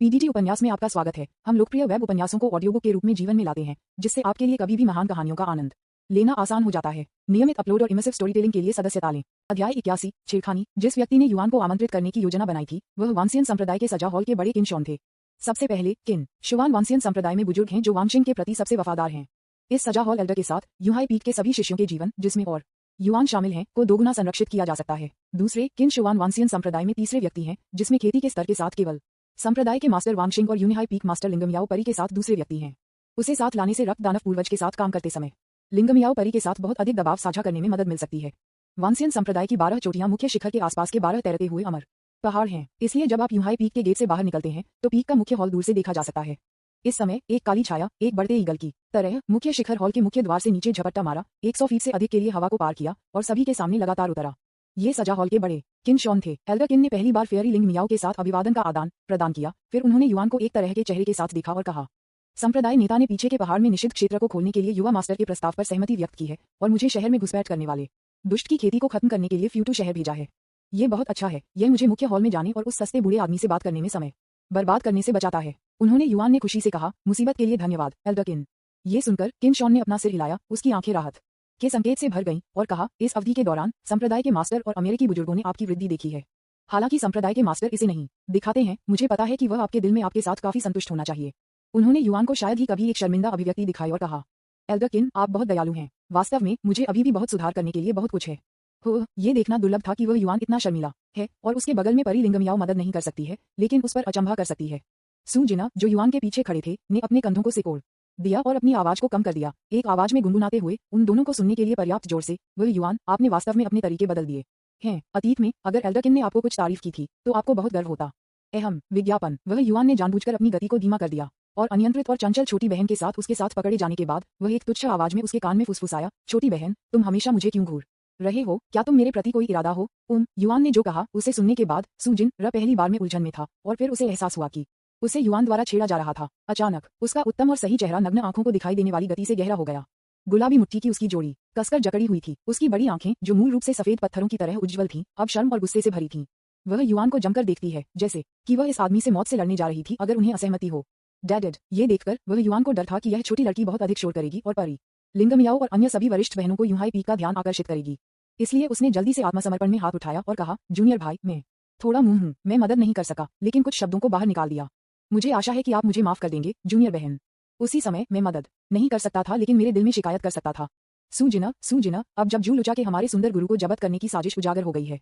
PDT उपन्यास में आपका स्वागत है। हम लोकप्रिय वेब उपन्यासों को ऑडियो बुक के रूप में जीवन में लाते हैं, जिससे आपके लिए कभी भी महान कहानियों का आनंद लेना आसान हो जाता है। नियमित अपलोड और इमर्सिव स्टोरी टेलिंग के लिए सदस्यता लें। अध्याय 81 छेड़खानी। जिस व्यक्ति ने युआन को आमंत्रित करने की योजना बनाई थी, वह वांसियन संप्रदाय के सजा हॉल के बड़े किन शॉन थे। सबसे पहले किन शुआन वांसियन संप्रदाय में बुजुर्ग हैं जो वांगशिंग के प्रति सबसे वफादार हैं। इस सजा हॉल एल्डर के साथ यूहाई पीक के सभी शिष्यों के जीवन, जिसमें और युआन शामिल हैं, को दोगुना संरक्षित किया जा सकता है। दूसरे किन शुआन वांसियन संप्रदाय में तीसरे व्यक्ति हैं, जिसमें खेती के स्तर के साथ केवल संप्रदाय के मास्टर वांगशिंग और यूनिहाई पीक मास्टर लिंगमयाओ परी के साथ दूसरे व्यक्ति हैं। उसे साथ लाने से रक्त दानव पूर्वज के साथ काम करते समय लिंगमयाओ परी के साथ बहुत अधिक दबाव साझा करने में मदद मिल सकती है। वांसियन संप्रदाय की 12 चोटियां मुख्य शिखर के आसपास के 12 तैरते हुए अमर पहाड़ हैं। इसलिए जब आप यूहाई पीक के गेट से बाहर निकलते हैं तो पीक का मुख्य हॉल दूर से देखा जा सकता है। इस समय एक काली छाया एक बढ़ते ईगल की तरह मुख्य शिखर हॉल के मुख्य द्वार से नीचे झपट्टा मारा, 100 फीट से अधिक के लिए हवा को पार किया और सभी के सामने लगातार उतरा। ये सजा हॉल के बड़े किन शॉन थे। एल्डर किन ने पहली बार फेयरी लिंग मियाओ के साथ अभिवादन का आदान प्रदान किया। फिर उन्होंने युआन को एक तरह के चेहरे के साथ देखा और कहा, संप्रदाय नेता ने पीछे के पहाड़ में निषिद्ध क्षेत्र को खोलने के लिए युवा मास्टर के प्रस्ताव पर सहमति व्यक्त की है और मुझे शहर में घुसपैठ करने वाले दुष्ट की खेती को खत्म करने के लिए फ्यूटू शहर भेजा है। ये बहुत अच्छा है। यह मुझे मुख्य हॉल में जाने और उस सस्ते बूढ़े आदमी से बात करने में समय बर्बाद करने से बचाता है। उन्होंने युआन ने खुशी से कहा, मुसीबत के लिए धन्यवाद एल्डर किन। ये सुनकर किन शॉन ने अपना सिर हिलाया। उसकी आंखें राहत के संकेत से भर गईं और कहा, इस अवधि के दौरान संप्रदाय के मास्टर और अमेरिकी बुजुर्गों ने आपकी वृद्धि देखी है। हालांकि संप्रदाय के मास्टर इसे नहीं दिखाते हैं, मुझे पता है कि वह आपके दिल में आपके साथ काफी संतुष्ट होना चाहिए। उन्होंने युआन को शायद ही कभी एक शर्मिंदा अभिव्यक्ति दिखाई और कहा, एल्डर किन, आप बहुत दयालु हैं। वास्तव में मुझे अभी भी बहुत सुधार करने के लिए बहुत कुछ है। ये देखना दुर्लभ था कि वह युआन इतना शर्मिला है और उसके बगल में परी लिंगमयाओ मदद नहीं कर सकती है, लेकिन उस पर अचंभा कर सकती है। सू जिना, जो युआन के पीछे खड़े थे, ने अपने कंधों को सिकोड़ दिया और अपनी आवाज को कम कर दिया, एक आवाज में गुनगुनाते हुए उन दोनों को सुनने के लिए पर्याप्त जोर से, वह युआन, आपने वास्तव में अपने तरीके बदल दिए हैं। अतीत में अगर एल्डर किन ने आपको कुछ तारीफ की थी तो आपको बहुत गर्व होता। अहम विज्ञापन। वह युआन ने जानबूझकर अपनी गति को धीमा कर दिया और अनियंत्रित और चंचल छोटी बहन के साथ उसके साथ पकड़े जाने के बाद वह एक तुच्छ आवाज में उसके कान में फुसफुसाया, छोटी बहन, तुम हमेशा मुझे क्यों घूर रहे हो? क्या तुम मेरे प्रति कोई इरादा हो? युआन ने जो कहा उसे सुनने के बाद सू जिन पहली बार में उलझन में था और फिर उसे एहसास हुआ कि उसे युआन द्वारा छेड़ा जा रहा था। अचानक उसका उत्तम और सही चेहरा नग्न आंखों को दिखाई देने वाली गति से गहरा हो गया। गुलाबी मुट्ठी की उसकी जोड़ी कसकर जकड़ी हुई थी। उसकी बड़ी आंखें, जो मूल रूप से सफेद पत्थरों की तरह उज्ज्वल थीं, अब शर्म और गुस्से से भरी थीं। वह युआन को जमकर देखती है, जैसे कि वह इस आदमी से मौत से लड़ने जा रही थी अगर उन्हें असहमति हो। डैड, ये देखकर वह युआन को डर था कि यह छोटी लड़की बहुत अधिक शोर करेगी और परी लिंगमयाओ और अन्य सभी वरिष्ठ बहनों को यूहाई पीक का ध्यान आकर्षित करेगी। इसलिए उसने जल्दी से आत्मसमर्पण में हाथ उठाया और कहा, जूनियर भाई, मैं थोड़ा मुंह हूं, मैं मदद नहीं कर सका, लेकिन कुछ शब्दों को बाहर निकाल दिया। मुझे आशा है कि आप मुझे माफ कर देंगे, जूनियर बहन। उसी समय मैं मदद नहीं कर सकता था, लेकिन मेरे दिल में शिकायत कर सकता था। सू जिना, अब जब जू लुचा के हमारे सुंदर गुरु को जब्त करने की साजिश उजागर हो गई है,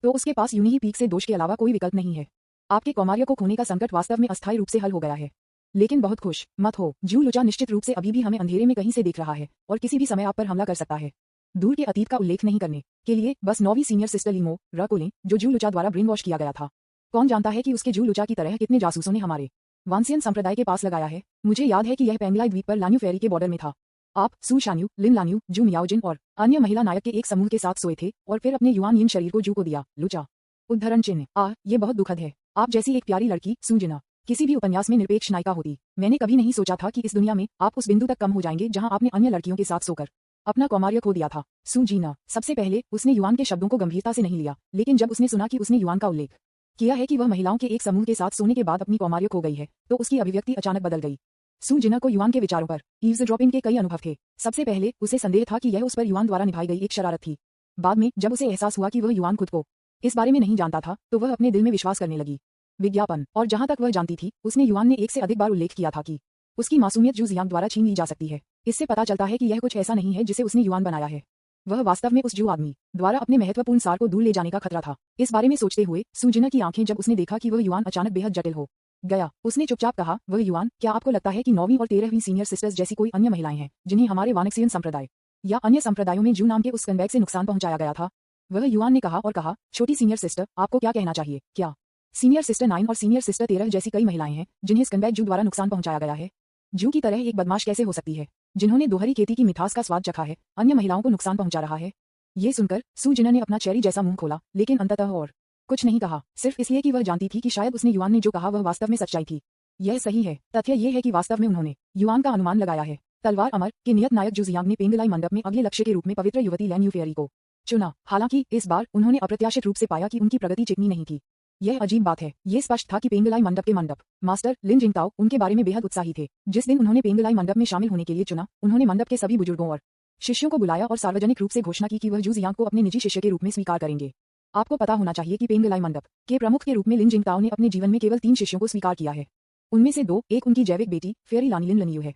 तो उसके पास यूनिही पीक से दोष के अलावा कोई विकल्प नहीं है। आपके कौमार्य को खोने का संकट वास्तव में अस्थायी रूप से हल हो गया है। लेकिन बहुत खुश मत हो, जू लुचा निश्चित रूप से अभी भी हमें अंधेरे में कहीं से देख रहा है और किसी भी समय आप पर हमला कर सकता है। दूर के अतीत का उल्लेख नहीं करने के लिए बस 9वीं सीनियर सिस्टर लीमो र को लें, जो जू लुचा द्वारा ब्रेन वॉश किया गया था। कौन जानता है कि उसके जू लुचा की तरह कितने जासूसों ने हमारे वांसियन संप्रदाय के पास लगाया है। मुझे याद है कि यह पेंगलाई द्वीप पर लान्यू फेरी के बॉर्डर में था। आप, सू शान्यू, लिन लान्यू, जू मियाओजिन और अन्य महिला नायक के एक समूह के साथ सोए थे और फिर अपने युआन यिन शरीर को जू को दिया। लुचा उद्धरण चिन्ह। ये बहुत दुखद है। आप जैसी एक प्यारी लड़की, सू जिना, किसी भी उपन्यास में निरपेक्ष नायिका होती। मैंने कभी नहीं सोचा था कि इस दुनिया में आप उस बिंदु तक कम हो जाएंगे जहां आपने अन्य लड़कियों के साथ सोकर अपना कौमार्य खो दिया था। सू जीना, सबसे पहले उसने युआन के शब्दों को गंभीरता से नहीं लिया, लेकिन जब उसने सुना कि उसने युआन का उल्लेख किया है कि वह महिलाओं के एक समूह के साथ सोने के बाद अपनी कौमार्य खो गई है, तो उसकी अभिव्यक्ति अचानक बदल गई। सू जिना को युआन के विचारों पर ईव्सड्रॉपिंग के कई अनुभव थे। सबसे पहले उसे संदेह था कि यह उस पर युआन द्वारा निभाई गई एक शरारत थी। बाद में जब उसे एहसास हुआ कि वह युआन खुद को इस बारे में नहीं जानता था, तो वह अपने दिल में विश्वास करने लगी। विज्ञापन। और जहां तक वह जानती थी, उसने युआन ने एक से अधिक बार उल्लेख किया था कि उसकी मासूमियत जू जियांग द्वारा छीन ली जा सकती है। इससे पता चलता है कि यह कुछ ऐसा नहीं है जिसे उसने युआन बनाया है। वह वास्तव में उस जू आदमी द्वारा अपने महत्वपूर्ण सार को दूर ले जाने का खतरा था। इस बारे में सोचते हुए सू जिना की आंखें, जब उसने देखा कि वह युआन अचानक बेहद जटिल हो गया, उसने चुपचाप कहा, वह युआन, क्या आपको लगता है कि 9वीं और 13वीं सीनियर सिस्टर्स जैसी कोई अन्य महिलाएं हैं जिन्हें हमारे वानक्सियन संप्रदाय या अन्य संप्रदायों में जू नाम के उस कन्वैग से नुकसान पहुंचाया गया था? वह युआन ने कहा और कहा, छोटी सीनियर सिस्टर, आपको क्या कहना चाहिए? क्या सीनियर सिस्टर 9 और सीनियर सिस्टर 13 जैसी कई महिलाएं हैं जिन्हें स्कंबैग जू द्वारा नुकसान पहुंचाया गया है? जू की तरह एक बदमाश कैसे हो सकती है, जिन्होंने दोहरी खेती की मिठास का स्वाद चखा है, अन्य महिलाओं को नुकसान पहुंचा रहा है? ये सुनकर सू जिना ने अपना चेरी जैसा मुंह खोला, लेकिन अंततः और कुछ नहीं कहा, सिर्फ इसलिए कि वह जानती थी कि शायद उसने युआन ने जो कहा वह वास्तव में सच्चाई थी। यह सही है। तथ्य यह है कि वास्तव में उन्होंने युआन का अनुमान लगाया है। तलवार अमर के नियत नायक जू जियांग ने पेंगलाई मंडप में अगले लक्ष्य के रूप में पवित्र युवती लैन यू फेरी को चुना। हालांकि इस बार उन्होंने अप्रत्याशित रूप से पाया कि उनकी प्रगति चिकनी नहीं थी। यह अजीब बात है। ये स्पष्ट था कि पेंगलाई मंडप के मंडप मास्टर लिन जिंगताओ उनके बारे में बेहद उत्साही थे। जिस दिन उन्होंने पेंगलाई मंडप में शामिल होने के लिए चुना, उन्होंने मंडप के सभी बुजुर्गों और शिष्यों को बुलाया और सार्वजनिक रूप से घोषणा की कि वह जू जियांग को अपने निजी शिष्य के रूप में स्वीकार करेंगे। आपको पता होना चाहिए कि पेंगलाई मंडप के प्रमुख के रूप में लिन जिंगताओ ने अपने जीवन में केवल 3 शिष्यों को स्वीकार किया है। उनमें से 2, एक उनकी जैविक बेटी फेयरी लानी लिन लनियू है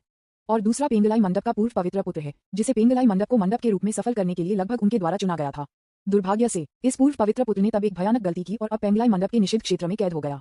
और दूसरा पेंगलाई मंडप का पूर्व पवित्र पुत्र है, जिसे पेंगलाई मंडप को मंडप के रूप में सफल करने के लिए लगभग उनके द्वारा चुना गया था। दुर्भाग्य से इस पूर्व पवित्र पुत्र ने तब एक भयानक गलती की और अब पेंगलाई मंडप के निषिद्ध क्षेत्र में कैद हो गया।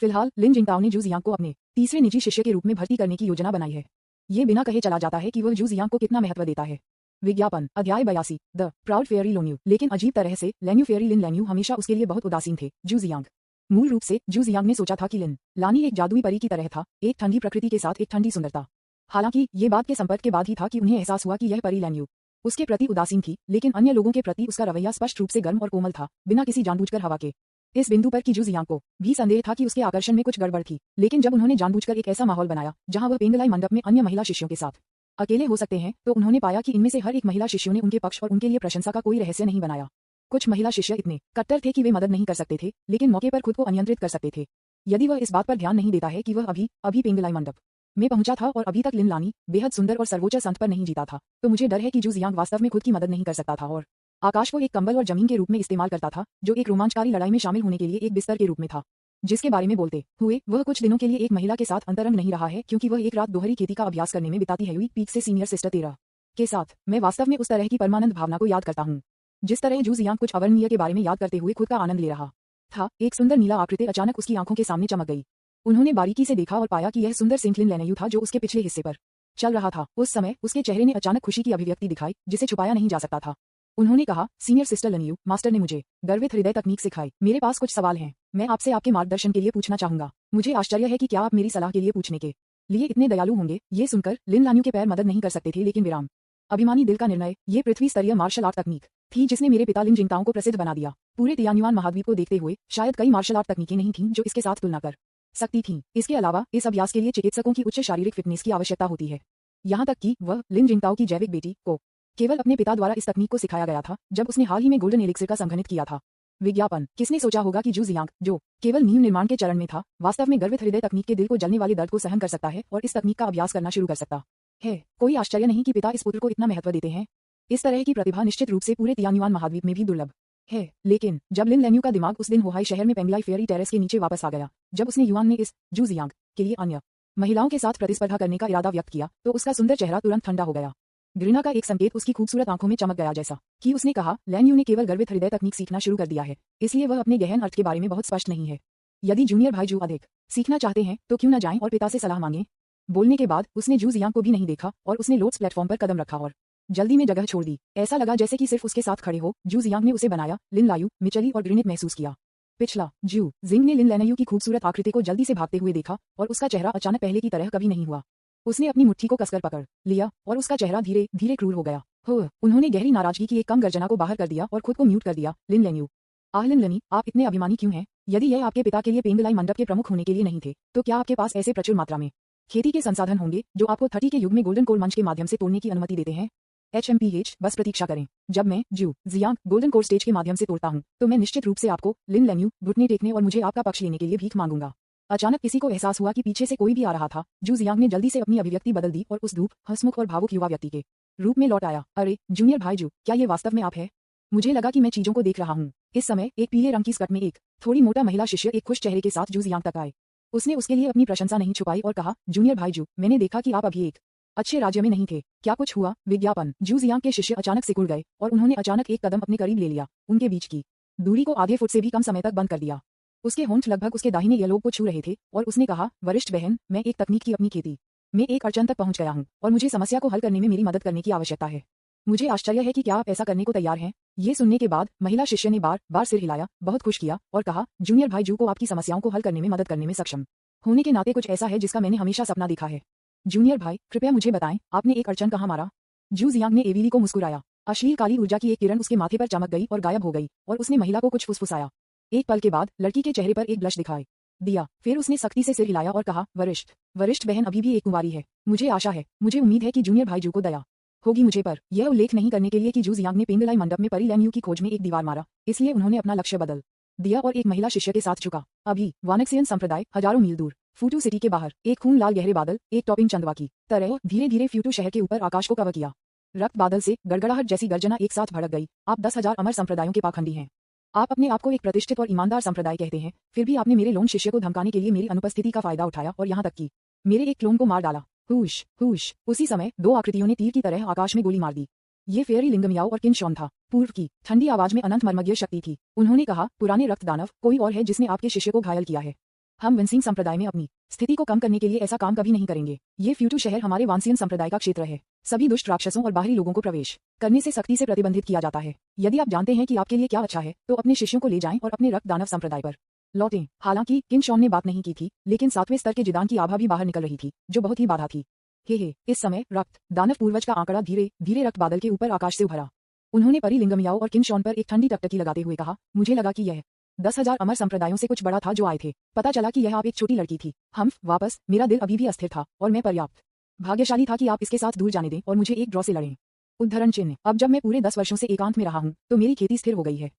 फिलहाल लिन जिंगताओ ने जू जियांग को अपने तीसरे निजी शिष्य के रूप में भर्ती करने की योजना बनाई है। ये बिना कहे चला जाता है कि वह जू जियांग को कितना महत्व देता है। विज्ञापन अध्याय 82 द प्राउड फेयरी लोन्यू। लेकिन अजीब तरह से लेन्यू फेयरी लिन लेन्यू हमेशा उसके लिए बहुत उदासीन थे। जू जियांग मूल रूप से जू जियांग ने सोचा था कि लिन लानी एक जादुई परी की तरह था, एक ठंडी प्रकृति के साथ एक ठंडी सुंदरता। हालांकि ये बात के संपर्क के बाद ही था कि उन्हें एहसास हुआ कि यह परी लेन्यू उसके प्रति उदासीन थी, लेकिन अन्य लोगों के प्रति उसका रवैया स्पष्ट रूप से गर्म और कोमल था, बिना किसी जानबूझकर हवा के। इस बिंदु पर कि जू जियांग को भी संदेह था कि उसके आकर्षण में कुछ गड़बड़ थी, लेकिन जब उन्होंने जानबूझकर एक ऐसा माहौल बनाया जहां वह पेंगलाई मंडप में अन्य महिला शिष्यों के साथ अकेले हो सकते हैं, तो उन्होंने पाया कि इनमें से हर एक महिला शिष्यों ने उनके पक्ष और उनके लिए प्रशंसा का कोई रहस्य नहीं बनाया। कुछ महिला शिष्य इतने कट्टर थे कि वे मदद नहीं कर सकते थे, लेकिन मौके पर खुद को अनियंत्रित कर सकते थे। यदि वह इस बात पर ध्यान नहीं देता है कि वह अभी पेंगलाई मंडप में पहुंचा था और अभी तक लिन लानी बेहद सुंदर और सर्वोच्च संत पर नहीं जीता था, तो मुझे डर है कि जू जियांग वास्तव में खुद की मदद नहीं कर सकता था और आकाश को एक कंबल और जमीन के रूप में इस्तेमाल करता था, जो एक रोमांचकारी लड़ाई में शामिल होने के लिए एक बिस्तर के रूप में था, जिसके बारे में बोलते हुए वह कुछ दिनों के लिए एक महिला के साथ अंतरंग नहीं रहा है, क्योंकि वह एक रात दोहरी खेती का अभ्यास करने में बिताती है यूई पीक से सीनियर सिस्टर 13 के साथ। मैं वास्तव में उस तरह की परमानंद भावना को याद करता हूँ, जिस तरह जू जियांग कुछ अवर्णनीय के बारे में याद करते हुए खुद का आनंद ले रहा था। एक सुंदर नीला आकृति अचानक उसकी आंखों के सामने चमक गई। उन्होंने बारीकी से देखा और पाया कि यह सुंदर सेंट लिन लेन्यू था जो उसके पिछले हिस्से पर चल रहा था। उस समय उसके चेहरे ने अचानक खुशी की अभिव्यक्ति दिखाई, जिसे छुपाया नहीं जा सकता था। उन्होंने कहा, सीनियर सिस्टर लनियू, मास्टर ने मुझे गर्वित हृदय तकनीक सिखाई। मेरे पास कुछ सवाल हैं, मैं आपसे आपके मार्गदर्शन के लिए पूछना चाहूंगा। मुझे आश्चर्य है कि क्या आप मेरी सलाह के लिए पूछने के लिए इतने दयालु होंगे। ये सुनकर लिन लान्यू के पैर मदद नहीं कर सकते थे, लेकिन विराम अभिमानी दिल का निर्णय, ये पृथ्वी स्तरीय मार्शल आर्ट तकनीक थी जिसने मेरे पिता लिन जिंगताओ को प्रसिद्ध बना दिया। पूरे तियान्युआन महाद्वीप को देखते हुए शायद कई मार्शल आर्ट तकनीकें नहीं थीं जो इसके साथ तुलना कर सकती थीं। इसके अलावा इस अभ्यास के लिए चिकित्सकों की उच्च शारीरिक फिटनेस की आवश्यकता होती है। यहाँ तक कि वह लिन जिंगताओ की जैविक बेटी को केवल अपने पिता द्वारा इस तकनीक को सिखाया गया था, जब उसने हाल ही में गोल्डन एलिक्सिर का संघनित किया था। विज्ञापन किसने सोचा होगा कि जू जियांग, जो केवल नींव निर्माण के चरण में था, वास्तव में गर्वित हृदय तकनीक के दिल को जलने वाले दर्द को सहन कर सकता है और इस तकनीक का अभ्यास करना शुरू कर सकता है। कोई आश्चर्य नहीं कि पिता इस पुत्र को इतना महत्व देते हैं। इस तरह की प्रतिभा निश्चित रूप से पूरे तियान्युआन महाद्वीप में भी दुर्लभ है। लेकिन जब लिन लेन्यू का दिमाग उस दिन होहाई शहर में पेंगलाई फेयरी टेरेस के नीचे वापस आ गया, जब उसने युआन ने इस जू जियांग के लिए अन्य महिलाओं के साथ प्रतिस्पर्धा करने का इरादा व्यक्त किया, तो उसका सुंदर चेहरा तुरंत ठंडा हो गया। घृणा का एक संकेत उसकी खूबसूरत आंखों में चमक गया, जैसा कि उसने कहा, लेन्यू ने केवल गर्वित हृदय तकनीक सीखना शुरू कर दिया है, इसलिए वह अपने गहन अर्थ के बारे में बहुत स्पष्ट नहीं है। यदि जूनियर भाई जू अधिक सीखना चाहते हैं तो क्यों न जाएं और पिता से सलाह मांगें। बोलने के बाद उसने जू जियांग को भी नहीं देखा और उसने लोट्स प्लेटफॉर्म पर कदम रखा और जल्दी में जगह छोड़ दी। ऐसा लगा जैसे कि सिर्फ उसके साथ खड़े हो। जू जियांग ने उसे बनाया, लिन लायू, मिचली और घृणित महसूस किया। पिछला जू जिंग ने लिन लेन्यू की खूबसूरत आकृति को जल्दी से भागते हुए देखा और उसका चेहरा अचानक पहले की तरह कभी नहीं हुआ। उसने अपनी मुट्ठी को कसकर पकड़ लिया और उसका चेहरा धीरे धीरे क्रूर हो गया। उन्होंने गहरी नाराजगी की एक कम गर्जना को बाहर कर दिया और खुद को म्यूट कर दिया। लिन लेन्यू, लिन लनी, आप इतने अभिमानी क्यों हैं? यदि यह आपके पिता के लिए पेंगलाई मंडप के प्रमुख होने के लिए नहीं थे, तो क्या आपके पास ऐसे प्रचुर मात्रा में खेती के संसाधन होंगे जो आपको 30 के युग में गोल्डन कोर मंच के माध्यम से तोड़ने की अनुमति देते हैं? HMPH, बस प्रतीक्षा करें। जब मैं जू जियांग गोल्डन कोर स्टेज के माध्यम से तोड़ता हूं, तो मैं निश्चित रूप से आपको, लिन लेन्यू, घुटने टेकने और मुझे आपका पक्ष लेने के लिए भीख मांगूंगा। अचानक किसी को एहसास हुआ कि पीछे से कोई भी आ रहा था। जू जियांग ने जल्दी से अपनी अभिव्यक्ति बदल दी और उस धूप, हंसमुख और भावुक युवा व्यक्ति के रूप में लौट आया। अरे जूनियर भाई जू, क्या ये वास्तव में आप है? मुझे लगा कि मैं चीजों को देख रहा हूँ। इस समय एक पीले रंग की स्कर्ट में एक थोड़ी मोटा महिला शिष्य एक खुश चेहरे के साथ जू जियांग तक आए। उसने उसके लिए अपनी प्रशंसा नहीं छुपाई और कहा, जूनियर भाई जू, मैंने देखा कि आप अभी एक अच्छे राज्य में नहीं थे। क्या कुछ हुआ? विज्ञापन जू जियांग के शिष्य अचानक सिकुड़ गए और उन्होंने अचानक एक कदम अपने करीब ले लिया। उनके बीच की दूरी को आधे फुट से भी कम समय तक बंद कर दिया। उसके होंठ लगभग उसके दाहिने ईयरलोब को छू रहे थे और उसने कहा, वरिष्ठ बहन, मैं एक तकनीक की अपनी खेती में एक अड़चन तक पहुंच गया हूं और मुझे समस्या को हल करने में मेरी मदद करने की आवश्यकता है। मुझे आश्चर्य है कि क्या आप ऐसा करने को तैयार हैं? ये सुनने के बाद महिला शिष्य ने बार बार सिर हिलाया, बहुत खुश किया और कहा, जूनियर भाई जू को आपकी समस्याओं को हल करने में मदद करने में सक्षम होने के नाते कुछ ऐसा है जिसका मैंने हमेशा सपना देखा है। जूनियर भाई, कृपया मुझे बताएं, आपने एक अड़चन कहाँ मारा? जू जियांग ने एविली को मुस्कुराया। अश्लील काली ऊर्जा की एक किरण उसके माथे पर चमक गई और गायब हो गई और उसने महिला को कुछ फुसफुसाया। एक पल के बाद लड़की के चेहरे पर एक ब्लश दिखाई दिया। फिर उसने सख्ती से सिर हिलाया और कहा, वरिष्ठ बहन अभी भी एक कुंवारी है। मुझे आशा है, मुझे उम्मीद है कि जूनियर भाई जू को दया होगी मुझे पर। यह उल्लेख नहीं करने के लिए कि जू जियांग ने पेंगलाई मंडप में परी लेन्यू की खोज में एक दीवार मारा, इसलिए उन्होंने अपना लक्ष्य बदल दिया और एक महिला शिष्य के साथ झुका। अभी वानक्सियन संप्रदाय हजारों मील दूर फ्यूटू सिटी के बाहर एक खून लाल गहरे बादल एक टॉपिंग चंदवा की तरह धीरे धीरे फ्यूटू शहर के ऊपर आकाश को कवर किया। रक्त बादल से गड़गड़ाहट जैसी गर्जना एक साथ भड़क गई। आप 10,000 अमर संप्रदायों के पाखंडी हैं। आप अपने आप को एक प्रतिष्ठित और ईमानदार संप्रदाय कहते हैं, फिर भी आपने मेरे लोन शिष्य को धमकाने के लिए मेरी अनुपस्थिति का फायदा उठाया और यहाँ तक कि मेरे एक क्लोन को मार डाला। हुश हुश। उसी समय दो आकृतियों ने तीर की तरह आकाश में गोली मार दी। ये फेयरी लिंगमियाओ और किनशॉन था। पूर्व की ठंडी आवाज में अनंत मर्मज्ञ शक्ति थी। उन्होंने कहा, पुराने रक्त दानव, कोई और है जिसने आपके शिष्य को घायल किया है। हम विंसिंग संप्रदाय में अपनी स्थिति को कम करने के लिए ऐसा काम कभी नहीं करेंगे। ये फ्यूटू शहर हमारे वांसियन संप्रदाय का क्षेत्र है। सभी दुष्ट राक्षसों और बाहरी लोगों को प्रवेश करने से सख्ती से प्रतिबंधित किया जाता है। यदि आप जानते हैं कि आपके लिए क्या अच्छा है, तो अपने शिष्यों को ले जाएं और अपने रक्त दानव संप्रदाय पर लौटें। हालांकि किनशॉन ने बात नहीं की थी, लेकिन 7वें स्तर के जिदान की आभा भी बाहर निकल रही थी, जो बहुत ही बाधा थी। हे इस समय रक्त दानव पूर्वज का आंकड़ा धीरे धीरे रक्त बादल के ऊपर आकाश से उभरा। उन्होंने परी लिंगमियाओ और किनशॉन पर एक ठंडी टकटकी लगाते हुए कहा, मुझे लगा कि यह 10,000 अमर संप्रदायों से कुछ बड़ा था जो आए थे। पता चला कि यह आप एक छोटी लड़की थी। हम वापस, मेरा दिल अभी भी अस्थिर था और मैं पर्याप्त भाग्यशाली था कि आप इसके साथ दूर जाने दें और मुझे एक ड्रॉ से लड़ें। उद्धरण चिन्ह। अब जब मैं पूरे 10 वर्षों से एकांत में रहा हूं, तो मेरी खेती स्थिर हो गई है।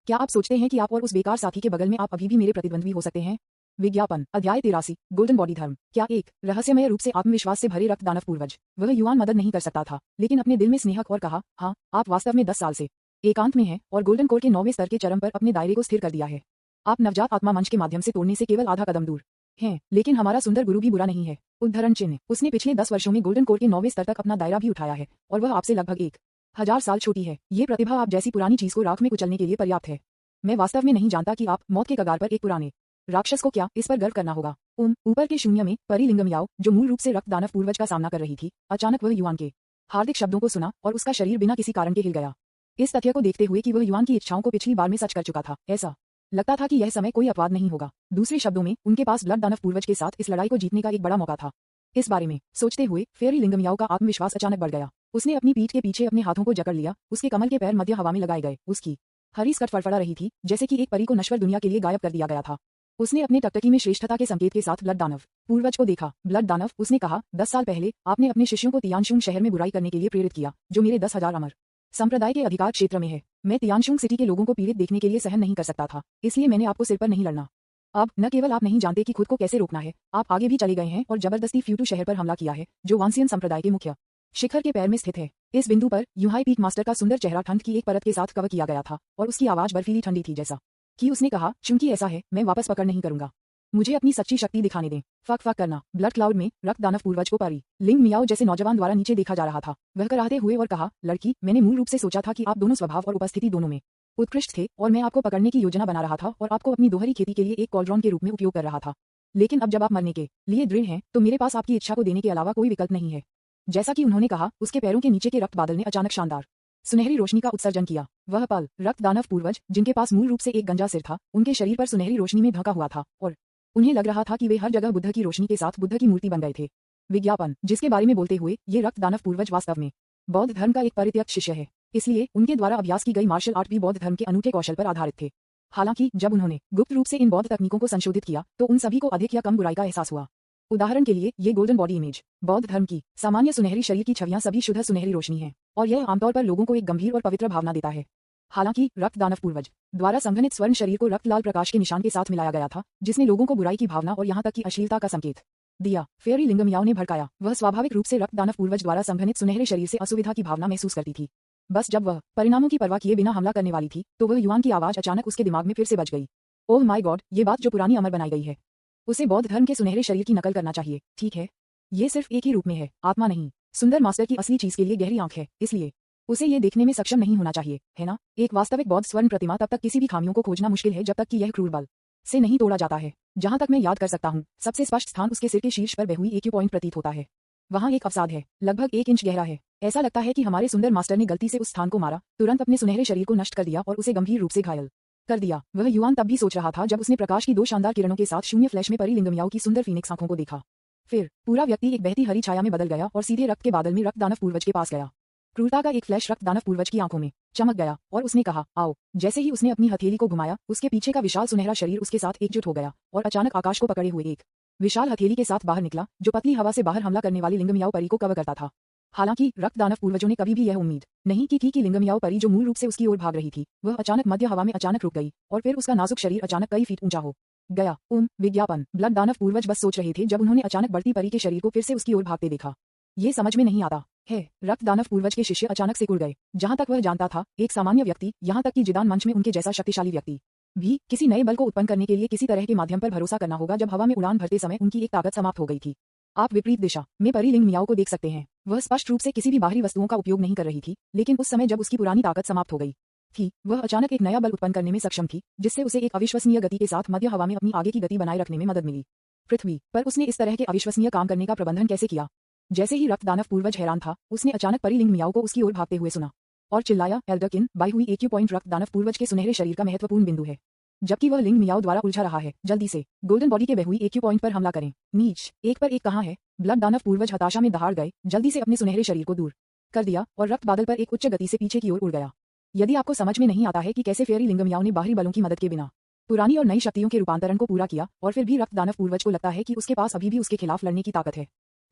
क्या आप सोचते हैं कि आप और उस बेकार साथी के बगल में आप अभी भी मेरे प्रतिद्वंद्वी हो सकते हैं? विज्ञापन। अध्याय 83। गोल्डन बॉडी धर्म। क्या एक रहस्यमय रूप से आत्मविश्वास से भरे रक्त दानव पूर्वज वह युवान मदद नहीं कर सकता था, लेकिन अपने दिल में स्नेहक और कहा, हाँ, आप वास्तव में 10 साल से एकांत में हैं और गोल्डन कोर के 9वें स्तर के चरम पर अपने दायरे को स्थिर कर दिया है। आप नवजात आत्मा मंच के माध्यम से तोड़ने से केवल आधा कदम दूर हैं, लेकिन हमारा सुंदर गुरु भी बुरा नहीं है। उद्धरण चिन्ह। उसने पिछले 10 वर्षों में गोल्डन कोर के 9वें स्तर तक अपना दायरा भी उठाया है और वह आपसे लगभग 1,000 साल छोटी है। ये प्रतिभा आप जैसी पुरानी चीज को राख में कुचलने के लिए पर्याप्त है। मैं वास्तव में नहीं जानता कि आप मौत के कगार पर एक पुराने राक्षस को क्या इस पर गर्व करना होगा। ऊपर के शून्य में परी लिंगमियाओ, जो मूल रूप से रक्त दानव पूर्वज का सामना कर रही थी, अचानक वह युवान के हार्दिक शब्दों को सुना और उसका शरीर बिना किसी कारण के हिल गया। इस तथ्य को देखते हुए कि वह युवान की इच्छाओं को पिछली बार में सच कर चुका था, ऐसा लगता था कि यह समय कोई अपवाद नहीं होगा। दूसरे शब्दों में, उनके पास ब्लड दानव पूर्वज के साथ इस लड़ाई को जीतने का एक बड़ा मौका था। इस बारे में सोचते हुए फेयरी लिंगमियाओ का आत्मविश्वास अचानक बढ़ गया। उसने अपनी पीठ के पीछे अपने हाथों को जकड़ लिया। उसके कमल के पैर मध्य हवा में लगाए गए। उसकी हरी स्कर्ट फड़फड़ा रही थी, जैसे कि एक परी को नश्वर दुनिया के लिए गायब कर दिया गया था। उसने अपने टकटकी में श्रेष्ठता के संकेत के साथ ब्लड दानव पूर्वज को देखा। ब्लड दानव, उसने कहा, 10 साल पहले आपने अपने शिष्यों को तियानशुंग शहर में बुराई करने के लिए प्रेरित किया, जो मेरे 10,000 अमर संप्रदाय के अधिकार क्षेत्र में है। मैं तियानशुंग सिटी के लोगों को पीड़ित देखने के लिए सहन नहीं कर सकता था, इसलिए मैंने आपको सिर पर नहीं लड़ना। अब न केवल आप नहीं जानते कि खुद को कैसे रोकना है, आप आगे भी चले गए हैं और जबरदस्ती फ्यूटू शहर पर हमला किया है, जो वांसियन संप्रदाय के मुख्य शिखर के पैर में स्थित है। इस बिंदु पर यूहाई पीक मास्टर का सुंदर चेहरा ठंड की एक परत के साथ कवर किया गया था और उसकी आवाज बर्फीली ठंडी थी, जैसा कि उसने कहा, चूंकि ऐसा है, मैं वापस पकड़ नहीं करूंगा। मुझे अपनी सच्ची शक्ति दिखाने दें। फक फक करना। ब्लड क्लाउड में रक्त दानव पूर्वज को परी लिंगमियाओ जैसे नौजवान द्वारा नीचे देखा जा रहा था। वह कराहते हुए और कहा, लड़की, मैंने मूल रूप से सोचा था कि आप दोनों स्वभाव और उपस्थिति दोनों में उत्कृष्ट थे और मैं आपको पकड़ने की योजना बना रहा था और आपको अपनी दोहरी खेती के लिए एक कॉलड्रॉन के रूप में उपयोग कर रहा था। लेकिन अब जब आप मरने के लिए दृढ़ हैं, तो मेरे पास आपकी इच्छा को देने के अलावा कोई विकल्प नहीं है। जैसा कि उन्होंने कहा, उसके पैरों के नीचे के रक्त बादल ने अचानक शानदार सुनहरी रोशनी का उत्सर्जन किया। वह पल रक्त दानव पूर्वज, जिनके पास मूल रूप से एक गंजा सिर था, उनके शरीर पर सुनहरी रोशनी में ढका हुआ था और उन्हें लग रहा था कि वे हर जगह बुद्ध की रोशनी के साथ बुद्ध की मूर्ति बन गए थे। विज्ञापन। जिसके बारे में बोलते हुए, ये रक्त दानव पूर्वज वास्तव में बौद्ध धर्म का एक परित्यक्त शिष्य है, इसलिए उनके द्वारा अभ्यास की गई मार्शल आर्ट भी बौद्ध धर्म के अनूठे कौशल पर आधारित थे। हालांकि जब उन्होंने गुप्त रूप से इन बौद्ध तकनीकों को संशोधित किया, तो उन सभी को अधिक या कम बुराई का एहसास हुआ। उदाहरण के लिए, ये गोल्डन बॉडी इमेज बौद्ध धर्म की सामान्य सुनहरी शरीर की छवियां सभी शुद्ध सुनहरी रोशनी है और यह आमतौर पर लोगों को एक गंभीर और पवित्र भावना देता है। हालांकि रक्त दानव पूर्वज द्वारा संघनित स्वर्ण शरीर को रक्त लाल प्रकाश के निशान के साथ मिलाया गया था, जिसने लोगों को बुराई की भावना और यहाँ तक कि अश्लीलता का संकेत दिया। फेयरी लिंगमियाओ ने भड़काया। वह स्वाभाविक रूप से रक्त दानव पूर्वज द्वारा संघनित सुनहरे शरीर से असुविधा की भावना महसूस करती थी। बस जब वह परिणामों की परवाह किए बिना हमला करने वाली थी, तो वह युवान की आवाज अचानक उसके दिमाग में फिर से बज गई। ओह माय गॉड, ये बात जो पुरानी अमर बनाई गई है। उसे बौद्ध धर्म के सुनहरे शरीर की नकल करना चाहिए, ठीक है? ये सिर्फ एक ही रूप में है, आत्मा नहीं। सुंदर मास्टर की असली चीज के लिए गहरी आंख है, इसलिए उसे ये देखने में सक्षम नहीं होना चाहिए, है ना? एक वास्तविक बौद्ध स्वर्ण प्रतिमा तब तक किसी भी खामियों को खोजना मुश्किल है जब तक कि यह क्रूर बल से नहीं तोड़ा जाता है। जहां तक मैं याद कर सकता हूँ, सबसे स्पष्ट स्थान उसके सिर के शीर्ष पर बह हुई एक्यू पॉइंट प्रतीत होता है। वहां एक अवसाद है, लगभग 1 इंच गहरा है। ऐसा लगता है कि हमारे सुंदर मास्टर ने गलती से उस स्थान को मारा, तुरंत अपने सुनहरे शरीर को नष्ट कर दिया और उसे गंभीर रूप से घायल कर दिया। वह युवान तब भी सोच रहा था जब उसने प्रकाश की 2 शानदार किरणों के साथ शून्य फ्लैश में परी लिंगमियाओ की सुंदर फीनिक्स आंखों को देखा। फिर पूरा व्यक्ति एक बहती हरी छाया में बदल गया और सीधे रक्त के बादल में रक्त दानव पूर्वज के पास गया। क्रूरता का एक फ्लैश रक्त दानव पूर्वज की आंखों में चमक गया और उसने कहा, आओ। जैसे ही उसने अपनी हथेली को घुमाया, उसके पीछे का विशाल सुनहरा शरीर उसके साथ एकजुट हो गया और अचानक आकाश को पकड़े हुए एक विशाल हथेली के साथ बाहर निकला, जो पतली हवा से बाहर हमला करने वाली लिंगमियाओ परी को कवर करता था। हालांकि रक्त दानव पूर्वजों ने कभी भी यह उम्मीद नहीं की थी कि लिंगम याओ परी जो मूल रूप से उसकी ओर भाग रही थी वह अचानक मध्य हवा में अचानक रुक गई और फिर उसका नाजुक शरीर अचानक कई फीट ऊंचा हो गया। विज्ञापन ब्लड दानव पूर्वज बस सोच रहे थे जब उन्होंने अचानक बढ़ती परी के शरीर को फिर से उसकी ओर भागते देखा। ये समझ में नहीं आता है। रक्त दानव पूर्वज के शिष्य अचानक सिकुड़ गए। जहां तक वह जानता था एक सामान्य व्यक्ति, यहां तक कि जिदान मंच में उनके जैसा शक्तिशाली व्यक्ति भी किसी नए बल को उत्पन्न करने के लिए किसी तरह के माध्यम पर भरोसा करना होगा। जब हवा में उड़ान भरते समय उनकी एक ताकत समाप्त हो गई थी। आप विपरीत दिशा में परी लिंग मियाओ को देख सकते हैं। वह स्पष्ट रूप से किसी भी बाहरी वस्तुओं का उपयोग नहीं कर रही थी, लेकिन उस समय जब उसकी पुरानी ताकत समाप्त हो गई थी वह अचानक एक नया बल उत्पन्न करने में सक्षम थी, जिससे उसे एक अविश्वसनीय गति के साथ मध्य हवा में अपनी आगे की गति बनाए रखने में मदद मिली। पृथ्वी पर उसने इस तरह के अविश्वसनीय काम करने का प्रबंधन कैसे किया? जैसे ही रक्त दानव पूर्वज हैरान था, उसने अचानक परी लिंग मियाओ को उसकी ओर भागते हुए सुना और चिल्लाया, एल्डरकिन बाई हुई एक्यू पॉइंट रक्त दानव पूर्वज के सुनहरे शरीर का महत्वपूर्ण बिंदु है, जबकि वह लिंग मियाओ द्वारा उलझा रहा है। जल्दी से गोल्डन बॉडी के बहुई एक्यू पॉइंट पर हमला करें। नीच एक पर एक कहां है? ब्लड दानव पूर्वज हताशा में दहाड़ गए, जल्दी से अपने सुनहरे शरीर को दूर कर दिया और रक्त बादल पर एक उच्च गति से पीछे की ओर उड़ गया। यदि आपको समझ में नहीं आता है कि कैसे फेयरी लिंग मियाओ ने बाहरी बलों की मदद के बिना पुरानी और नई शक्तियों के रूपांतरण को पूरा किया और फिर भी रक्त दानव पूर्वज को लगता है कि उसके पास अभी भी उसके खिलाफ लड़ने की ताकत है,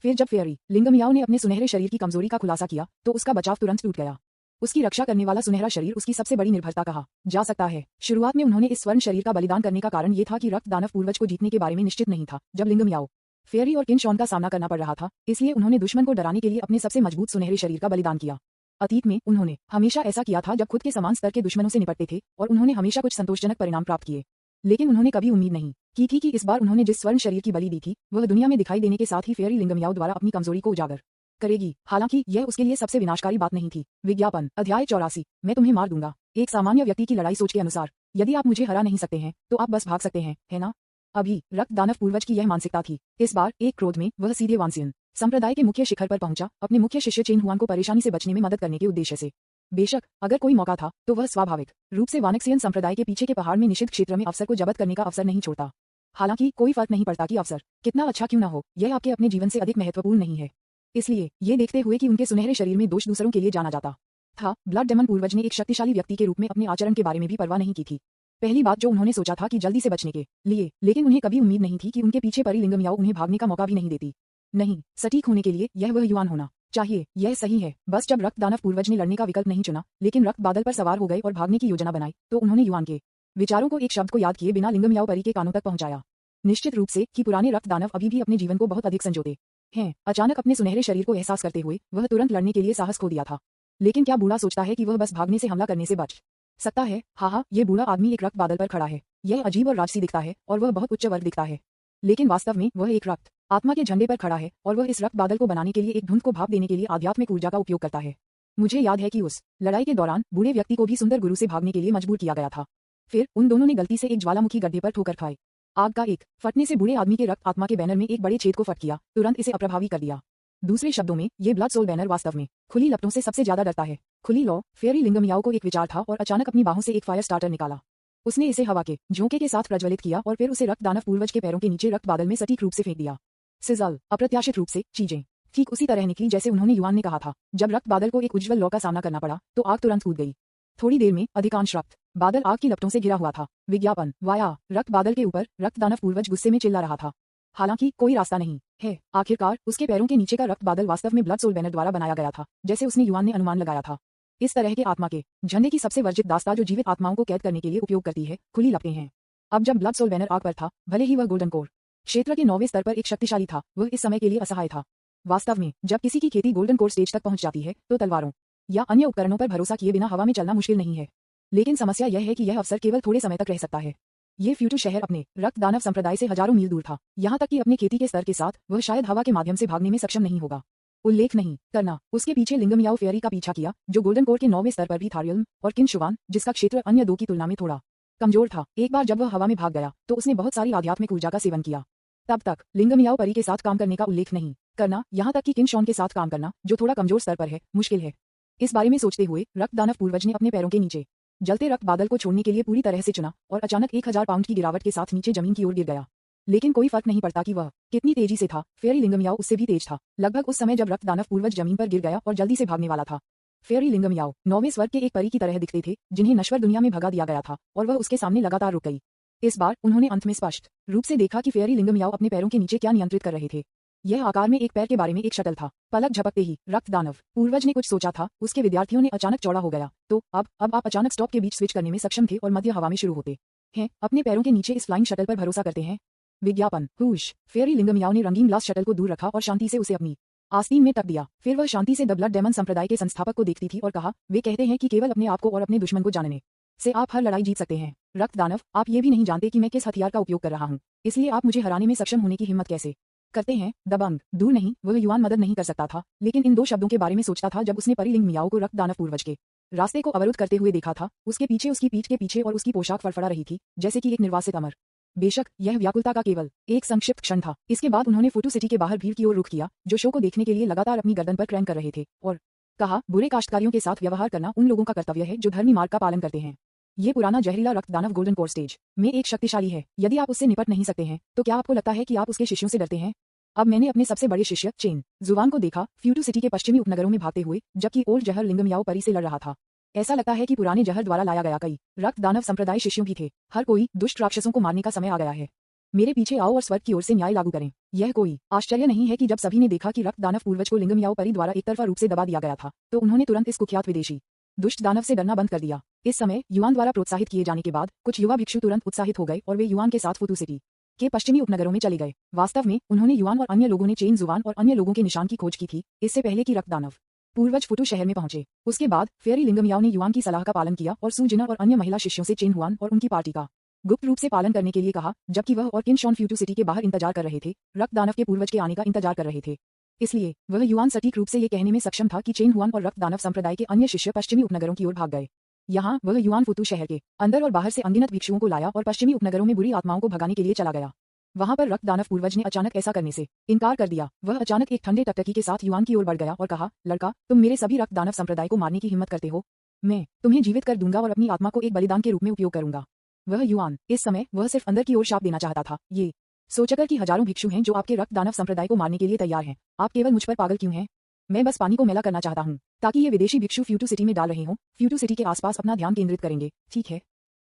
फिर जब फेयरी लिंग मियाओ ने अपने सुनहरे शरीर की कमजोरी का खुलासा किया तो उसका बचाव तुरंत टूट गया। उसकी रक्षा करने वाला सुनहरा शरीर उसकी सबसे बड़ी निर्भरता कहा जा सकता है। शुरुआत में उन्होंने इस स्वर्ण शरीर का बलिदान करने का कारण ये था कि रक्त दानव पूर्वज को जीतने के बारे में निश्चित नहीं था। जब लिंग मियाओ, फेयरी और किन शॉन का सामना करना पड़ रहा था, इसलिए उन्होंने दुश्मन को डराने के लिए अपने सबसे मजबूत सुनहरे शरीर का बलिदान किया। अतीत में उन्होंने हमेशा ऐसा किया था जब खुद के समान स्तर के दुश्मनों से निपटते थे और उन्होंने हमेशा कुछ संतोषजनक परिणाम प्राप्त किए, लेकिन उन्होंने कभी उम्मीद नहीं की थी कि इस बार उन्होंने जिस स्वर्ण शरीर की बलि दी थी वह दुनिया में दिखाई देने के साथ ही फेयरी लिंग मियाओ द्वारा अपनी कमजोरी को उजागर करेगी। हालांकि यह उसके लिए सबसे विनाशकारी बात नहीं थी। विज्ञापन अध्याय 84, मैं तुम्हें मार दूंगा। एक सामान्य व्यक्ति की लड़ाई सोच के अनुसार यदि आप मुझे हरा नहीं सकते हैं तो आप बस भाग सकते हैं, है ना? अभी रक्त दानव पूर्वज की यह मानसिकता थी। इस बार एक क्रोध में वह सीधे वांसियन संप्रदाय के मुख्य शिखर पर पहुंचा, अपने मुख्य शिष्य चेन हुआन को परेशानी से बचने में मदद करने के उद्देश्य से। बेशक अगर कोई मौका था तो वह स्वाभाविक रूप से वानक्सियन संप्रदाय के पीछे के पहाड़ में निषिद्ध क्षेत्र में अवसर को जब्त करने का अवसर नहीं छोड़ता। हालांकि कोई फर्क नहीं पड़ता कि अवसर कितना अच्छा क्यों न हो, यह आपके अपने जीवन से अधिक महत्वपूर्ण नहीं है। इसलिए ये देखते हुए कि उनके सुनहरे शरीर में दोष दूसरों के लिए जाना जाता था, ब्लड डेमन पूर्वज ने एक शक्तिशाली व्यक्ति के रूप में अपने आचरण के बारे में भी परवाह नहीं की थी। पहली बात जो उन्होंने सोचा था कि जल्दी से बचने के लिए, लेकिन उन्हें कभी उम्मीद नहीं थी कि उनके पीछे परी लिंग मियाओ उन्हें भागने का मौका भी नहीं देती। नहीं, सटीक होने के लिए यह वह युवान होना चाहिए। यह सही है। बस जब रक्त दानव पूर्वज ने लड़ने का विकल्प नहीं चुना लेकिन रक्त बादल पर सवार हो गए और भागने की योजना बनाई, तो उन्होंने युवान के विचारों को एक शब्द को याद किए बिना लिंग मियाओ परी के कानों तक पहुंचाया। निश्चित रूप से कि पुराने रक्त दानव अभी भी अपने जीवन को बहुत अधिक संजोते हैं। अचानक अपने सुनहरे शरीर को एहसास करते हुए वह तुरंत लड़ने के लिए साहस खो दिया था। लेकिन क्या बूढ़ा सोचता है कि वह बस भागने से हमला करने से बच सकता है? हाँ, ये बूढ़ा आदमी एक रक्त बादल पर खड़ा है। यह अजीब और राजसी दिखता है और वह बहुत उच्च वर्ग दिखता है, लेकिन वास्तव में वह एक रक्त आत्मा के झंडे पर खड़ा है और वह इस रक्त बादल को बनाने के लिए एक धुंध को भाप देने के लिए आध्यात्मिक ऊर्जा का उपयोग करता है। मुझे याद है कि उस लड़ाई के दौरान बूढ़े व्यक्ति को भी सुंदर गुरु से भागने के लिए मजबूर किया गया था। फिर उन दोनों ने गलती से एक ज्वालामुखी गड्ढे पर ठोकर खाई। आग का एक फटने से बूढ़े आदमी के रक्त आत्मा के बैनर में एक बड़े छेद को फट किया, तुरंत इसे अप्रभावी कर दिया। दूसरे शब्दों में ये ब्लड सोल बैनर वास्तव में खुली लपटों से सबसे ज्यादा डरता है। खुली लौ फेयरी लिंग मियाओ को एक विचार था और अचानक अपनी बाहों से एक फायर स्टार्टर निकाला। उसने इसे हवा के झोंके के साथ प्रज्वलित किया और फिर उसे रक्त दानव पूर्वज के पैरों के नीचे रक्त बादल में सटीक रूप से फेंक दिया। सिजल, अप्रत्याशित रूप से चीजें ठीक उसी तरह निकली जैसे उन्होंने युवान ने कहा था। जब रक्त बादल को एक उज्ज्वल लौ का सामना करना पड़ा तो आग तुरंत कूद गई। थोड़ी देर में अधिकांश रक्त बादल आग की लपटों से घिरा हुआ था। विज्ञापन वाया रक्त बादल के ऊपर रक्त दानव पूर्वज गुस्से में चिल्ला रहा था। हालांकि कोई रास्ता नहीं है। आखिरकार उसके पैरों के नीचे का रक्त बादल वास्तव में ब्लड सोल बैनर द्वारा बनाया गया था, जैसे उसने युवान ने अनुमान लगाया था। इस तरह के आत्मा के झंडे की सबसे वर्जित दास्ता जो जीवित आत्माओं को कैद करने के लिए उपयोग करती है, खुली लपटें हैं। अब जब ब्लड सोल बैनर आग पर था, भले ही वह गोल्डन कोर क्षेत्र के 9वें स्तर पर एक शक्तिशाली था, वह इस समय के लिए असहाय था। वास्तव में जब किसी की खेती गोल्डन कोर स्टेज तक पहुंच जाती है तो तलवारों या अन्य उपकरणों पर भरोसा किए बिना हवा में चलना मुश्किल नहीं है। लेकिन समस्या यह है कि यह अवसर केवल थोड़े समय तक रह सकता है। ये फ्यूचर शहर अपने रक्त दानव संप्रदाय से हजारों मील दूर था, यहाँ तक कि अपने खेती के स्तर के साथ वह शायद हवा के माध्यम से भागने में सक्षम नहीं होगा। उल्लेख नहीं करना उसके पीछे लिंग मियाओ फेयरी का पीछा किया, जो गोल्डन कोर के 9वें स्तर पर भी था, रियल्म और किन शुवान, जिसका क्षेत्र अन्य दो की तुलना में थोड़ा कमजोर था। एक बार जब वह हवा में भाग गया तो उसने बहुत सारी आध्यात्मिक ऊर्जा का सेवन किया। तब तक लिंग मियाओ परी के साथ काम करने का उल्लेख नहीं करना, यहाँ तक कि किन शॉन के साथ काम करना, जो थोड़ा कमजोर स्तर पर है, मुश्किल है। इस बारे में सोचते हुए रक्त दानव पूर्वज ने अपने पैरों के नीचे जलते रक्त बादल को छोड़ने के लिए पूरी तरह से चुना और अचानक 1000 पाउंड की गिरावट के साथ नीचे जमीन की ओर गिर गया। लेकिन कोई फर्क नहीं पड़ता कि वह कितनी तेजी से था, फेयरी लिंग मियाओ उससे भी तेज था। लगभग उस समय जब रक्त दानव पूर्वज जमीन पर गिर गया और जल्दी से भागने वाला था। फेयरी लिंग मियाओ 9वें स्वर्ग के एक परी की तरह दिखते थे, जिन्हें नश्वर दुनिया में भगा दिया गया था, और वह उसके सामने लगातार रुक गई। इस बार उन्होंने अंत में स्पष्ट रूप से देखा कि फेयरी लिंग मियाओ अपने पैरों के नीचे क्या नियंत्रित कर रहे थे। यह आकार में एक पैर के बारे में एक शटल था। पलक झपकते ही रक्त दानव पूर्वज ने कुछ सोचा था, उसके विद्यार्थियों ने अचानक चौड़ा हो गया। तो अब आप अचानक स्टॉप के बीच स्विच करने में सक्षम थे और मध्य हवा में शुरू होते हैं। अपने पैरों के नीचे इस फ्लाइंग शटल पर भरोसा करते हैं। विज्ञापन हुश। फेयरी लिंगमियाओ ने रंगीन ग्लास शटल को दूर रखा और शांति से उसे अपनी आस्तीन में टक दिया। फिर वह शांति से द ब्लड डेमन संप्रदाय के संस्थापक को देखती थी और कहा, वे कहते हैं कि केवल अपने आप को और अपने दुश्मन को जानने से आप हर लड़ाई जीत सकते हैं। रक्त दानव, आप ये भी नहीं जानते कि मैं किस हथियार का उपयोग कर रहा हूँ, इसलिए आप मुझे हराने में सक्षम होने की हिम्मत कैसे करते हैं। दबंग। दूर नहीं, वह युआन मदद नहीं कर सकता था, लेकिन इन दो शब्दों के बारे में सोचता था जब उसने परिलिंग मियाओ को रक्त दानव पूर्वज के रास्ते को अवरुद्ध करते हुए देखा था। उसके पीछे, उसकी पीठ के पीछे, और उसकी पोशाक फड़फड़ा रही थी जैसे कि एक निर्वासित अमर। बेशक यह व्याकुलता का केवल एक संक्षिप्त क्षण था। इसके बाद उन्होंने फोटो सिटी के बाहर भीड़ की ओर रुख किया, जो शो को देखने के लिए लगातार अपनी गर्दन पर क्रैंक कर रहे थे, और कहा, बुरे काश्तकारियों के साथ व्यवहार करना उन लोगों का कर्तव्य है जो धर्मी मार्ग का पालन करते हैं। ये पुराना जहरीला रक्त दानव गोल्डन कोर स्टेज में एक शक्तिशाली है। यदि आप उससे निपट नहीं सकते हैं तो क्या आपको लगता है कि आप उसके शिष्यों से डरते हैं? अब मैंने अपने सबसे बड़े शिष्य चेन जुवान को देखा फ्यूटू सिटी के पश्चिमी उपनगरों में भागते हुए, जबकि ओल्ड जहर लिंगमियाओ परी से लड़ रहा था। ऐसा लगता है कि पुराने जहर द्वारा लाया गया कई रक्त दानव संप्रदाय शिष्यों भी थे। हर कोई दुष्ट राक्षसों को मारने का समय आ गया है। मेरे पीछे आओ और स्वर्ग की ओर से न्याय लागू करें। यह कोई आश्चर्य नहीं है कि जब सभी ने देखा कि रक्त दानव पूर्वज को लिंगमियाओ परी द्वारा एकतरफा रूप से दबा दिया गया था, तो उन्होंने तुरंत इस कुख्यात विदेशी दुष्ट दानव से डरना बंद कर दिया। इस समय युआन द्वारा प्रोत्साहित किए जाने के बाद कुछ युवा भिक्षु तुरंत उत्साहित हो गए और वे युआन के साथ फुतू सिटी के पश्चिमी उपनगरों में चले गए। वास्तव में उन्होंने युआन और अन्य लोगों ने चेन जुवान और अन्य लोगों के निशान की खोज की थी, इससे पहले कि रक्त दानव पूर्वज फुटू शहर में पहुंचे। उसके बाद फेयरी लिंगमियाओ ने युआन की सलाह का पालन किया और सूजिना और अन्य महिला शिष्यों से चेन हुआन और उनकी पार्टी का गुप्त रूप से पालन करने के लिए कहा, जबकि वह और किन शॉन फ्यूटू सिटी के बाहर इंतजार कर रहे थे, रक्त दानव के पूर्वज के आने का इंतजार कर रहे थे। इसलिए वह युआन सटीक रूप से ये कहने में सक्षम था कि चेन हुआन और रक्त दानव संप्रदाय के अन्य शिष्य पश्चिमी उपनगरों की ओर भाग गए। यहाँ वह युआन फुतू शहर के अंदर और बाहर से अनगिनत भिक्षुओं को लाया और पश्चिमी उपनगरों में बुरी आत्माओं को भगाने के लिए चला गया। वहां पर रक्त दानव पूर्वज ने अचानक ऐसा करने से इनकार कर दिया। वह अचानक एक ठंडे टकटकी के साथ युआन की ओर बढ़ गया और कहा, लड़का, तुम मेरे सभी रक्त दानव संप्रदाय को मारने की हिम्मत करते हो। मैं तुम्हें जीवित कर दूंगा और अपनी आत्मा को एक बलिदान के रूप में उपयोग करूंगा। वह युआन इस समय वह सिर्फ अंदर की ओर शाप देना चाहता था, ये सोचकर कि हजारों भिक्षु हैं जो आपके रक्त दानव संप्रदाय को मारने के लिए तैयार हैं। आप केवल मुझ पर पागल क्यों हैं? मैं बस पानी को मैला करना चाहता हूँ ताकि ये विदेशी भिक्षु फ्यूटू सिटी में डाल रहे हों, फ्यूटू सिटी के आसपास अपना ध्यान केंद्रित करेंगे। ठीक है,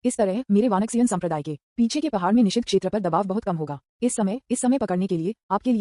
इस तरह मेरे वानक्सियन संप्रदाय के पीछे के पहाड़ में निषिद्ध क्षेत्र पर दबाव बहुत कम होगा। इस समय पकड़ने के लिए आपके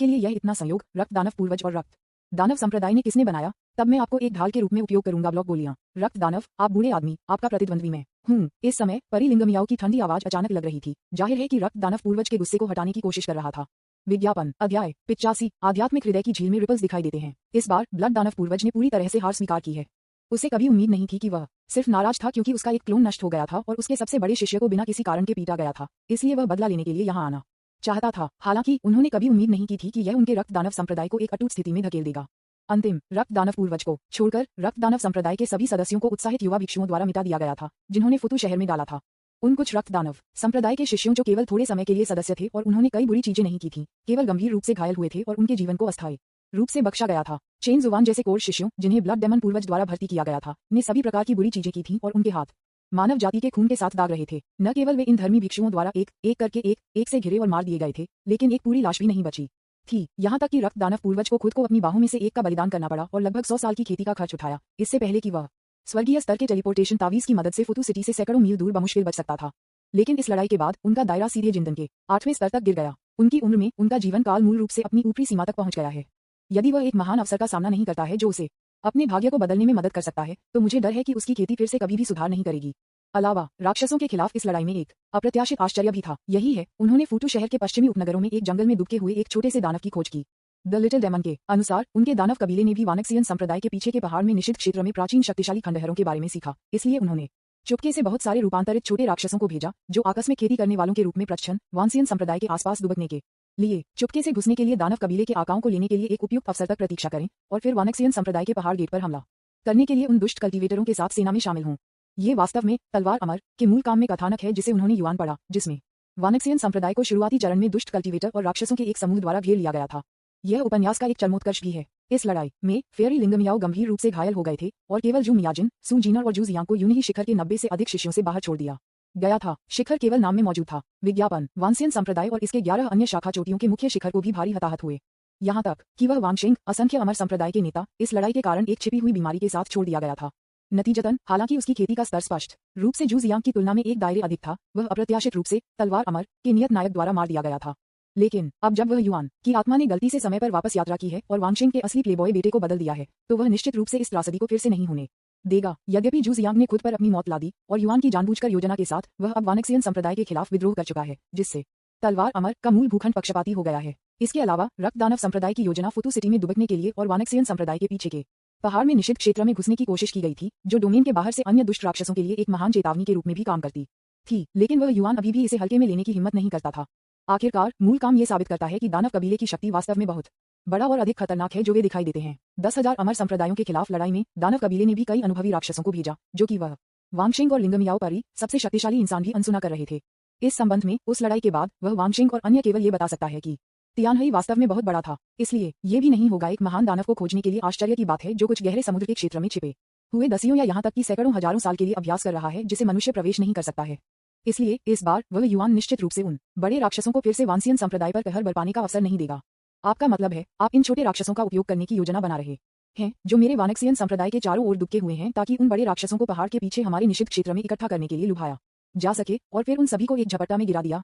लिए यह इतना संयोग रक्त दानव पूर्वज और रक्त दानव संप्रदाय ने किसने बनाया? तब मैं आपको एक ढाल के रूप में उपयोग करूंगा। ब्लॉक गोलियां। रक्त दानव, आप बूढ़े आदमी, आपका प्रतिद्वंद्वी मैं हूँ। इस समय परी लिंगमियाओ की ठंडी आवाज अचानक लग रही थी। जाहिर है कि रक्त दानव पूर्वज के गुस्से को हटाने की कोशिश कर रहा था। विज्ञापन। अध्याय 85। आध्यात्मिक हृदय की झील में रिपल्स दिखाई देते हैं। इस बार ब्लड दानव पूर्वज ने पूरी तरह से हार स्वीकार की है। उसे कभी उम्मीद नहीं थी कि वह सिर्फ नाराज था क्योंकि उसका एक क्लोन नष्ट हो गया था और उसके सबसे बड़े शिष्य को बिना किसी कारण के पीटा गया था, इसलिए वह बदला लेने के लिए यहाँ आना चाहता था। हालांकि उन्होंने कभी उम्मीद नहीं की थी कि यह उनके रक्त दानव संप्रदाय को एक अटूट स्थिति में धकेल देगा। अंतिम रक्त दानव पूर्वज को छोड़कर रक्त दानव संप्रदाय के सभी सदस्यों को उत्साहित युवा भिक्षुओं द्वारा मिटा दिया गया था, जिन्होंने फुतू शहर में डाला था। उन कुछ रक्त दानव संप्रदाय के शिष्यों जो केवल थोड़े समय के लिए सदस्य थे और उन्होंने कई बुरी चीजें नहीं की थी, केवल गंभीर रूप से घायल हुए थे और उनके जीवन को अस्थायी रूप से बख्शा गया था। चेन जुवान जैसे कोर शिष्यों, जिन्हें ब्लड डेमन पूर्वज द्वारा भर्ती किया गया था, ने सभी प्रकार की बुरी चीजें की थीं और उनके हाथ मानव जाति के खून के साथ दाग रहे थे। न केवल वे इन धर्मी भिक्षुओं द्वारा एक एक करके एक से घिरे और मार दिए गए थे, लेकिन एक पूरी लाश भी नहीं बची थी। यहाँ तक कि रक्त दानव पूर्वज को खुद को अपनी बाहों में से एक का बलिदान करना पड़ा और लगभग 100 साल की खेती का खर्च उठाया, इससे पहले कि वह स्वर्गीय स्तर के टेलीपोर्टेशन तावीज की मदद से फुतू सिटी से सैकड़ों मील दूर बमुश्किल बच सकता था। लेकिन इस लड़ाई के बाद उनका दायरा सीधे जिंदन के 8वें स्तर तक गिर गया। उनकी उम्र में उनका जीवन काल मूल रूप से अपनी ऊपरी सीमा तक पहुंच गया है। यदि वह एक महान अवसर का सामना नहीं करता है जो उसे अपने भाग्य को बदलने में मदद कर सकता है, तो मुझे डर है कि उसकी खेती फिर से कभी भी सुधार नहीं करेगी। अलावा राक्षसों के खिलाफ इस लड़ाई में एक अप्रत्याशित आश्चर्य भी था। यही है, उन्होंने फुटू शहर के पश्चिमी उपनगरों में एक जंगल में दुबके हुए एक छोटे से दानव की खोज की। द लिटिल डेमन के अनुसार उनके दानव कबीले ने भी वानक्सियन संप्रदाय के पीछे के पहाड़ में निषिद्ध क्षेत्र में प्राचीन शक्तिशाली खंडहरों के बारे में सीखा। इसलिए उन्होंने चुपके से बहुत सारे रूपांतरित छोटे राक्षसों को भेजा, जो आकस्मिक खेती करने वालों के रूप में प्रच्छन्न वानसियन संप्रदाय के आसपास दुबकने के लिए चुपके से घुसने के लिए दानव कबीले के आकाओं को लेने के लिए एक उपयुक्त अवसर तक प्रतीक्षा करें और फिर वानक्सियन संप्रदाय के पहाड़ गेट पर हमला करने के लिए उन दुष्ट कल्टीवेटरों के साथ सेना में शामिल हों। ये वास्तव में तलवार अमर के मूल काम में कथानक है जिसे उन्होंने युआन पढ़ा, जिसमें वानक्सियन संप्रदाय को शुरुआती चरण में दुष्ट कल्टीवेटर और राक्षसों के एक समूह द्वारा घेर लिया गया था। यह उपन्यास का एक चरमोत्कर्ष भी है। इस लड़ाई में फेयरी लिंगमियाओ गंभीर रूप से घायल हो गए थे और केवल जू मियाजिन, सू जीनर और जू जियांग को यूं ही शिखर के 90 से अधिक शिष्यों से बाहर छोड़ दिया गया था। शिखर केवल नाम में मौजूद था। विज्ञापन। वानसियन संप्रदाय और इसके 11 अन्य शाखा चोटियों के मुख्य शिखर को भी भारी हताहत हुए, यहाँ तक कि वह वांगशिंग, असंख्य अमर संप्रदाय के नेता, इस लड़ाई के कारण एक छिपी हुई बीमारी के साथ छोड़ दिया गया था। नतीजतन, हालांकि उसकी खेती का स्तर स्पष्ट रूप से जू जियांग की तुलना में एक दायरे अधिक था, वह अप्रत्याशित रूप से तलवार अमर के नियत नायक द्वारा मार दिया गया था। लेकिन अब जब वह युआन की आत्मा ने गलती से समय पर वापस यात्रा की है और वांगशेंग के असली प्लेबॉय बेटे को बदल दिया है, तो वह निश्चित रूप से इस त्रासदी को फिर से नहीं होने देगा। यद्यपि जू जियांग ने खुद पर अपनी मौत ला दी और युआन की जानबूझकर योजना के साथ वह अब वानक्सियन संप्रदाय के खिलाफ विद्रोह कर चुका है, जिससे तलवार अमर का मूल भूखंड पक्षपाती हो गया है। इसके अलावा रक्त दानव संप्रदाय की योजना फुतू सिटी में दुबकने के लिए और वानक्सियन संप्रदाय के पीछे के पहाड़ में निषिद्ध क्षेत्र में घुसने की कोशिश की गई थी, जो डोमेन के बाहर से अन्य दुष्ट राक्षसों के लिए एक महान चेतावनी के रूप में भी काम करती थी। लेकिन वह युआन अभी भी इसे हल्के में लेने की हिम्मत नहीं करता था। आखिरकार मूल काम यह साबित करता है कि दानव कबीले की शक्ति वास्तव में बहुत बड़ा और अधिक खतरनाक है जो वे दिखाई देते हैं। 10,000 अमर संप्रदायों के खिलाफ लड़ाई में दानव कबीले ने भी कई अनुभवी राक्षसों को भेजा, जो कि वह वांगशेंग और लिंगमियाओ परी सबसे शक्तिशाली इंसान भी अनसुना कर रहे थे। इस संबंध में उस लड़ाई के बाद वह वांगशेंग और अन्य केवल ये बता सकता है कि तियानहई वास्तव में बहुत बड़ा था। इसलिए ये भी नहीं होगा एक महान दानव को खोजने के लिए आश्चर्य की बात है जो कुछ गहरे समुद्र के क्षेत्र में छिपे हुए दसियों या यहाँ तक कि सैकड़ों हजारों साल के लिए अभ्यास कर रहा है, जिसे मनुष्य प्रवेश नहीं कर सकता है। इसलिए इस बार वह युआन निश्चित रूप से उन बड़े राक्षसों को फिर से वानसियन संप्रदाय पर कहर बरपाने का अवसर नहीं देगा। आपका मतलब है आप इन छोटे राक्षसों का उपयोग करने की योजना बना रहे हैं जो मेरे वानक्सियन संप्रदाय के चारों ओर दुबके हुए हैं, ताकि उन बड़े राक्षसों को पहाड़ के पीछे हमारे निषिद्ध क्षेत्र में इकट्ठा करने के लिए लुभाया जा सके और फिर उन सभी को एक झपट्टा में गिरा दिया।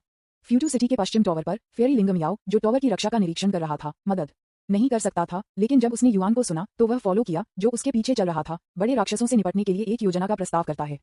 फ्यूटू सिटी के पश्चिम टॉवर पर फेरी लिंगमियाओ, जो टॉवर की रक्षा का निरीक्षण कर रहा था, मदद नहीं कर सकता था, लेकिन जब उसने युआन को सुना तो वह फॉलो किया, जो उसके पीछे चल रहा था, बड़े राक्षसों से निपटने के लिए एक योजना का प्रस्ताव करता है,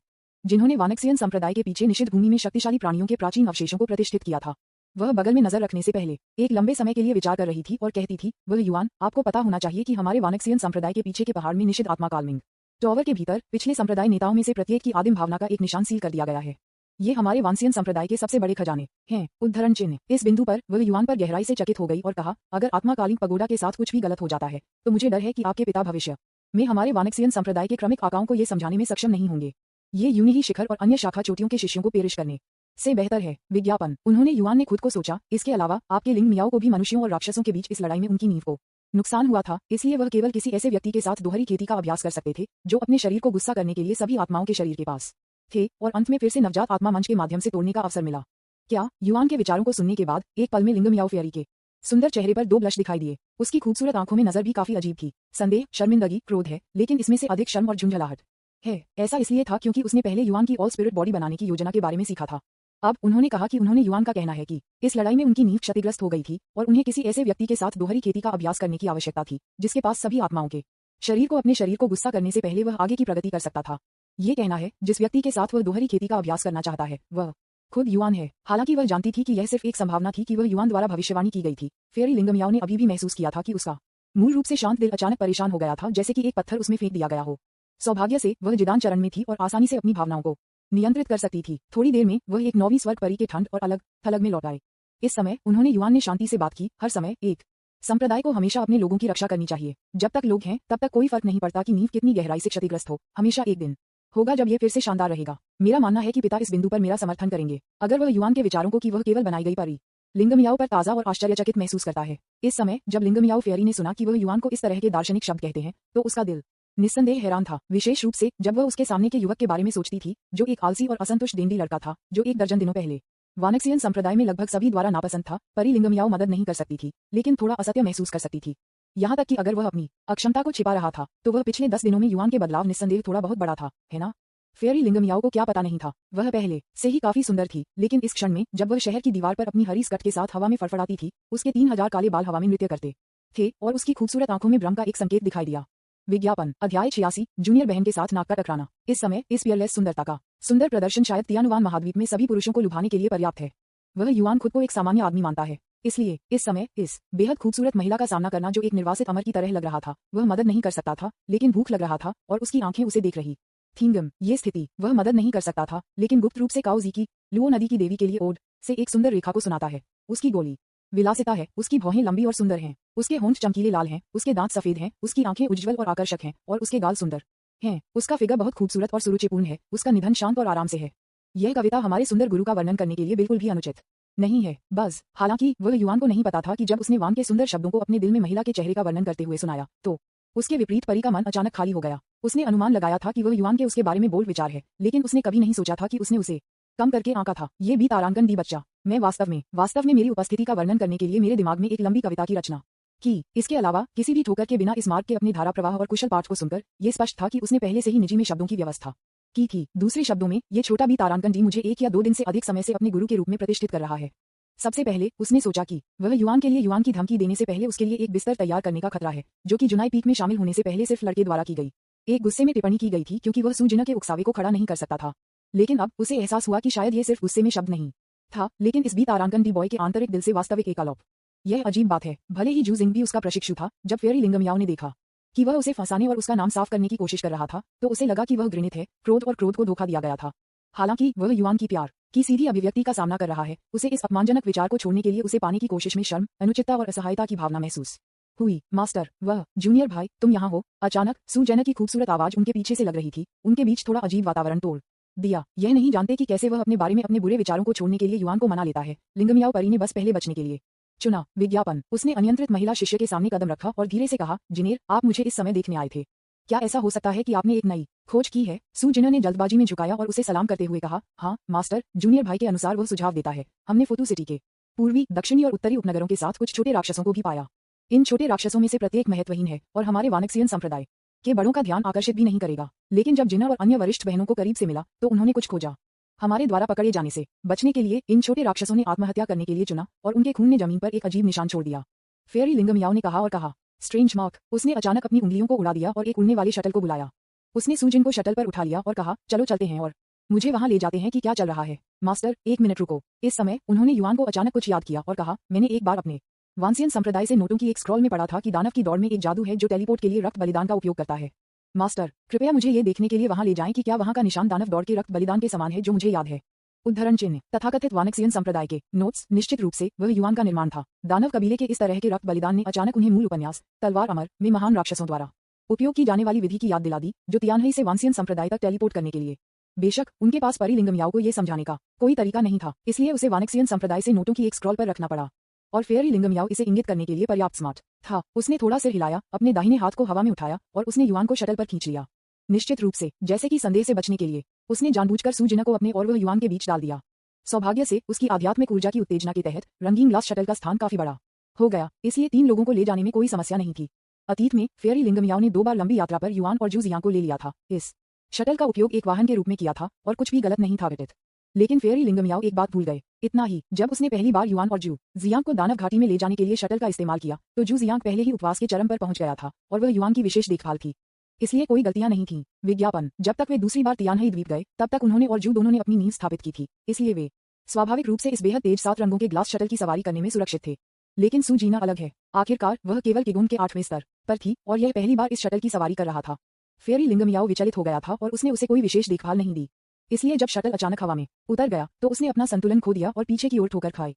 जिन्होंने वानक्सियन संप्रदाय के पीछे निषिद्ध भूमि में शक्तिशाली प्राणियों के प्राचीन अवशेषों को प्रतिष्ठित किया था। वह बगल में नजर रखने से पहले एक लंबे समय के लिए विचार कर रही थी और कहती थी, वह युआन, आपको पता होना चाहिए कि हमारे वानक्सियन संप्रदाय के पीछे के पहाड़ में निषिद्ध आत्मा कालमिंग टॉवर के भीतर पिछले संप्रदाय नेताओं में से प्रत्येक की आदिम भावना का एक निशान सील कर दिया गया है। ये हमारे वानसियन संप्रदाय के सबसे बड़े खजाने हैं। उद्धरण चिन्ह। इस बिंदु पर वह युआन पर गहराई से चकित हो गई और कहा, अगर आत्माकालीन पगोडा के साथ कुछ भी गलत हो जाता है तो मुझे डर है कि आपके पिता भविष्य में हमारे वानक्सियन संप्रदाय के क्रमिक आकाओं को ये समझाने में सक्षम नहीं होंगे। ये यूनिही शिखर और अन्य शाखा चोटियों के शिष्यों को पेरिश करने से बेहतर है। विज्ञापन। उन्होंने युआन ने खुद को सोचा, इसके अलावा आपके लिंग मियाओ को भी मनुष्यों और राक्षसों के बीच इस लड़ाई में उनकी नींव को नुकसान हुआ था, इसलिए वह केवल किसी ऐसे व्यक्ति के साथ दोहरी खेती का अभ्यास कर सकते थे जो अपने शरीर को गुस्सा करने के लिए सभी आत्माओं के शरीर के पास थे, और अंत में फिर से नवजात आत्मा मंच के माध्यम से तोड़ने का अवसर मिला। क्या युआन के विचारों को सुनने के बाद एक पल में लिंगमियाओ फेरी के सुंदर चेहरे पर 2 ब्लश दिखाई दिए। उसकी खूबसूरत आंखों में नजर भी काफी अजीब थी। संदेह, शर्मिंदगी, क्रोध है, लेकिन इसमें से अधिक शर्म और झुंझलाहट है। ऐसा इसलिए था क्योंकि उसने पहले युआन की ऑल स्पिरिट बॉडी बनाने की योजना के बारे में सीखा था। अब उन्होंने कहा कि उन्होंने युआन का कहना है कि इस लड़ाई में उनकी नींव क्षतिग्रस्त हो गई थी और उन्हें किसी ऐसे व्यक्ति के साथ दोहरी खेती का अभ्यास करने की आवश्यकता थी जिसके पास सभी आत्माओं के शरीर को अपने शरीर को गुस्सा करने से पहले वह आगे की प्रगति कर सकता था। ये कहना है जिस व्यक्ति के साथ वह दोहरी खेती का अभ्यास करना चाहता है वह खुद युआन है। हालांकि वह जानती थी कि यह सिर्फ एक संभावना थी कि वह युआन द्वारा भविष्यवाणी की गई थी। फेरी लिंगमियाओ ने अभी भी महसूस किया था कि उसका मूल रूप से शांत दिल अचानक परेशान हो गया था, जैसे कि एक पत्थर उसमें फेंक दिया गया हो। सौभाग्य से वह जिदान चरण में थी और आसानी से अपनी भावनाओं को नियंत्रित कर सकती थी। थोड़ी देर में वह एक 9वीं स्वर्ग परी के ठंड और अलग थलग में लौट आए। इस समय उन्होंने युआन ने शांति से बात की, हर समय एक संप्रदाय को हमेशा अपने लोगों की रक्षा करनी चाहिए। जब तक लोग हैं तब तक कोई फर्क नहीं पड़ता कि नींव कितनी गहराई से क्षतिग्रस्त हो, हमेशा एक दिन होगा जब ये फिर से शानदार रहेगा। मेरा मानना है कि पिता इस बिंदु पर मेरा समर्थन करेंगे। अगर वह युआन के विचारों को कि वह केवल बनाई गई परी लिंगमियाओ पर ताजा और आश्चर्यचकित महसूस करता है। इस समय जब लिंगमियाओ फेरी ने सुना कि वह युआन को इस तरह के दार्शनिक शब्द कहते हैं तो उसका दिल निस्संदेह हैरान था, विशेष रूप से जब वह उसके सामने के युवक के बारे में सोचती थी जो एक आलसी और असंतुष्ट देंडी लड़का था जो 1 दर्जन दिनों पहले वानक्सियन संप्रदाय में लगभग सभी द्वारा नापसंद था। परी लिंगमियाओ मदद नहीं कर सकती थी, लेकिन थोड़ा असत्य महसूस कर सकती थी। यहाँ तक कि अगर वह अपनी अक्षमता को छिपा रहा था तो वह पिछले 10 दिनों में युआन के बदलाव निस्संदेह थोड़ा बहुत बड़ा था, है ना? फेरी लिंगमियाओ को क्या पता नहीं था, वह पहले से ही काफी सुंदर थी, लेकिन इस क्षण में जब वह शहर की दीवार पर अपनी हरी स्कर्ट के साथ हवा में फड़फड़ाती थी, उसके 3000 काले बाल हवा में नृत्य करते थे और उसकी खूबसूरत आंखों में भ्रम का एक संकेत दिखाई दिया। विज्ञापन। अध्याय 86। जूनियर बहन के साथ नाक का टकराना। इस समय इस पियरलेस सुंदरता का सुंदर प्रदर्शन शायद तियानुवान महाद्वीप में सभी पुरुषों को लुभाने के लिए पर्याप्त है। वह युआन खुद को एक सामान्य आदमी मानता है, इसलिए इस समय इस बेहद खूबसूरत महिला का सामना करना जो एक निर्वासित अमर की तरह लग रहा था, वह मदद नहीं कर सकता था, लेकिन भूख लग रहा था और उसकी आंखें उसे देख रही थींगम। ये स्थिति वह मदद नहीं कर सकता था, लेकिन गुप्त रूप से काओजी की लुओ नदी की देवी के लिए ओड से एक सुंदर रेखा को सुनाता है। उसकी गोली विलासिता है, उसकी भौहें लंबी और सुंदर हैं, उसके होंठ चमकीले लाल हैं, उसके दांत सफेद हैं, उसकी आंखें उज्ज्वल और आकर्षक हैं और उसके गाल सुंदर हैं। उसका फिगर बहुत खूबसूरत और सुरुचिपूर्ण है, उसका निधन शांत और आराम से है। यह कविता हमारे सुंदर गुरु का वर्णन करने के लिए बिल्कुल भी अनुचित नहीं है। बस हालांकि वह युआन को नहीं पता था कि जब उसने वान के सुंदर शब्दों को अपने दिल में महिला के चेहरे का वर्णन करते हुए सुनाया तो उसके विपरीत परी का मन अचानक खाली हो गया। उसने अनुमान लगाया था कि वह युआन के उसके बारे में बोल्ड विचार है, लेकिन उसने कभी नहीं सोचा था कि उसने उसे कम करके आंका था। ये भी तारांकन दी बच्चा। मैं वास्तव में मेरी उपस्थिति का वर्णन करने के लिए मेरे दिमाग में एक लंबी कविता की रचना की। इसके अलावा किसी भी ठोकर के बिना इस मार्ग के अपने धारा प्रवाह और कुशल पाठ को सुनकर ये स्पष्ट था कि उसने पहले से ही निजी में शब्दों की व्यवस्था की थी। दूसरे शब्दों में ये छोटा भी तारांकन डी मुझे 1 या 2 दिन से अधिक समय से अपने गुरु के रूप में प्रतिष्ठित कर रहा है। सबसे पहले उसने सोचा कि वह युआन के लिए युआन की धमकी देने से पहले उसके लिए एक बिस्तर तैयार करने का खतरा है, जो कि जुनाई पीक में शामिल होने से पहले सिर्फ लड़के द्वारा की गई एक गुस्से में टिप्पणी की गई थी, क्योंकि वह सूजिना के उकसावे को खड़ा नहीं कर सकता था। लेकिन अब उसे एहसास हुआ कि शायद ये सिर्फ गुस्से में शब्द नहीं था, लेकिन इस बीच आरांकन डी बॉय के आंतरिक दिल से वास्तविक एकालोप। यह अजीब बात है, भले ही जू जिंग भी उसका प्रशिक्षु था, जब फेयरी लिंगम याओ ने देखा कि वह उसे फंसाने और उसका नाम साफ करने की कोशिश कर रहा था, तो उसे लगा कि वह घृणित है, क्रोध और क्रोध को धोखा दिया गया था। हालांकि वह युआन की प्यार की सीधी अभिव्यक्ति का सामना कर रहा है, उसे इस अपमानजनक विचार को छोड़ने के लिए उसे पाने की कोशिश में शर्म, अनुचितता और असहायता की भावना महसूस हुई। मास्टर, वह जूनियर भाई, तुम यहाँ हो। अचानक सू जेना की खूबसूरत आवाज उनके पीछे से लग रही थी। उनके बीच थोड़ा अजीब वातावरण तोड़ दिया। यह नहीं जानते कि कैसे वह अपने बारे में अपने बुरे विचारों को छोड़ने के लिए युआन को मना लेता है। लिंगम याओ परी ने बस पहले बचने के लिए चुना। विज्ञापन। उसने अनियंत्रित महिला शिष्य के सामने कदम रखा और धीरे से कहा, जिनेर, आप मुझे इस समय देखने आए थे। क्या ऐसा हो सकता है कि आपने एक नई खोज की है? सू जिना ने जल्दबाजी में झुकाया और उसे सलाम करते हुए कहा, हाँ मास्टर। जूनियर भाई के अनुसार वह सुझाव देता है, हमने फोटू सिटी के पूर्वी, दक्षिणी और उत्तरी उपनगरों के साथ कुछ छोटे राक्षसों को भी पाया। इन छोटे राक्षसों में से प्रत्येक महत्वहीन है और हमारे वानक्सियन संप्रदाय के बड़ों का ध्यान आकर्षित भी नहीं करेगा। लेकिन जब जिना और अन्य वरिष्ठ बहनों को करीब से मिला तो उन्होंने कुछ खोजा। हमारे द्वारा पकड़े जाने से बचने के लिए इन छोटे राक्षसों ने आत्महत्या करने के लिए चुना और उनके खून ने जमीन पर एक अजीब निशान छोड़ दिया। फेयरी लिंगम याओ ने कहा और कहा, स्ट्रेंज मार्क। उसने अचानक अपनी उंगलियों को उड़ा दिया और एक उड़ने वाले शटल को बुलाया। उसने सूजिन को शटल पर उठा लिया और कहा, चलो चलते हैं और मुझे वहां ले जाते हैं कि क्या चल रहा है। मास्टर, एक मिनट रुको। इस समय उन्होंने युआन को अचानक कुछ याद किया और कहा, मैंने एक बार अपने वांसियन संप्रदाय से नोटों की एक स्क्रॉल में पढ़ा था कि दानव की दौड़ में एक जादू है जो टेलीपोर्ट के लिए रक्त बलिदान का उपयोग करता है। मास्टर, कृपया मुझे ये देखने के लिए वहां ले जाएं कि क्या वहां का निशान दानव दौड़ के रक्त बलिदान के समान है जो मुझे याद है। उद्धरण चिन्ह। तथाकथित वानक्सियन संप्रदाय के नोट्स। निश्चित रूप से वह युआन का निर्माण था। दानव कबीले के इस तरह के रक्त बलिदान ने अचानक उन्हें मूल उपन्यास तलवार अमर में महान राक्षसों द्वारा उपयोग की जाने वाली विधि की याद दिला दी, जो तियानहई से वांसियन संप्रदाय तक टेलीपोर्ट करने के लिए। बेशक उनके पास परी लिंगम याओ को यह समझाने का कोई तरीका नहीं था, इसलिए उसे वानक्सियन संप्रदाय से नोटों की एक स्क्रॉल पर रखना पड़ा। और फेयरी लिंगम याओ इसे इंगित करने के लिए पर्याप्त स्मार्ट था। उसने थोड़ा सिर हिलाया, अपने दाहिने हाथ को हवा में उठाया और उसने युआन को शटल पर खींच लिया। निश्चित रूप से, जैसे कि संदेह से बचने के लिए, उसने जानबूझकर सूजिना को अपने और वह युआन के बीच डाल दिया। सौभाग्य से उसकी आध्यात्मिक ऊर्जा की उत्तेजना के तहत रंगीन ग्लास शटल का स्थान काफी बड़ा हो गया, इसलिए 3 लोगों को ले जाने में कोई समस्या नहीं थी। अतीत में फेयरी लिंगम याओ ने 2 बार लंबी यात्रा पर युआन और जू जियांग को ले लिया था। इस शटल का उपयोग एक वाहन के रूप में किया था और कुछ भी गलत नहीं था घटित। लेकिन फेयरी लिंगम याओ एक बात भूल गए। इतना ही, जब उसने पहली बार युआन और जू जियांग को दानव घाटी में ले जाने के लिए शटल का इस्तेमाल किया, तो जू जियांग पहले ही उपवास के चरम पर पहुंच गया था और वह युआन की विशेष देखभाल थी, इसलिए कोई गलतियां नहीं थीं। विज्ञापन। जब तक वे दूसरी बार तियानहई द्वीप गए, तब तक उन्होंने और जू दोनों ने अपनी नींव स्थापित की थी, इसलिए वे स्वाभाविक रूप से इस बेहद तेज 7 रंगों के ग्लास शटल की सवारी करने में सुरक्षित थे। लेकिन सू जीना अलग है। आखिरकार वह केवल किगुन के 8वें स्तर पर थी और यह पहली बार इस शटल की सवारी कर रहा था। फेयरी लिंगम याओ विचलित हो गया था और उसने उसे कोई विशेष देखभाल नहीं दी, इसलिए जब शटल अचानक हवा में उतर गया तो उसने अपना संतुलन खो दिया और पीछे की ओर ठोकर खाई।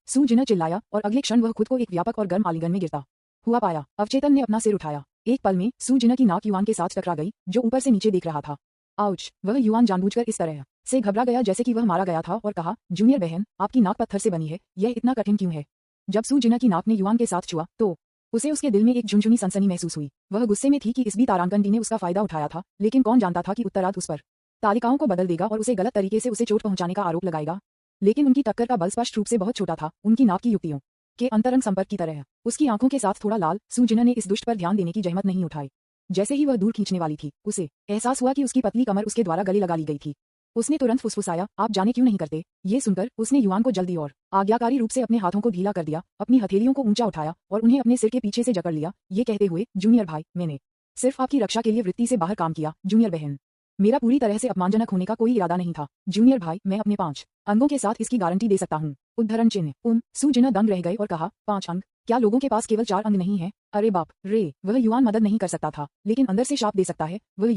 सू जिना चिल्लाया और अगले क्षण वह खुद को एक व्यापक और गर्म आलिंगन में गिरता हुआ पाया। अवचेतन ने अपना सिर उठाया। एक पल में सू जिना की नाक युआन के साथ टकरा गई, जो ऊपर से नीचे देख रहा था। आउच! वह युआन जानबूझकर इस तरह से घबरा गया जैसे कि वह मारा गया था और कहा, जूनियर बहन, आपकी नाक पत्थर से बनी है, यह इतना कठिन क्यों है? जब सू जिना की नाक ने युआन के साथ छुआ तो उसे उसके दिल में एक झुनझुनी सनसनी महसूस हुई। वह गुस्से में थी कि इस बीच तारांकन डी ने उसका फायदा उठाया था, लेकिन कौन जानता था कि उत्तरार्ध उस पर तालिकाओं को बदल देगा और उसे गलत तरीके से उसे चोट पहुंचाने का आरोप लगाएगा। लेकिन उनकी टक्कर का बल स्पष्ट रूप से बहुत छोटा था, उनकी नाक की युक्तियों के अंतरंग संपर्क की तरह। उसकी आंखों के साथ थोड़ा लाल, सू जिना ने इस दुष्ट पर ध्यान देने की जहमत नहीं उठाई। जैसे ही वह दूर खींचने वाली थी, उसे एहसास हुआ कि उसकी पतली कमर उसके द्वारा गले लगा ली गई थी। उसने तुरंत फुसफुसाया, आप जाने क्यों नहीं करते? ये सुनकर उसने युआन को जल्दी और आज्ञाकारी रूप से अपने हाथों को ढीला कर दिया, अपनी हथेलियों को ऊंचा उठाया और उन्हें अपने सिर के पीछे से जकड़ लिया, ये कहते हुए, जूनियर भाई, मैंने सिर्फ आपकी रक्षा के लिए वृत्ति से बाहर काम किया। जूनियर बहन, मेरा पूरी तरह से अपमानजनक होने का कोई इरादा नहीं था। जूनियर भाई, मैं अपने 5 अंगों के साथ इसकी गारंटी दे सकता हूँ। उद्धरण चिन्ह। सू जिना दंग रह गए और कहा, 5 अंग? क्या लोगों के पास केवल 4 अंग नहीं है? अरे बाप रे! वह युआन मदद नहीं कर सकता था, लेकिन अंदर से शाप दे सकता है। वह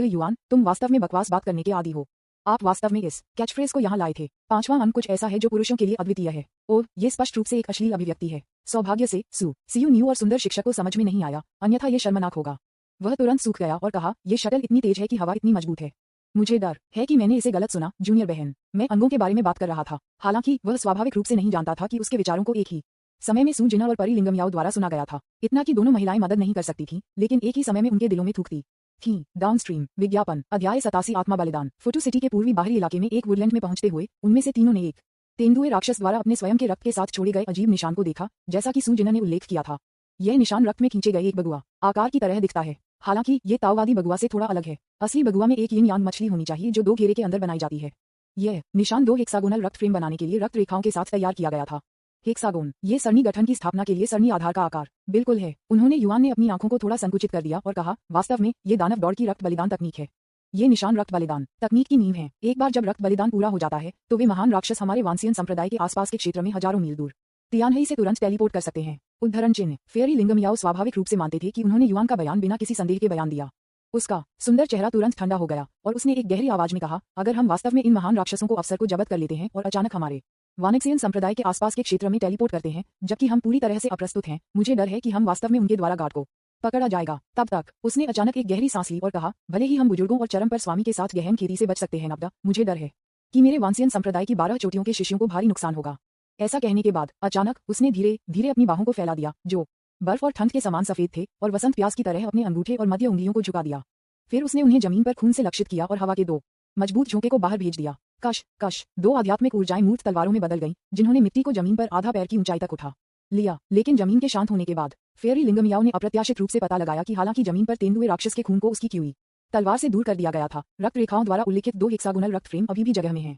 युआन, तुम वास्तव में बकवास बात करने के आदी हो। आप वास्तव में इस कैचफ्रेज को यहाँ लाए थे। 5वां अंग कुछ ऐसा है जो पुरुषों के लिए अद्वितीय है। और ये स्पष्ट रूप से एक अश्लील अभिव्यक्ति है। सौभाग्य से सीयू न्यू और सुंदर शिक्षक को समझ में नहीं आया, अन्यथा ये शर्मनाक होगा। वह तुरंत सूख गया और कहा, ये शटल इतनी तेज है कि हवा इतनी मजबूत है। मुझे डर है कि मैंने इसे गलत सुना। जूनियर बहन, मैं अंगों के बारे में बात कर रहा था। हालांकि वह स्वाभाविक रूप से नहीं जानता था कि उसके विचारों को एक ही समय में सू जिना और परी लिंगम याओ द्वारा सुना गया था। इतना कि दोनों महिलाएं मदद नहीं कर सकती थीं, लेकिन एक ही समय में उनके दिलों में थूकती थीं। डाउनस्ट्रीम। विज्ञापन। अध्याय 87 आत्मा बलिदान। फोटू सिटी के पूर्वी बाहरी इलाके में एक वुडलैंड में पहुंचते हुए उनमें से तीनों ने एक तेंदुए राक्षस द्वारा अपने स्वयं के रक्त के साथ छोड़े गए अजीब निशान को देखा, जैसा कि सू जिना ने उल्लेख किया था। यह निशान रक्त में खींचे गए एक बगुआ आकार की तरह दिखता है। हालांकि ये ताओवादी बगुआ से थोड़ा अलग है। असली बगुआ में एक यिन यांग मछली होनी चाहिए जो 2 घेरे के अंदर बनाई जाती है। यह निशान 2 हेक्सागोनल रक्त फ्रेम बनाने के लिए रक्त रेखाओं के साथ तैयार किया गया था। हेक्सागोन, ये सरणी गठन की स्थापना के लिए सरणी आधार का आकार बिल्कुल है। उन्होंने युआन ने अपनी आंखों को थोड़ा संकुचित कर दिया और कहा, वास्तव में ये दानव दौड़ की रक्त बलिदान तकनीक है। ये निशान रक्त बलिदान तकनीक की नींव है। एक बार जब रक्त बलिदान पूरा हो जाता है तो वे महान राक्षस हमारे वांसियन संप्रदाय के आसपास के क्षेत्र में हजारों मील दूर तियानही से तुरंत टेलीपोर्ट कर सकते हैं। उद्धरण चिन्ह, फेयरी लिंगम याओ स्वाभाविक रूप से मानते थे कि उन्होंने युआन का बयान बिना किसी संदेह के बयान दिया। उसका सुंदर चेहरा तुरंत ठंडा हो गया और उसने एक गहरी आवाज में कहा, अगर हम वास्तव में इन महान राक्षसों को अवसर को जब्त कर लेते हैं और अचानक हमारे वानक्सियन संप्रदाय के आसपास के क्षेत्र में टेलीपोर्ट करते हैं जबकि हम पूरी तरह से अप्रस्तुत हैं, मुझे डर है कि हम वास्तव में उनके द्वारा गार्ड को पकड़ा जाएगा। तब तक उसने अचानक एक गहरी सांस ली और कहा, भले ही हम बुजुर्गों और चरम पर स्वामी के साथ गहन खेती से बच सकते हैं नब्दा, मुझे डर है कि मेरे वांसियन संप्रदाय की 12 चोटियों के शिष्यों को भारी नुकसान होगा। ऐसा कहने के बाद अचानक उसने धीरे धीरे अपनी बाहों को फैला दिया जो बर्फ और ठंड के समान सफेद थे और वसंत प्यास की तरह अपने अंगूठे और मध्य उंगलियों को झुका दिया। फिर उसने उन्हें जमीन पर खून से लक्षित किया और हवा के 2 मजबूत झोंके को बाहर भेज दिया। कश कश 2 आध्यात्मिक ऊर्जाएं मूर्त तलवारों में बदल गईं, जिन्होंने मिट्टी को जमीन पर आधा पैर की ऊंचाई तक उठा लिया। लेकिन जमीन के शांत होने के बाद फेयरी लिंगम याओ ने अप्रत्याशित रूप से पता लगाया कि हालांकि जमीन पर तेंदुए राक्षस के खून को उसकी की हुई तलवार से दूर कर दिया गया था, रक्त रेखाओं द्वारा उल्लिखित 2 हेक्सागोनल रक्त फ्रेम अभी भी जगह में हैं।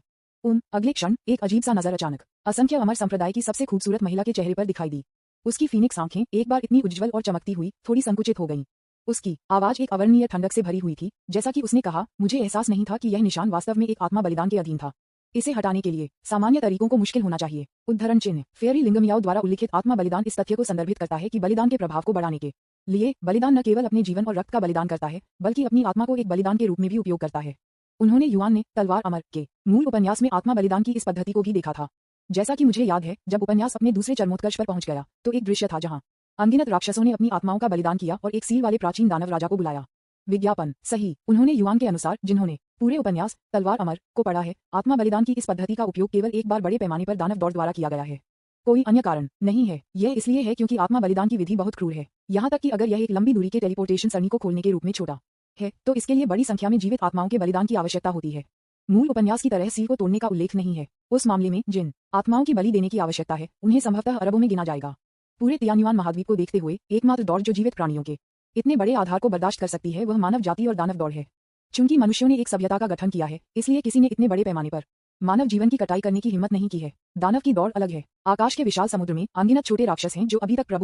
अगले क्षण एक अजीब सा नजर अचानक असंख्य अमर संप्रदाय की सबसे खूबसूरत महिला के चेहरे पर दिखाई दी। उसकी फीनिक्स आंखें एक बार इतनी उज्ज्वल और चमकती हुई थोड़ी संकुचित हो गईं। उसकी आवाज एक अवर्णनीय ठंडक से भरी हुई थी, जैसा कि उसने कहा, मुझे एहसास नहीं था कि यह निशान वास्तव में एक आत्मा बलिदान के अधीन था। इसे हटाने के लिए सामान्य तरीकों को मुश्किल होना चाहिए। उद्धरण चिन्ह, फेयरी लिंगम याओ द्वारा उल्लिखित आत्मा बलिदान इस तथ्य को संदर्भित करता है कि बलिदान के प्रभाव को बढ़ाने के लिए बलिदान न केवल अपने जीवन और रक्त का बलिदान करता है बल्कि अपनी आत्मा को एक बलिदान के रूप में भी उपयोग करता है। उन्होंने युआन ने तलवार अमर के मूल उपन्यास में आत्मा बलिदान की इस पद्धति को भी देखा था। जैसा कि मुझे याद है, जब उपन्यास अपने दूसरे चरमोत्कर्ष पर पहुंच गया तो एक दृश्य था जहां अनगिनत राक्षसों ने अपनी आत्माओं का बलिदान किया और एक सील वाले प्राचीन दानव राजा को बुलाया। विज्ञापन सही। उन्होंने युआन के अनुसार, जिन्होंने पूरे उपन्यास तलवार अमर को पढ़ा है, आत्मा बलिदान की इस पद्धति का उपयोग केवल एक बार बड़े पैमाने पर दानव दौड़ द्वारा किया गया है। कोई अन्य कारण नहीं है। यह इसलिए है क्योंकि आत्मा बलिदान की विधि बहुत क्रूर है, यहाँ तक कि अगर यह एक लंबी दूरी के टेलीपोर्टेशन सरणी को खोलने के रूप में छोटा है तो इसके लिए बड़ी संख्या में जीवित आत्माओं के बलिदान की आवश्यकता होती है। मूल उपन्यास की तरह सील को तोड़ने का उल्लेख नहीं है। उस मामले में जिन आत्माओं की बलि देने की आवश्यकता है उन्हें संभवतः अरबों में गिना जाएगा। पूरे तियान्युआन महाद्वीप को देखते हुए एकमात्र दौड़ जो जीवित प्राणियों के इतने बड़े आधार को बर्दाश्त कर सकती है वह मानव जाति और दानव दौड़ है। चूंकि मनुष्यों ने एक सभ्यता का गठन किया है, इसलिए किसी ने इतने बड़े पैमाने पर मानव जीवन की कटाई करने की हिम्मत नहीं की है। दानव की दौड़ अलग है। आकाश के विशाल समुद्र में अनगिनत छोटे राक्षस हैं जो अभी तक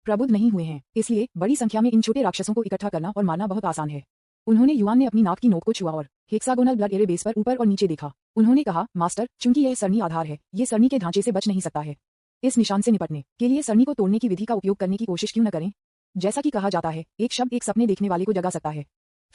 प्रबुद्ध नहीं हुए हैं, इसलिए बड़ी संख्या में इन छोटे राक्षसों को इकट्ठा करना और मारना बहुत आसान है। उन्होंने युआन ने अपनी नाक की नोक को छुआ और हेक्सागोनल ब्लड एरे बेस पर ऊपर और नीचे देखा। उन्होंने कहा, मास्टर, चूंकि यह सरणी आधार है, ये सरणी के ढांचे से बच नहीं सकता है। इस निशान से निपटने के लिए सरणी को तोड़ने की विधि का उपयोग करने की कोशिश क्यों न करें? जैसा कि कहा जाता है, एक शब्द एक सपने देखने वाले को जगा सकता है।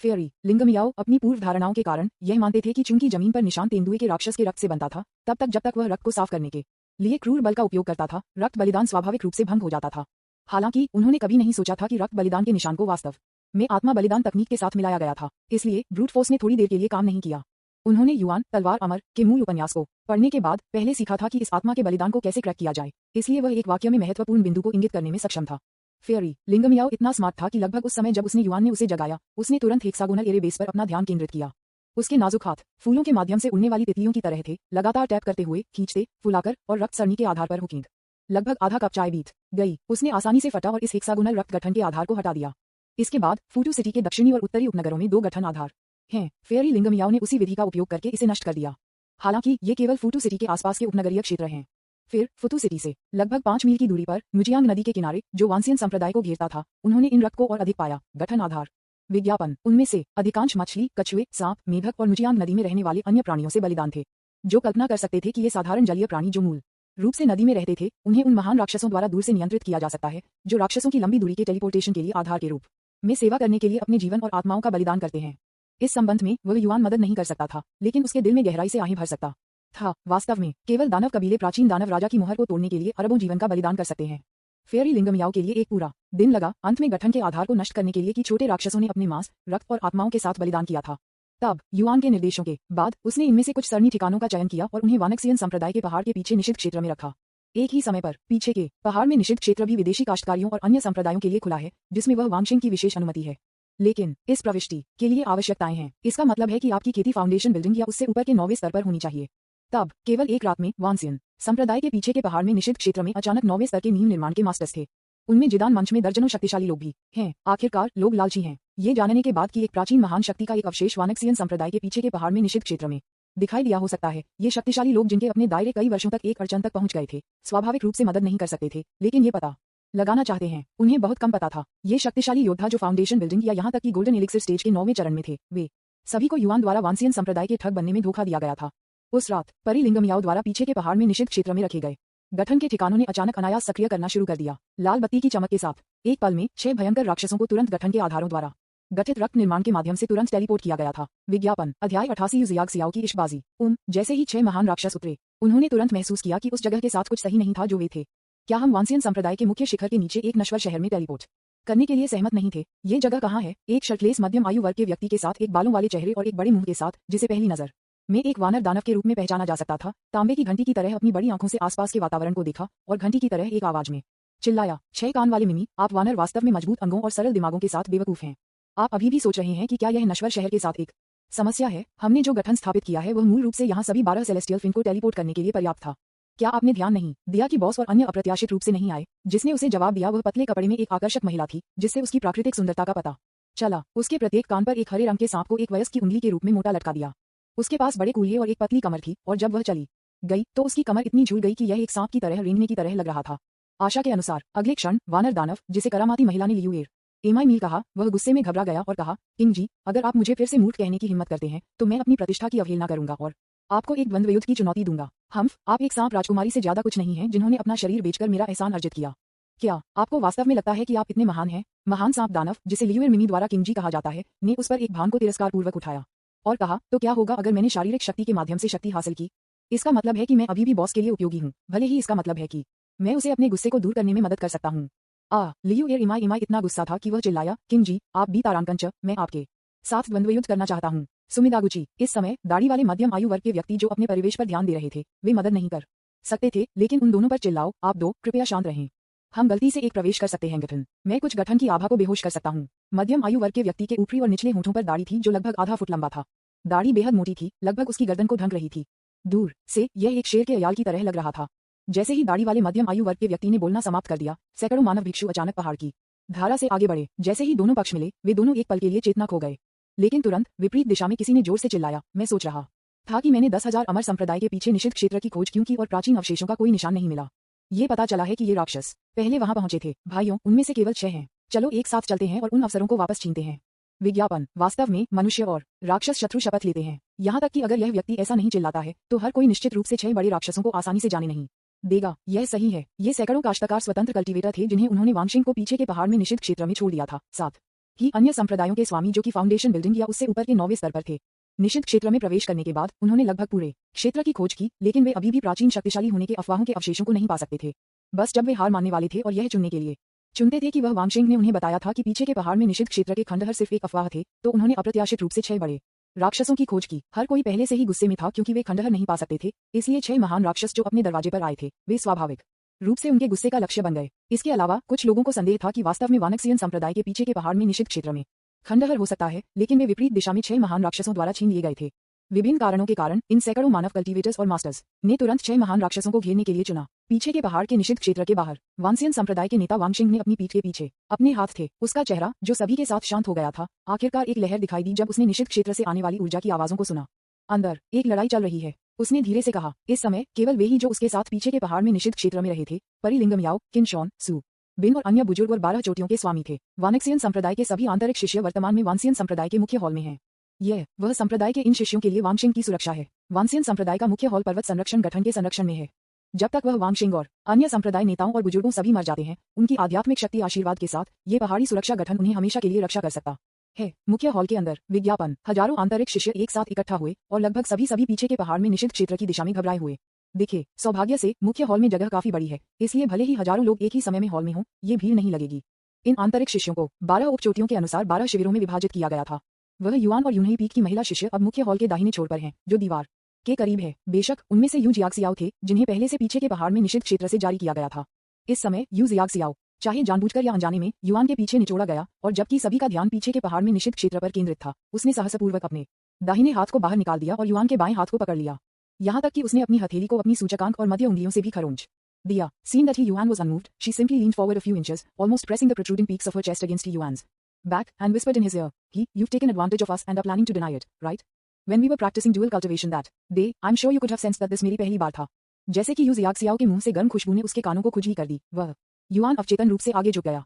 फेयरी लिंगम याओ अपनी पूर्व धारणाओं के कारण यह मानते थे कि चूंकि जमीन पर निशान तेंदुए के राक्षस के रक्त से बनता था, तब तक जब तक वह रक्त को साफ करने के लिए क्रूर बल का उपयोग करता था, रक्त बलिदान स्वाभाविक रूप से भंग हो जाता था। हालांकि उन्होंने कभी नहीं सोचा था कि रक्त बलिदान के निशान को वास्तव में आत्मा बलिदान तकनीक के साथ मिलाया गया था। इसलिए ब्रूट फोर्स ने थोड़ी देर के लिए काम नहीं किया। उन्होंने युआन तलवार अमर के मूल उपन्यास को पढ़ने के बाद पहले सीखा था कि इस आत्मा के बलिदान को कैसे क्रैक किया जाए, इसलिए वह एक वाक्य में महत्वपूर्ण बिंदु को इंगित करने में सक्षम था। फेयरी लिंगम याओ इतना स्मार्ट था कि लगभग उस समय जब उसने युआन ने उसे जगाया, उसने तुरंत हेक्सागोनल एरे बेस पर अपना ध्यान केंद्रित किया। उसके नाजुक हाथ फूलों के माध्यम से उड़ने वाली तितलियों की तरह थे, लगातार टैप करते हुए, खींचते, फुलाकर और रक्त सरणी के आधार पर हुकींद। लगभग आधा कप चाय बीत गई। उसने आसानी से फटा और इस हेक्सागोनल रक्त गठन के आधार को हटा दिया। इसके बाद फूटू सिटी के दक्षिणी और उत्तरी उपनगरों में 2 गठन आधार हैं। फेयरी लिंगम याओ ने उसी विधि का उपयोग करके इसे नष्ट कर दिया। हालांकि ये केवल फूटू सिटी के आसपास के उपनगरीय क्षेत्र हैं। फिर फुतू सिटी से लगभग 5 मील की दूरी पर मुजियांग नदी के किनारे, जो वांसियन संप्रदाय को घेरता था, उन्होंने इन रक्त को और अधिक पाया। गठन आधार। विज्ञापन, उनमें से अधिकांश मछली, कछुए, सांप, मेढक और मुजियांग नदी में रहने वाले अन्य प्राणियों से बलिदान थे, जो कल्पना कर सकते थे कि ये साधारण जलीय प्राणी जो मूल रूप से नदी में रहते थे, उन्हें उन महान राक्षसों द्वारा दूर से नियंत्रित किया जा सकता है, जो राक्षसों की लंबी दूरी के टेलीपोर्टेशन के लिए आधार के रूप में सेवा करने के लिए अपने जीवन और आत्माओं का बलिदान करते हैं। इस संबंध में वह युआन मदद नहीं कर सकता था, लेकिन उसके दिल में गहराई से आहें भर सकता था। वास्तव में केवल दानव कबीले प्राचीन दानव राजा की मुहर को तोड़ने के लिए अरबों जीवन का बलिदान कर सकते हैं। फेयरी लिंगम याओ के लिए एक पूरा दिन लगा अंत में गठन के आधार को नष्ट करने के लिए कि छोटे राक्षसों ने अपने मांस, रक्त और आत्माओं के साथ बलिदान किया था। तब युआन के निर्देशों के बाद उसने इनमें से कुछ सरणी ठिकानों का चयन किया और उन्हें वानक्सियन संप्रदाय के पहाड़ के पीछे निषिद्ध क्षेत्र में रखा। एक ही समय पर पीछे के पहाड़ में निषिद्ध क्षेत्र भी विदेशी काश्तकारियों और अन्य संप्रदायों के लिए खुला है, जिसमें वह वांशिंग की विशेष अनुमति है। लेकिन इस प्रविष्टि के लिए आवश्यकताएं हैं। इसका मतलब है कि आपकी खेती फाउंडेशन बिल्डिंग या उससे ऊपर के 9वें स्तर पर होनी चाहिए। तब केवल एक रात में वांसियन संप्रदाय के पीछे के पहाड़ में निषिद्ध क्षेत्र में अचानक 9वें स्तर के नींव निर्माण के मास्टर्स थे। उनमें जिदान मंच में दर्जनों शक्तिशाली लोग भी हैं। आखिरकार लोग लालची हैं, ये जानने के बाद कि एक प्राचीन महान शक्ति का एक अवशेष वानक्सियन संप्रदाय के पीछे के पहाड़ में निषिद्ध क्षेत्र में दिखाई दिया हो सकता है। ये शक्तिशाली लोग जिनके अपने दायरे कई वर्षों तक एक अड़चन तक पहुंच गए थे, स्वाभाविक रूप से मदद नहीं कर सकते थे, लेकिन ये पता लगाना चाहते हैं। उन्हें बहुत कम पता था। ये शक्तिशाली योद्धा जो फाउंडेशन बिल्डिंग या यहाँ तक कि गोल्डन एलिक्सिर स्टेज के 9वें चरण में थे, वे सभी को युआन द्वारा वांसियन संप्रदाय के ठग बनने में धोखा दिया गया था। उस रात परी लिंगम याओ द्वारा पीछे के पहाड़ में निषिद्ध क्षेत्र में रखे गए गठन के ठिकानों ने अचानक अनायास सक्रिय करना शुरू कर दिया। लाल बत्ती की चमक के साथ एक पल में 6 भयंकर राक्षसों को तुरंत गठन के आधारों द्वारा गठित रक्त निर्माण के माध्यम से तुरंत टेलीपोर्ट किया गया था। विज्ञापन अध्याय 88 युजियाग सियाओ की इश्कबाजी। जैसे ही 6 महान राक्षस उतरे, उन्होंने तुरंत महसूस किया कि उस जगह के साथ कुछ सही नहीं था जो वे थे। क्या हम वांसियन संप्रदाय के मुख्य शिखर के नीचे एक नश्वर शहर में टेलीपोर्ट करने के लिए सहमत नहीं थे? ये जगह कहाँ है? एक शर्टलेस मध्यम आयु वर्ग के व्यक्ति के साथ, एक बालों वाले चेहरे और एक बड़े मुंह के साथ, जिसे पहली नजर में एक वानर दानव के रूप में पहचाना जा सकता था, तांबे की घंटी की तरह अपनी बड़ी आंखों से आसपास के वातावरण को देखा और घंटी की तरह एक आवाज में चिल्लाया, 6 कान वाले मिमी, आप वानर वास्तव में मजबूत अंगों और सरल दिमागों के साथ बेवकूफ हैं। आप अभी भी सोच रहे हैं कि क्या यह नश्वर शहर के साथ एक समस्या है? हमने जो गठन स्थापित किया है वह मूल रूप से यहाँ सभी 12 सेलेस्टियल फिन को टेलीपोर्ट करने के लिए पर्याप्त था। क्या आपने ध्यान नहीं दिया कि बॉस और अन्य अप्रत्याशित रूप से नहीं आए? जिसने उसे जवाब दिया वह पतले कपड़े में एक आकर्षक महिला थी, जिससे उसकी प्राकृतिक सुंदरता का पता चला। उसके प्रत्येक कान पर एक हरे रंग के सांप को एक वयस्क की उंगली के रूप में मोटा लटका दिया। उसके पास बड़े कूल्हे और एक पतली कमर थी, और जब वह चली गई तो उसकी कमर इतनी झूल गई कि यह एक सांप की तरह रेंगने की तरह लग रहा था। आशा के अनुसार अगले क्षण वानर दानव, जिसे करामाती महिला ने लियूएर एमाई मील कहा, वह गुस्से में घबरा गया और कहा, किंग जी, अगर आप मुझे फिर से मूर्ख कहने की हिम्मत करते हैं तो मैं अपनी प्रतिष्ठा की अवहेलना करूंगा और आपको एक द्वंद्व युद्ध की चुनौती दूंगा। हम्फ, आप एक सांप राजकुमारी से ज्यादा कुछ नहीं हैं जिन्होंने अपना शरीर बेचकर मेरा एहसान अर्जित किया। क्या आपको वास्तव में लगता है कि आप इतने महान हैं? महान सांप दानव, जिसे लियूएर मिमी द्वारा किंग जी कहा जाता है, ने उस पर एक भान को तिरस्कारपूर्वक उठाया और कहा, तो क्या होगा अगर मैंने शारीरिक शक्ति के माध्यम से शक्ति हासिल की? इसका मतलब है कि मैं अभी भी बॉस के लिए उपयोगी हूँ, भले ही इसका मतलब है कि मैं उसे अपने गुस्से को दूर करने में मदद कर सकता हूँ। लियूएर इमाई इतना गुस्सा था कि वह चिल्लाया, किंग जी, आप भी तारांकंच, मैं आपके साथ द्वंद्व युद्ध करना चाहता हूँ। सुमिदागुची, इस समय दाढ़ी वाले मध्यम आयु वर्ग के व्यक्ति जो अपने परिवेश पर ध्यान दे रहे थे, वे मदद नहीं कर सकते थे, लेकिन उन दोनों पर चिल्लाओ, आप दो कृपया शांत रहें। हम गलती से एक प्रवेश कर सकते हैं गठन। मैं कुछ गठन की आभा को बेहोश कर सकता हूँ। मध्यम आयु वर्ग के व्यक्ति के ऊपरी और निचले होंठों पर दाढ़ी थी जो लगभग आधा फुट लंबा था। दाढ़ी बेहद मोटी थी, लगभग उसकी गर्दन को ढक रही थी। दूर से यह एक शेर के अयाल की तरह लग रहा था। जैसे ही दाढ़ी वाले मध्यम आयु वर्ग के व्यक्ति ने बोलना समाप्त कर दिया, सैकड़ों मानव भिक्षु अचानक पहाड़ की धारा से आगे बढ़े। जैसे ही दोनों पक्ष मिले, वे दोनों एक पल के लिए चेतना खो गए। लेकिन तुरंत विपरीत दिशा में किसी ने जोर से चिल्लाया, मैं सोच रहा था कि मैंने 10,000 अमर संप्रदाय के पीछे निषिद्ध क्षेत्र की खोज क्यों की और प्राचीन अवशेषों का कोई निशान नहीं मिला। ये पता चला है कि ये राक्षस पहले वहां पहुंचे थे। भाइयों, उनमें से केवल 6 हैं। चलो एक साथ चलते हैं और उन अवसरों को वापस छीनते हैं। विज्ञापन वास्तव में मनुष्य और राक्षस शत्रु शपथ लेते हैं। यहाँ तक कि अगर यह व्यक्ति ऐसा नहीं चिल्लाता है तो हर कोई निश्चित रूप से 6 बड़े राक्षसों को आसानी से जाने नहीं देगा। यह सही है। ये सैकड़ों काश्तकार स्वतंत्र कल्टीवेटर थे जिन्हें उन्होंने वांगशिंग को पीछे के पहाड़ में निषिद्ध क्षेत्र में छोड़ दिया था। साथ ही अन्य संप्रदायों के स्वामी जो कि फाउंडेशन बिल्डिंग या उससे ऊपर के 9वें स्तर पर थे। निषिद्ध क्षेत्र में प्रवेश करने के बाद उन्होंने लगभग पूरे क्षेत्र की खोज की, लेकिन वे अभी भी प्राचीन शक्तिशाली होने के अफवाहों के अवशेषों को नहीं पा सकते थे। बस जब वे हार मानने वाले थे और यह चुनने के लिए चुनते थे कि वह वांगशिंग ने उन्हें बताया था कि पीछे के पहाड़ में निषिद्ध क्षेत्र के खंडहर सिर्फ एक अफवाह थे, तो उन्होंने अप्रत्याशित रूप से 6 बड़े राक्षसों की खोज की। हर कोई पहले से ही गुस्से में था क्योंकि वे खंडहर नहीं पा सकते थे, इसलिए 6 महान राक्षस जो अपने दरवाजे पर आए थे, वे स्वाभाविक रूप से उनके गुस्से का लक्ष्य बन गए। इसके अलावा कुछ लोगों को संदेह था कि वास्तव में वानक्सियन संप्रदाय के पीछे के पहाड़ में निषिद्ध क्षेत्र में खंडहर हो सकता है, लेकिन वे विपरीत दिशा में 6 महान राक्षसों द्वारा छीन लिए गए थे। विभिन्न कारणों के कारण इन सैकड़ों मानव कल्टीवेटर्स और मास्टर्स ने तुरंत 6 महान राक्षसों को घेरने के लिए चुना। पीछे के पहाड़ के निषिद्ध क्षेत्र के बाहर वांसियन संप्रदाय के नेता वांगशिंग ने अपनी पीठ के पीछे अपने हाथ थे। उसका चेहरा, जो सभी के साथ शांत हो गया था, आखिरकार एक लहर दिखाई दी जब उसने निषिद्ध क्षेत्र से आने वाली ऊर्जा की आवाजों को सुना। अंदर एक लड़ाई चल रही है, उसने धीरे से कहा। इस समय केवल वे ही जो उसके साथ पीछे के पहाड़ में निषिद्ध क्षेत्र में रहे थे, परी लिंगम याओ, किनशॉन, सू बिन और अन्य बुजुर्ग और 12 चोटियों के स्वामी थे। वानक्सियन संप्रदाय के सभी आंतरिक शिष्य वर्तमान में वांसियन संप्रदाय के मुख्य हॉल में हैं। यह वह संप्रदाय के इन शिष्यों के लिए वांगशिंग की सुरक्षा है। वांसियन संप्रदाय का मुख्य हॉल पर्वत संरक्षण गठन के संरक्षण में है। जब तक वह वांगशिंग और अन्य संप्रदाय नेताओं और बुजुर्गों सभी मर जाते हैं, उनकी आध्यात्मिक शक्ति आशीर्वाद के साथ ये पहाड़ी सुरक्षा गठन उन्हें हमेशा के लिए रक्षा कर सकता है। मुख्य हॉल के अंदर विज्ञापन हजारों आंतरिक शिष्य एक साथ इकट्ठा हुए और लगभग सभी पीछे के पहाड़ में निषिद्ध क्षेत्र की दिशा में घबराए हुए दिखे। सौभाग्य से मुख्य हॉल में जगह काफी बड़ी है, इसलिए भले ही हजारों लोग एक ही समय में हॉल में हों, ये भीड़ नहीं लगेगी। इन आंतरिक शिष्यों को 12 उपचोटियों के अनुसार 12 शिविरों में विभाजित किया गया था। वह युआन और यूनही पीक की महिला शिष्य अब मुख्य हॉल के दाहिने छोर पर हैं, जो दीवार के करीब है। बेशक उनमें से यू जियाक्सियाओ थे, जिन्हें पहले से पीछे के पहाड़ में निषिद्ध क्षेत्र से जारी किया गया था। इस समय यू जियाक्सियाओ, चाहे जानबूझकर या अनजाने में, युआन के पीछे निचोड़ा गया, और जबकि सभी का ध्यान पीछे के पहाड़ में निषिद्ध क्षेत्र पर केंद्रित था, उसने साहसपूर्वक अपने दाहिने हाथ को बाहर निकाल दिया और युआन के बाएं हाथ को पकड़ लिया, यहाँ तक कि उसने अपनी हथेली को अपनी सूचकांक और मध्य उंगलियों से भी खरोंच दिया। Seeing that Yuan was unmoved, she simply leaned forward a few inches, almost pressing the protruding peaks of her chest against Yuan's back, and whispered in his ear, "You've taken advantage of us and are planning to deny it, right?" When we were practicing dual cultivation that day, I'm sure you could have sensed that this मेरी पहली बार था। जैसे कि you जियाक्सियाओ के मुंह से गर्म खुशबू ने उसके कानों को खुजली कर दी, वह युआन अवचेतन रूप से आगे झुक गया।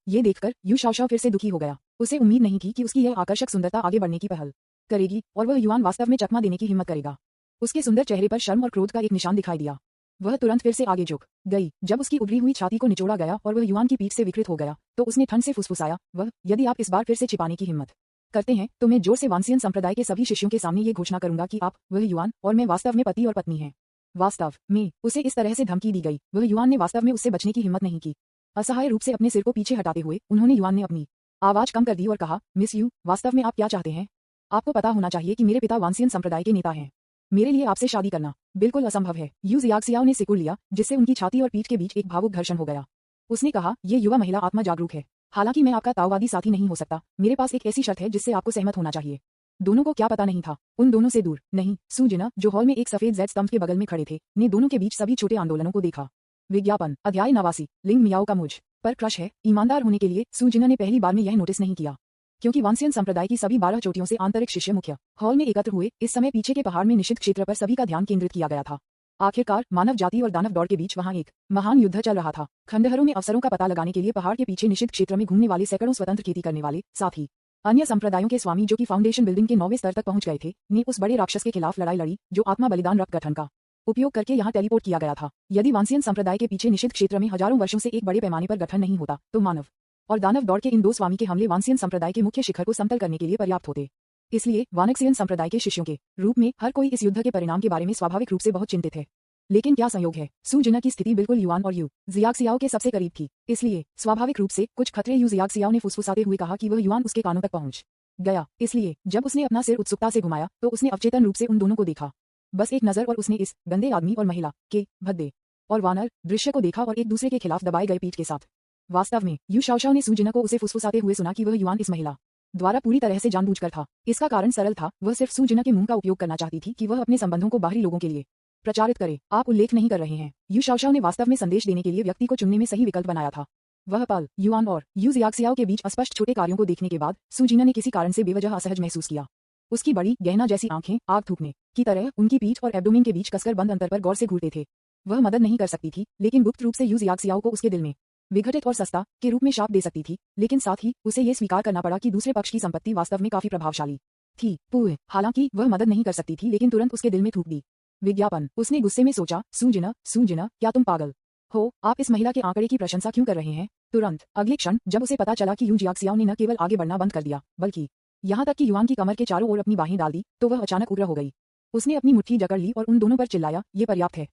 ये देखकर यू शाओशाओ फिर से दुखी हो गया। उसे उम्मीद नहीं थी कि उसकी यह आकर्षक सुंदरता आगे बढ़ने की पहल करेगी और वह युआन वास्तव में चकमा देने की हिम्मत करेगा। उसके सुंदर चेहरे पर शर्म और क्रोध का एक निशान दिखाई दिया। वह तुरंत फिर से आगे झुक गई। जब उसकी उभरी हुई छाती को निचोड़ा गया और वह युआन की पीठ से विकृत हो गया, तो उसने ठंड से फुसफुसाया, वह यदि आप इस बार फिर से छिपाने की हिम्मत करते हैं तो मैं जोर से वांसियन संप्रदाय के सभी शिष्यों के सामने ये घोषणा करूंगा कि आप, वह युआन और मैं वास्तव में पति और पत्नी हैं। वास्तव में उसे इस तरह से धमकी दी गई। वह युआन ने वास्तव में उससे बचने की हिम्मत नहीं की। असहाय रूप से अपने सिर को पीछे हटाते हुए उन्होंने युआन ने अपनी आवाज कम कर दी और कहा, मिस यू, वास्तव में आप क्या चाहते हैं? आपको पता होना चाहिए कि मेरे पिता वांसियन संप्रदाय के नेता हैं। मेरे लिए आपसे शादी करना बिल्कुल असंभव है। यू जियाक्सियाओ ने सिकुड़ लिया, जिससे उनकी छाती और पीठ के बीच एक भावुक घर्षण हो गया। उसने कहा, ये युवा महिला आत्मा जागरूक है। हालांकि मैं आपका ताओवादी साथी नहीं हो सकता, मेरे पास एक ऐसी शर्त है जिससे आपको सहमत होना चाहिए। दोनों को क्या पता नहीं था, उन दोनों से दूर नहीं, सुजिना, जो हॉल में एक सफेद जेड स्तंभ के बगल में खड़े थे, ने दोनों के बीच सभी छोटे आंदोलनों को देखा। विज्ञापन अध्याय 89 लिंग मियाओ का मुझ पर क्रश है। ईमानदार होने के लिए सुजिना ने पहली बार में यह नोटिस नहीं किया, क्योंकि वांसियन संप्रदाय की सभी 12 चोटियों से आंतरिक शिष्य मुख्य हॉल में एकत्र हुए। इस समय पीछे के पहाड़ में निषिद्ध क्षेत्र पर सभी का ध्यान केंद्रित किया गया था। आखिरकार मानव जाति और दानव दौड़ के बीच वहां एक महान युद्ध चल रहा था। खंडहरों में अवसरों का पता लगाने के लिए पहाड़ के पीछे निषिद्ध क्षेत्र में घूमने वाले सैकड़ों स्वतंत्र खेती करने वाले, साथ ही अन्य संप्रदायों के स्वामी जो कि फाउंडेशन बिल्डिंग के 9वें स्तर तक पहुंच गए थे, ने उस बड़े राक्षस के खिलाफ लड़ाई लड़ी जो आत्मा बलिदान रक्त गठन का उपयोग करके यहाँ टेलीपोर्ट किया गया था। यदि वांसियन संप्रदाय के पीछे निषिद्ध क्षेत्र में हजारों वर्षों से एक बड़े पैमाने पर गठन नहीं होता, तो मानव और दानव दौड़ के इन दो स्वामी के हमले वांसियन संप्रदाय के मुख्य शिखर को समतल करने के लिए पर्याप्त होते। इसलिए वानक्सियन संप्रदाय के शिष्यों के रूप में हर कोई इस युद्ध के परिणाम के बारे में स्वाभाविक रूप से बहुत चिंतित है। लेकिन क्या संयोग है, सुजिना की स्थिति बिल्कुल युआन और यू जियाक्सियाओ के सबसे करीब थी। इसलिए स्वाभाविक रूप से कुछ खतरे यू जियाक्सियाओ ने फुसफुसाते हुए कहा कि वह युआन उसके कानों तक पहुंच गया। इसलिए जब उसने अपना सिर उत्सुकता से घुमाया तो उसने अवचेतन रूप से उन दोनों को देखा। बस एक नजर और उसने इस गंदे आदमी और महिला के भद्दे और वानर दृश्य को देखा और एक दूसरे के खिलाफ दबाए गए पीठ के साथ। वास्तव में यू शाओशाओ ने सुजिना को उसे फुसफुसाते हुए सुना कि वह युआन इस महिला द्वारा पूरी तरह से जानबूझकर था। इसका कारण सरल था, वह सिर्फ सुजिना के मुंह का उपयोग करना चाहती थी कि वह अपने संबंधों को बाहरी लोगों के लिए प्रचारित करे। आप उल्लेख नहीं कर रहे हैं। यू शाओशाओ ने वास्तव में संदेश देने के लिए व्यक्ति को चुनने में सही विकल्प बनाया था। वह पल युआन और यू जियाक्सियाओ के बीच अस्पष्ट छोटे कार्यों को देखने के बाद सुजिना ने किसी कारण से बेवजह असहज महसूस किया। उसकी बड़ी गहना जैसी आंखें आग थूकने की तरह उनकी पीठ और एब्डोमेन के बीच कसकर बंद अंतर पर गौर से घूरते थे। वह मदद नहीं कर सकती थी, लेकिन गुप्त रूप से यू जियाक्सियाओ को उसके दिल में विघटित और सस्ता के रूप में शाप दे सकती थी। लेकिन साथ ही उसे ये स्वीकार करना पड़ा कि दूसरे पक्ष की संपत्ति वास्तव में काफी प्रभावशाली थी। हालांकि वह मदद नहीं कर सकती थी, लेकिन तुरंत उसके दिल में थूक दी। विज्ञापन। उसने गुस्से में सोचा, सुजिना, क्या तुम पागल हो? आप इस महिला के आंकड़े की प्रशंसा क्यों कर रहे हैं? तुरंत अगले क्षण जब उसे पता चला कि यू जियाक्सियाओ ने न केवल आगे बढ़ना बंद कर दिया, बल्कि यहाँ तक कि युआन की कमर के चारों ओर अपनी बाहें डाल दी, तो वह अचानक उग्र हो गई। उसने अपनी मुट्ठी जकड़ ली और उन दोनों पर चिल्लाया, ये पर्याप्त है।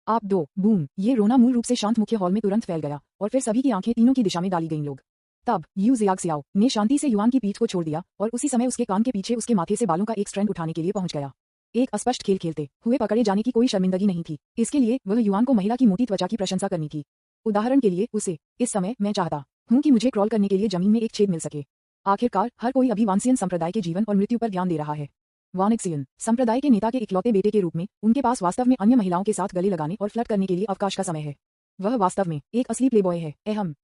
आप दो। बूम। ये रोना मूल रूप से शांत मुख्य हॉल में तुरंत फैल गया और फिर सभी की आंखें तीनों की दिशा में डाली गईं। लोग तब यू जियाक्सियाओ ने शांति से युआन की पीठ को छोड़ दिया और उसी समय उसके कान के पीछे उसके माथे से बालों का एक स्ट्रैंड उठाने के लिए पहुंच गया। एक अस्पष्ट खेल खेलते हुए पकड़े जाने की कोई शर्मिंदगी नहीं थी। इसके लिए वह युआन को महिला की मोटी त्वचा की प्रशंसा करनी थी। उदाहरण के लिए उसे इस समय मैं चाहता हूं कि मुझे क्रॉल करने के लिए जमीन में एक छेद मिल सके। आखिरकार हर कोई अभी वांसियन संप्रदाय के जीवन और मृत्यु पर ध्यान दे रहा है। वानक्सियन संप्रदाय के नेता के इकलौते बेटे के रूप में उनके पास वास्तव में अन्य महिलाओं के साथ गले लगाने और फ्लर्ट करने के लिए अवकाश का समय है। वह वास्तव में एक असली प्लेबॉय है।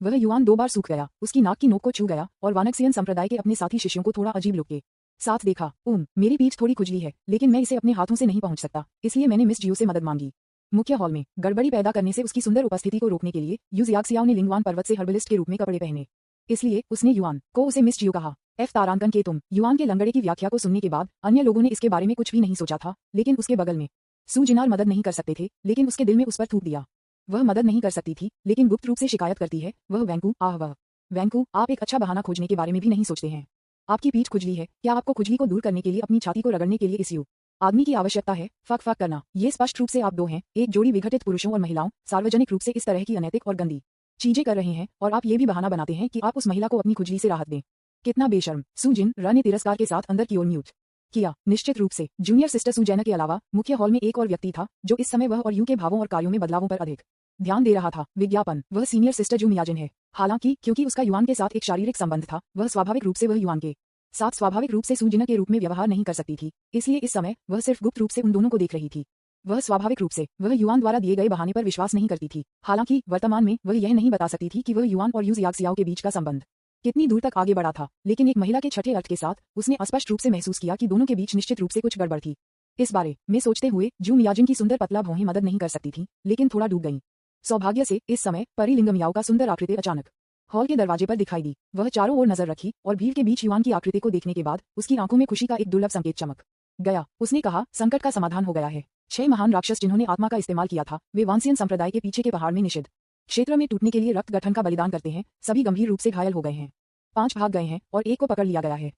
वह युआन 2 बार सूख गया, उसकी नाक की नोक को छू गया और वानक्सियन संप्रदाय के अपने साथी शिष्यों को थोड़ा अजीब लुक के साथ देखा। मेरी पीठ थोड़ी खुजली है, लेकिन मैं इसे अपने हाथों से नहीं पहुंच सकता, इसलिए मैंने मिस जियो से मदद मांगी। मुख्य हॉल में गड़बड़ी पैदा करने से उसकी सुंदर उपस्थिति को रोकने के लिए यू जियाक्सियाओ ने लिंगवान पर्वत से हर्बलिस्ट के रूप में कपड़े पहने। इसलिए उसने युआन को उसे मिस जियो कहा। तारांकन के तुम युआन के लंगड़े की व्याख्या को सुनने के बाद अन्य लोगों ने इसके बारे में कुछ भी नहीं सोचा था, लेकिन उसके बगल में सुजिनार मदद नहीं कर सकते थे, लेकिन उसके दिल में उस पर थूक दिया। वह मदद नहीं कर सकती थी, लेकिन गुप्त रूप से शिकायत करती है। वह वैंकू, आप एक अच्छा बहाना खोजने के बारे में भी नहीं सोचते हैं। आपकी पीठ खुजली है, क्या आपको खुजली को दूर करने के लिए अपनी छाती को रगड़ने के लिए इस आदमी की आवश्यकता है? फक करना। ये स्पष्ट रूप से आप दो हैं, एक जोड़ी विघटित पुरुषों और महिलाओं, सार्वजनिक रूप से इस तरह की अनैतिक और गंदी चीजें कर रहे हैं, और आप ये भी बहाना बनाते हैं कि आप उस महिला को अपनी खुजली से राहत दें। कितना बेशर्म। सुजिन र ने तिरस्कार के साथ अंदर की ओर म्यूट किया। निश्चित रूप से जूनियर सिस्टर सुजैना के अलावा मुख्य हॉल में एक और व्यक्ति था जो इस समय वह और यू के भावों और कार्यों में बदलावों पर अधिक ध्यान दे रहा था। विज्ञापन। वह सीनियर सिस्टर जू मियाजिन है। हालांकि क्योंकि उसका युआन के साथ एक शारीरिक संबंध था, वह स्वाभाविक रूप से युआन के साथ स्वाभाविक रूप से सुजिना के रूप में व्यवहार नहीं कर सकती थी, इसलिए इस समय वह सिर्फ गुप्त रूप से उन दोनों को देख रही थी। वह स्वाभाविक रूप से युआन द्वारा दिए गए बहाने पर विश्वास नहीं करती थी। हालांकि वर्तमान में वह यह नहीं बता सकती थी कि वह युआन और यू जियाक्सियाओ के बीच का संबंध कितनी दूर तक आगे बढ़ा था, लेकिन एक महिला के छठे अर्थ के साथ उसने स्पष्ट रूप से महसूस किया कि दोनों के बीच निश्चित रूप से कुछ गड़बड़ थी। इस बारे में सोचते हुए जू मियाजिन की सुंदर पतला भौहें मदद नहीं कर सकती थीं, लेकिन थोड़ा डूब गईं। सौभाग्य से इस समय परी लिंगम याओ का सुंदर आकृति अचानक हॉल के दरवाजे पर दिखाई दी। वह चारों ओर नजर रखी और भीड़ के बीच युआन की आकृति को देखने के बाद उसकी आंखों में खुशी का एक दुर्लभ संकेत चमक गया। उसने कहा, संकट का समाधान हो गया है। 6 महान राक्षस जिन्होंने आत्मा का इस्तेमाल किया था, वे वांसियन संप्रदाय के पीछे के पहाड़ में निषिद्ध क्षेत्र में टूटने के लिए रक्त गठन का बलिदान करते हैं, सभी गंभीर रूप से घायल हो गए हैं। 5 भाग गए हैं और 1 को पकड़ लिया गया है।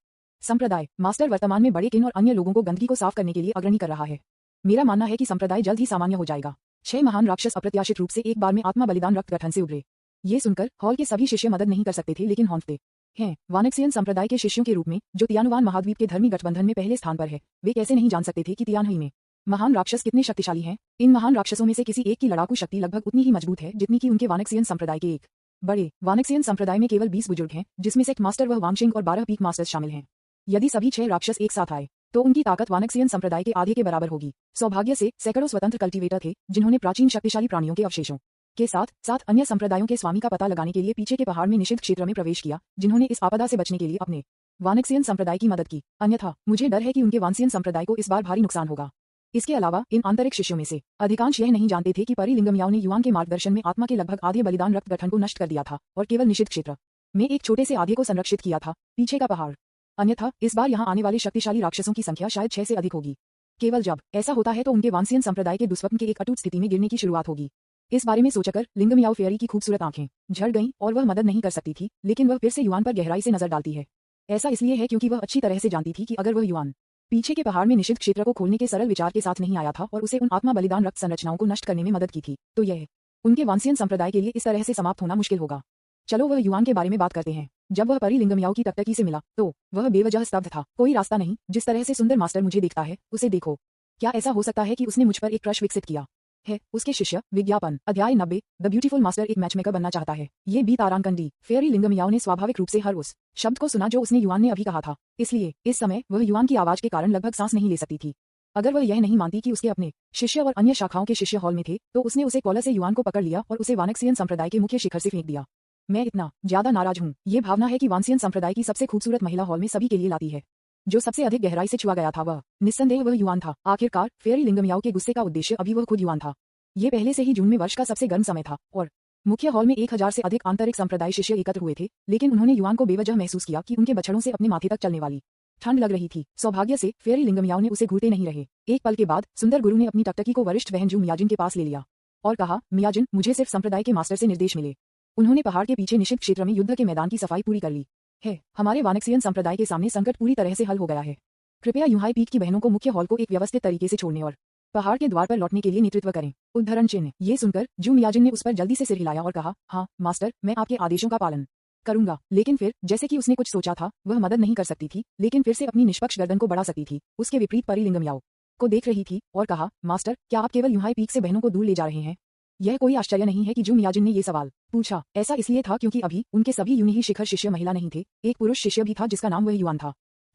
संप्रदाय मास्टर वर्तमान में बड़े किन और अन्य लोगों को गंदगी को साफ करने के लिए अग्रणी कर रहा है। मेरा मानना है कि संप्रदाय जल्द ही सामान्य हो जाएगा। 6 महान राक्षस अप्रत्याशित रूप से एक बार में आत्मा बलिदान रक्त गठन से उभरे। ये सुनकर हॉल के सभी शिष्य मदद नहीं कर सकते थे, लेकिन हौंकते हैं। वानक्सियन संप्रदाय के शिष्यों के रूप में जो तियानुवान महाद्वीप के धर्मी गठबंधन में पहले स्थान पर है, वे कैसे नहीं जान सकते थे कि तियानही में महान राक्षस कितने शक्तिशाली हैं। इन महान राक्षसों में से किसी एक की लड़ाकू शक्ति लगभग उतनी ही मजबूत है जितनी कि उनके वानक्सियन संप्रदाय के एक बड़े वानक्सियन संप्रदाय में केवल 20 बुजुर्ग हैं, जिसमें से मास्टर व वांगशिंग और 12 पीक मास्टर्स शामिल हैं। यदि सभी 6 राक्षस एक साथ आए तो उनकी ताकत वानक्सियन संप्रदाय के आधे के बराबर होगी। सौभाग्य से सैकड़ों स्वतंत्र कल्टीवेटर थे, जिन्होंने प्राचीन शक्तिशाली प्राणियों के अवशेषों के साथ अन्य संप्रदायों के स्वामी का पता लगाने के लिए पीछे के पहाड़ में निषिद्ध क्षेत्र में प्रवेश किया, जिन्होंने इस आपदा से बचने के लिए अपने वानक्सियन संप्रदाय की मदद की। अन्यथा मुझे डर है कि उनके वानसियन संप्रदाय को इस बार भारी नुकसान होगा। इसके अलावा इन आंतरिक शिष्यों में से अधिकांश यह नहीं जानते थे कि परी लिंगम याओ ने युआन के मार्गदर्शन में आत्मा के लगभग आधे बलिदान रक्त गठन को नष्ट कर दिया था और केवल निषिद्ध क्षेत्र में एक छोटे से आधे को संरक्षित किया था, पीछे का पहाड़। अन्यथा इस बार यहाँ आने वाले शक्तिशाली राक्षसों की संख्या शायद 6 से अधिक होगी। केवल जब ऐसा होता है तो उनके वानसियन संप्रदाय के दुष्स्वप्न के एक अटूट स्थिति में गिरने की शुरुआत होगी। इस बारे में सोचकर लिंगम याओ फेयरी की खूबसूरत आंखें झड़ गईं और वह मदद नहीं कर सकती थी, लेकिन वह फिर से युआन पर गहराई से नजर डालती है। ऐसा इसलिए है क्योंकि वह अच्छी तरह से जानती थी कि अगर वह युआन पीछे के पहाड़ में निषिद्ध क्षेत्र को खोलने के सरल विचार के साथ नहीं आया था और उसे उन आत्मा बलिदान रक्त संरचनाओं को नष्ट करने में मदद की थी, तो यह उनके वानसियन संप्रदाय के लिए इस तरह से समाप्त होना मुश्किल होगा। चलो वह युआन के बारे में बात करते हैं। जब वह परी लिंगम याओ की टकटकी से मिला तो वह बेवजह स्तब्ध था। कोई रास्ता नहीं, जिस तरह से सुंदर मास्टर मुझे दिखता है उसे देखो। क्या ऐसा हो सकता है कि उसने मुझ पर एक क्रश विकसित किया है? उसके शिष्य विज्ञापन अध्याय 90 द ब्यूटीफुल मास्टर एक मैचमेकर बनना चाहता है। ये बी तारांकन डी। फेयरी लिंगम याओ ने स्वाभाविक रूप से हर उस शब्द को सुना जो उसने युआन ने अभी कहा था, इसलिए इस समय वह युआन की आवाज के कारण लगभग सांस नहीं ले सकती थी। अगर वह यह नहीं मानती कि उसके अपने शिष्य और अन्य शाखाओं के शिष्य हॉल में थे, तो उसने उसे कॉलर से युआन को पकड़ लिया और उसे वानक्सियन संप्रदाय के मुख्य शिखर से फेंक दिया। मैं इतना ज्यादा नाराज हूँ। ये भावना है कि वानसियन संप्रदाय की सबसे खूबसूरत महिला हॉल में सभी के लिए लाती है। जो सबसे अधिक गहराई से छुआ गया था वह निस्संदेह वह युआन था। आखिरकार फेयरी लिंगम याओ के गुस्से का उद्देश्य अभी वह खुद युआन था। ये पहले से ही जून में वर्ष का सबसे गर्म समय था और मुख्य हॉल में 1000 से अधिक आंतरिक संप्रदाय शिष्य एकत्र हुए थे, लेकिन उन्होंने युआन को बेवजह महसूस किया कि उनके बछड़ों से अपने माथे तक चलने वाली ठंड लग रही थी। सौभाग्य से फेयरी लिंगम याओ ने उसे घूरते नहीं रहे। एक पल के बाद सुंदर गुरु ने अपनी टकटकी को वरिष्ठ बहन जू मियाजिन के पास ले लिया और कहा, मियाजिन, मुझे सिर्फ संप्रदाय के मास्टर से निर्देश मिले। उन्होंने पहाड़ के पीछे निषिद्ध क्षेत्र में युद्ध के मैदान की सफाई पूरी कर ली है। हमारे वानक्सियन संप्रदाय के सामने संकट पूरी तरह से हल हो गया है। कृपया यूहाई पीक की बहनों को मुख्य हॉल को एक व्यवस्थित तरीके से छोड़ने और पहाड़ के द्वार पर लौटने के लिए नेतृत्व करें। उद्धरण चिन्ह। ये सुनकर जू मियाजिन ने उस पर जल्दी से सिर हिलाया और कहा, हाँ मास्टर, मैं आपके आदेशों का पालन करूंगा। लेकिन फिर जैसे कि उसने कुछ सोचा था, वह मदद नहीं कर सकती थी, लेकिन फिर से अपनी निष्पक्ष गर्दन को बढ़ा सकती थी। उसके विपरीत परी लिंगम याओ को देख रही थी और कहा, मास्टर, क्या आप केवल यूहाई पीक से बहनों को दूर ले जा रहे हैं? यह कोई आश्चर्य नहीं है कि जू मियाजिन ने ये सवाल पूछा। ऐसा इसलिए था क्योंकि अभी उनके सभी यूनिही शिखर शिष्य महिला नहीं थे। एक पुरुष शिष्य भी था जिसका नाम वह युआन था।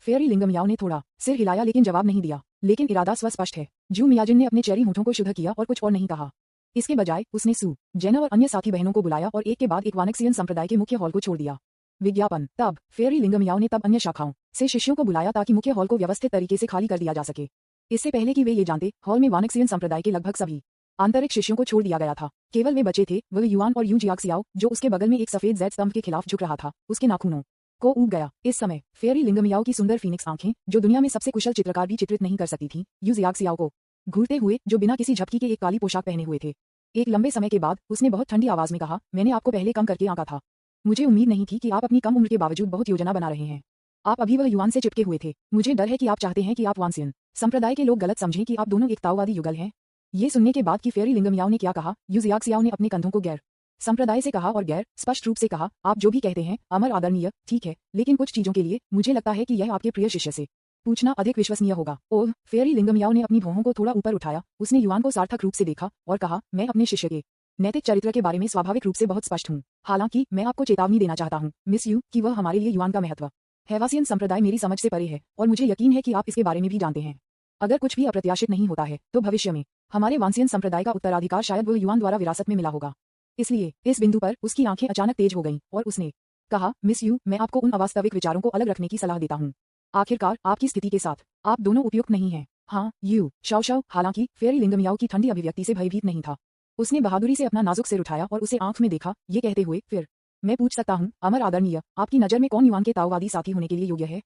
फेयरी लिंगम याओ ने थोड़ा सिर हिलाया लेकिन जवाब नहीं दिया, लेकिन इरादा स्वस्पष्ट है। जू मियाजिन ने अपने चेरी होठों को शुद्ध किया और कुछ और नहीं कहा। इसके बजाय उसने सू, जेना और अन्य साथी बहनों को बुलाया और एक के बाद एक वानक्सियन संप्रदाय के मुख्य हॉल को छोड़ दिया। विज्ञापन। तब फेयरी लिंगम याओ ने तब अन्य शाखाओं से शिष्यों को बुलाया ताकि मुख्य हॉल को व्यवस्थित तरीके से खाली कर दिया जा सके। इससे पहले कि वे ये जानते, हॉल में वानक्सियन संप्रदाय के लगभग सभी आंतरिक शिष्यों को छोड़ दिया गया था। केवल वे बचे थे, वह युआन और यू जियाक्सियाओ, जो उसके बगल में एक सफेद जेड स्तंभ के खिलाफ झुक रहा था। उसके नाखूनों को ऊब गया। इस समय फेयरी लिंगम याओ की सुंदर फीनिक्स आंखें, जो दुनिया में सबसे कुशल चित्रकार भी चित्रित नहीं कर सकती थीं, यू जियाक्सियाओ को घूरते हुए, जो बिना किसी झपकी के एक काली पोशाक पहने हुए थे। एक लंबे समय के बाद उसने बहुत ठंडी आवाज में कहा, मैंने आपको पहले कम करके आंका था। मुझे उम्मीद नहीं थी कि आप अपनी कम उम्र के बावजूद बहुत योजना बना रहे हैं। आप अभी वह युआन से चिपके हुए थे। मुझे डर है कि आप चाहते हैं कि आप वानसियन संप्रदाय के लोग गलत समझें कि आप दोनों एक ताओवादी युगल हैं। ये सुनने के बाद कि फेयरी लिंगम याओ ने क्या कहा, यू जियाक्सियाओ ने अपने कंधों को गैर संप्रदाय से कहा और गैर स्पष्ट रूप से कहा, आप जो भी कहते हैं अमर आदरणीय, ठीक है, लेकिन कुछ चीजों के लिए मुझे लगता है कि यह आपके प्रिय शिष्य से पूछना अधिक विश्वसनीय होगा। ओह, फेयरी लिंगम याओ ने अपनी भौहों को थोड़ा ऊपर उठाया। उसने युआन को सार्थक रूप से देखा और कहा, मैं अपने शिष्य के नैतिक चरित्र के बारे में स्वाभाविक रूप से बहुत स्पष्ट हूँ। हालांकि मैं आपको चेतावनी देना चाहता हूँ, मिस यू, कि वह हमारे लिए युआन का महत्व हैवासियन संप्रदाय मेरी समझ से परे है और मुझे यकीन है कि आप इसके बारे में भी जानते हैं। अगर कुछ भी अप्रत्याशित नहीं होता है तो भविष्य में हमारे वानसियन संप्रदाय का उत्तराधिकार शायद वह युआन द्वारा विरासत में मिला होगा। इसलिए इस बिंदु पर उसकी आंखें अचानक तेज हो गईं और उसने कहा, मिस यू, मैं आपको उन अवास्तविक विचारों को अलग रखने की सलाह देता हूँ। आखिरकार आपकी स्थिति के साथ आप दोनों उपयुक्त नहीं हैं। हाँ, यू शाओ, हालांकि फेयरी लिंगम याओ की ठंडी अभिव्यक्ति से भयभीत नहीं था। उसने बहादुरी से अपना नाजुक सिर उठाया और उसे आंख में देखा, ये कहते हुए, फिर मैं पूछ सकता हूँ, अमर आदरणीय, आपकी नज़र में कौन युवान के ताओवादी साथी होने के लिए योग्य है?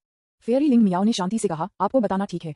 फेयरी लिंग मियाओ ने शांति से कहा, आपको बताना ठीक है।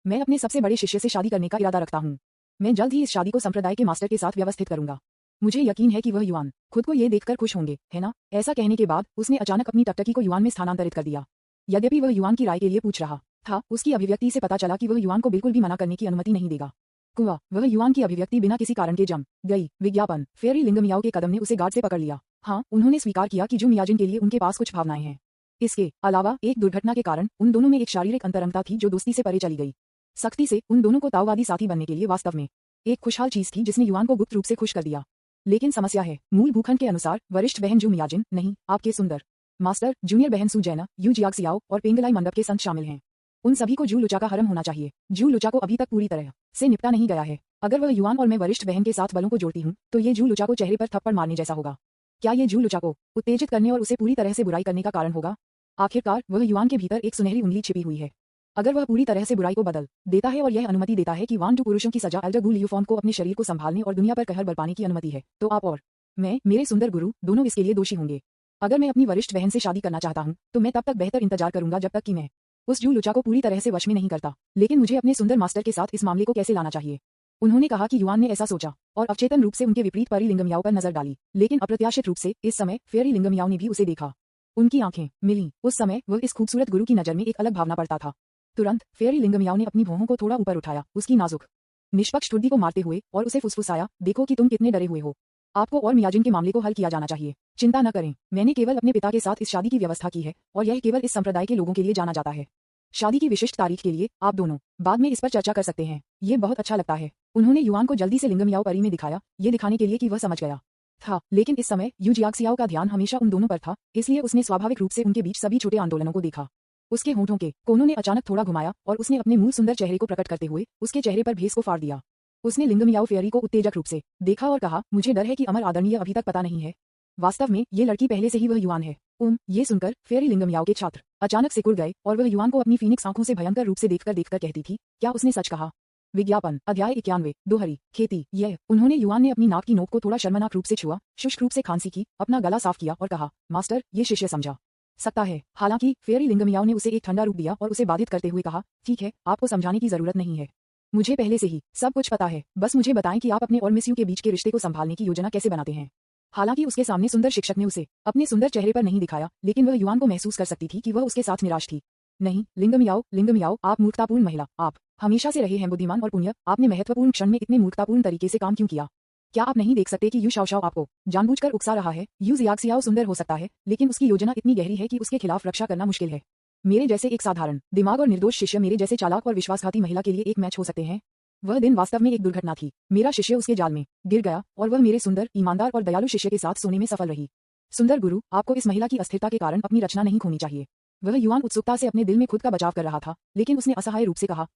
मैं अपने सबसे बड़े शिष्य से शादी करने का इरादा रखता हूँ। मैं जल्द ही इस शादी को संप्रदाय के मास्टर के साथ व्यवस्थित करूंगा। मुझे यकीन है कि वह युवान खुद को ये देखकर खुश होंगे, है ना? ऐसा कहने के बाद उसने अचानक अपनी टकटकी को युवान में स्थानांतरित कर दिया। यद्यपि वह युवान की राय के लिए पूछ रहा था, उसकी अभिव्यक्ति से पता चला कि वह युवान को बिल्कुल भी मना करने की अनुमति नहीं देगा। कुआ, वह युवान की अभिव्यक्ति बिना किसी कारण के जम गई। विज्ञापन, फेयरी लिंग मियाओ के कदम ने उसे गार्ड से पकड़ लिया। हाँ, उन्होंने स्वीकार किया कि जू मियाजिन के लिए उनके पास कुछ भावनाएं हैं। इसके अलावा एक दुर्घटना के कारण उन दोनों में एक शारीरिक अंतरंगता थी जो दोस्ती से परे चली गई। सख्ती से उन दोनों को ताओवादी साथी बनने के लिए वास्तव में एक खुशहाल चीज थी जिसने युवान को गुप्त रूप से खुश कर दिया। लेकिन समस्या है, मूल भूखंड के अनुसार वरिष्ठ बहन जू मियाजिन नहीं, आपके सुंदर मास्टर जूनियर बहन सू जैना, यू जियाक्सियाओ और पेंगलाई मंडप के संत शामिल हैं। उन सभी को जू लुचा का हरम होना चाहिए। जू लुचा को अभी तक पूरी तरह से निपटा नहीं गया है। अगर वह युवान और मैं वरिष्ठ बहन के साथ बलों को जोड़ती हूँ तो ये जू लुचा को चेहरे पर थप्पड़ मारने जैसा होगा। क्या ये जू लुचा को उत्तेजित करने और उसे पूरी तरह से बुराई करने का कारण होगा? आखिरकार वह युवान के भीतर एक सुनहरी उंगली छिपी हुई है। अगर वह पूरी तरह से बुराई को बदल देता है और यह अनुमति देता है कि वान टू पुरुषों की सजा एल्डर गुल यूफॉन को अपने शरीर को संभालने और दुनिया पर कहर बरपाने की अनुमति है, तो आप और मैं, मेरे सुंदर गुरु, दोनों इसके लिए दोषी होंगे। अगर मैं अपनी वरिष्ठ बहन से शादी करना चाहता हूँ तो मैं तब तक बेहतर इंतजार करूंगा जब तक कि मैं उस जू लुचा को पूरी तरह से वश में नहीं करता। लेकिन मुझे अपने सुंदर मास्टर के साथ इस मामले को कैसे लाना चाहिए? उन्होंने कहा कि युवान ने ऐसा सोचा और अवचेतन रूप से उनके विपरीत परी लिंगम याओ पर नजर डाली। लेकिन अप्रत्याशित रूप से इस समय फेयरी लिंगम याओ ने भी उसे देखा। उनकी आंखें मिली। उस समय वह इस खूबसूरत गुरु की नजर में एक अलग भावना पड़ता था। तुरंत फेयरी लिंगम याओ ने अपनी भौहों को थोड़ा ऊपर उठाया, उसकी नाजुक निष्पक्ष ठुड्डी को मारते हुए, और उसे फुसफुसाया, देखो कि तुम कितने डरे हुए हो। आपको और मियाजिन के मामले को हल किया जाना चाहिए। चिंता न करें, मैंने केवल अपने पिता के साथ इस शादी की व्यवस्था की है और यह केवल इस संप्रदाय के लोगों के लिए जाना जाता है। शादी की विशिष्ट तारीख के लिए आप दोनों बाद में इस पर चर्चा कर सकते हैं। ये बहुत अच्छा लगता है। उन्होंने युवान को जल्दी से लिंगम याओ परी में दिखाया, ये दिखाने के लिए कि वह समझ गया था। लेकिन इस समय यू जियाक्सियाओ का ध्यान हमेशा उन दोनों पर था, इसलिए उसने स्वाभाविक रूप से उनके बीच सभी छोटे आंदोलनों को देखा। उसके होंठों के कोनों ने अचानक थोड़ा घुमाया और उसने अपने मूल सुंदर चेहरे को प्रकट करते हुए उसके चेहरे पर भेस को फाड़ दिया। उसने लिंगम याओ फेयरी को उत्तेजक रूप से देखा और कहा, मुझे डर है कि अमर आदरणीय अभी तक पता नहीं है। वास्तव में ये लड़की पहले से ही वह युवान है। ये सुनकर फेयरी लिंगम याओ के छात्र अचानक सिकुड़ गए और वह युवान को अपनी फीनिक्स आंखों से भयंकर रूप से देखकर कहती थी, क्या उसने सच कहा? विज्ञापन, अध्याय 91, दोहरी खेती। यह उन्होंने युवान ने अपनी नाक की नोक को थोड़ा शर्मनाक रूप से छुआ, शुष्क रूप से खांसी की, अपना गला साफ किया और कहा, मास्टर, ये शिष्य समझा सकता है। हालांकि फेयरी लिंगम याओ ने उसे एक ठंडा रूप दिया और उसे बाधित करते हुए कहा, ठीक है, आपको समझाने की जरूरत नहीं है। मुझे पहले से ही सब कुछ पता है। बस मुझे बताएं कि आप अपने और मिस यू के बीच के रिश्ते को संभालने की योजना कैसे बनाते हैं। हालांकि उसके सामने सुंदर शिक्षक ने उसे अपने सुंदर चेहरे पर नहीं दिखाया, लेकिन वह युवान को महसूस कर सकती थी कि वह उसके साथ निराश थी। नहीं, लिंगम याओ, आप मूर्खतापूर्ण महिला, आप हमेशा से रहे हैं बुद्धिमान और पुण्य। आपने महत्वपूर्ण क्षण में इतने मूर्खतापूर्ण तरीके से काम क्यों किया? क्या आप नहीं देख सकते कि यू शाओ आपको जानबूझकर उकसा रहा है? यू जियाक्सियाओ सुंदर हो सकता है, लेकिन उसकी योजना इतनी गहरी है कि उसके खिलाफ रक्षा करना मुश्किल है। मेरे जैसे एक साधारण दिमाग और निर्दोष शिष्य मेरे जैसे चालाक और विश्वासघाती महिला के लिए एक मैच हो सकते हैं। वह दिन वास्तव में एक दुर्घटना थी। मेरा शिष्य उसके जाल में गिर गया और वह मेरे सुंदर, ईमानदार और दयालु शिष्य के साथ सोने में सफल रही। सुंदर गुरु, आपको इस महिला की अस्थिरता के कारण अपनी रचना नहीं खोनी चाहिए। वह युवान उत्सुकता से अपने दिल में खुद का बचाव कर रहा था, लेकिन उसने असहाय रूप से कहा,